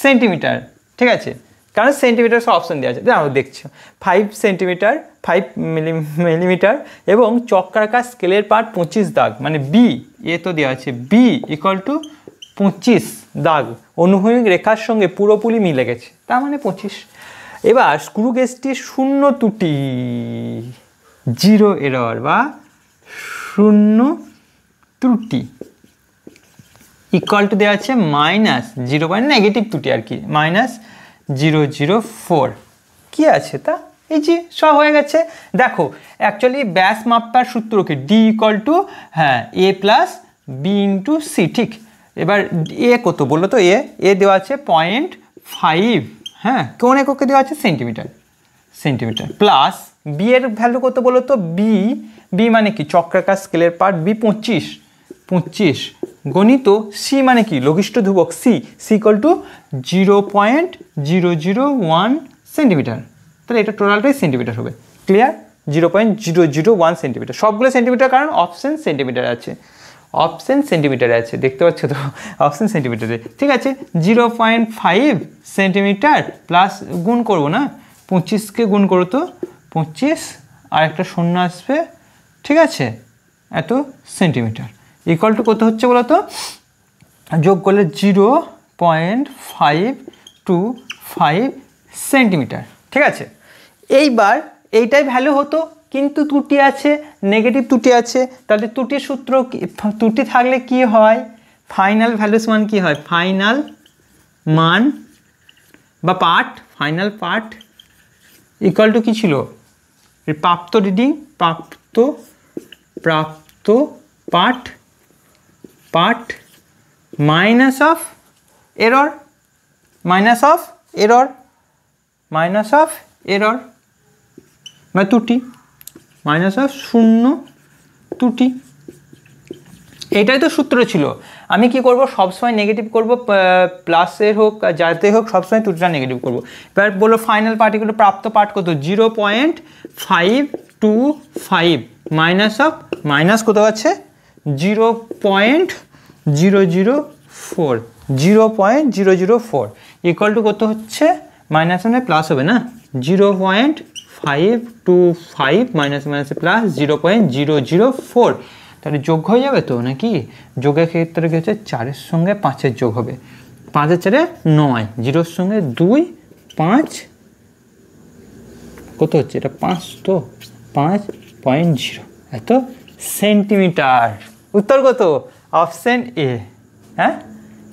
সেন্টিমিটার। ঠিক আছে, কারণ সেন্টিমিটার সব অপশন দেওয়া আছে, আমরা দেখছি 5 সেন্টিমিটার, 5 মিলিমিটার এবং চক্রাকার স্কেলের পাঠ 25 দাগ, মানে বি, এ তো দেওয়া আছে বি ইকুয়াল টু 25 দাগ অনুভূমিক রেখার সঙ্গে পুরোপুরি মিলে গেছে, তার মানে 25। এবার স্ক্রু গেজটি শূন্য ত্রুটি, 0 এরর বা শূন্য ত্রুটি ইকুয়াল টু দেওয়া আছে -0, নেগেটিভ ত্রুটি আর কি, -004। কি আছে তা? এই যে সব হয়ে গেছে। দেখো, অ্যাকচুয়ালি ব্যাস মাপার সূত্র কি? D equal to A plus B into C. ঠিক, এবার এ কত বললো তো? এ দেওয়া আছে 0.5, হ্যাঁ, কোন এককে দেওয়া আছে? সেন্টিমিটার প্লাস বি এর ভ্যালু কত বলো তো? বি মানে কি? চক্রাকার স্কেলের পার্ট বি 25 গণিত সি মানে কি? লঘিষ্ঠ ধ্রুবক সি ইকুয়াল টু 0.001 সেন্টিমিটার। তাহলে এটা টোটালটাই সেন্টিমিটার হবে। ক্লিয়ার? 0.001 সেন্টিমিটার, সবগুলো সেন্টিমিটার, কারণ অপশন সেন্টিমিটারে আছে, দেখতে পাচ্ছ তো? অপশন সেন্টিমিটারে। ঠিক আছে, 0.5 সেন্টিমিটার প্লাস গুণ করবো না, 25কে গুণ করো তো, 25 আর একটা শূন্য আসবে, ঠিক আছে, এত সেন্টিমিটার ইকুয়াল টু কত হচ্ছে বলো তো? যোগ করলে 0.525 সেন্টিমিটার। ঠিক আছে, এইবার এইটাই ভ্যালু হতো, কিন্তু ত্রুটি আছে, নেগেটিভ ত্রুটি আছে। তাহলে ত্রুটির সূত্র, ত্রুটি থাকলে কি হয়? ফাইনাল ভ্যালুস মান কি হয়? ফাইনাল মান বা part, final part equal to কি ছিল? প্রাপ্ত রিডিং, প্রাপ্ত পার্ট মাইনাস অফ এরর মানে ত্রুটি মাইনাস অফ শূন্য ত্রুটি। এটাই তো সূত্র ছিল। আমি কি করব, সবসময় নেগেটিভ করব, প্লাসের হোক আর যাতে হোক সবসময় ত্রুটিটা নেগেটিভ করব। এবার বললো ফাইনাল পার্টিকুলার প্রাপ্ত পার্ট কত, 0.525 মাইনাস অফ মাইনাস কত আছে 0.004 ইকুয়াল টু কত হচ্ছে, মাইনাস মানে প্লাস হবে না, 0.525 মাইনাস মাইনাসে প্লাস 0.004, তাহলে যোগ হয়ে যাবে তো নাকি? যোগের ক্ষেত্রে কি হচ্ছে, 4-এর সঙ্গে 5-এর যোগ হবে, 5-এর 4-এ 9, 0-র সঙ্গে 2, 5 কত হচ্ছে, এটা 5 তো 5.0 এত সেন্টিমিটার। উত্তর কত, অপশন এ। হ্যাঁ,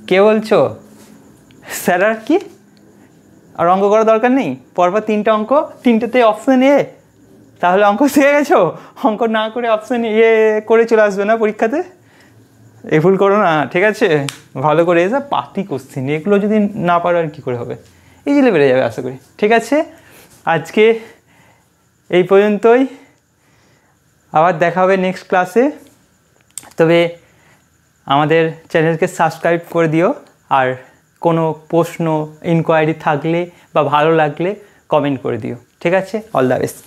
কে বলছো স্যার? আর কি আর অঙ্ক করার দরকার নেই? পরপর 3টে অঙ্ক, 3টেতে অপশন এ, তাহলে অঙ্ক শিখে গেছো? অঙ্ক না করে অপশন এ করে চলে আসবে না পরীক্ষাতে, এ ভুল করো না, ঠিক আছে? ভালো করে এসে পাতি কোশ্চেন, এগুলো যদি না পারো আর কী করে হবে, ইজিলি বেড়ে যাবে আশা করি। ঠিক আছে, আজকে এই পর্যন্তই, আবার দেখা হবে নেক্সট ক্লাসে। তবে আমাদের চ্যানেলকে সাবস্ক্রাইব করে দিও, আর কোনো প্রশ্ন ইনকোয়ারি থাকলে বা ভালো লাগলে কমেন্ট করে দিও। ঠিক আছে, অল দ্য বেস্ট।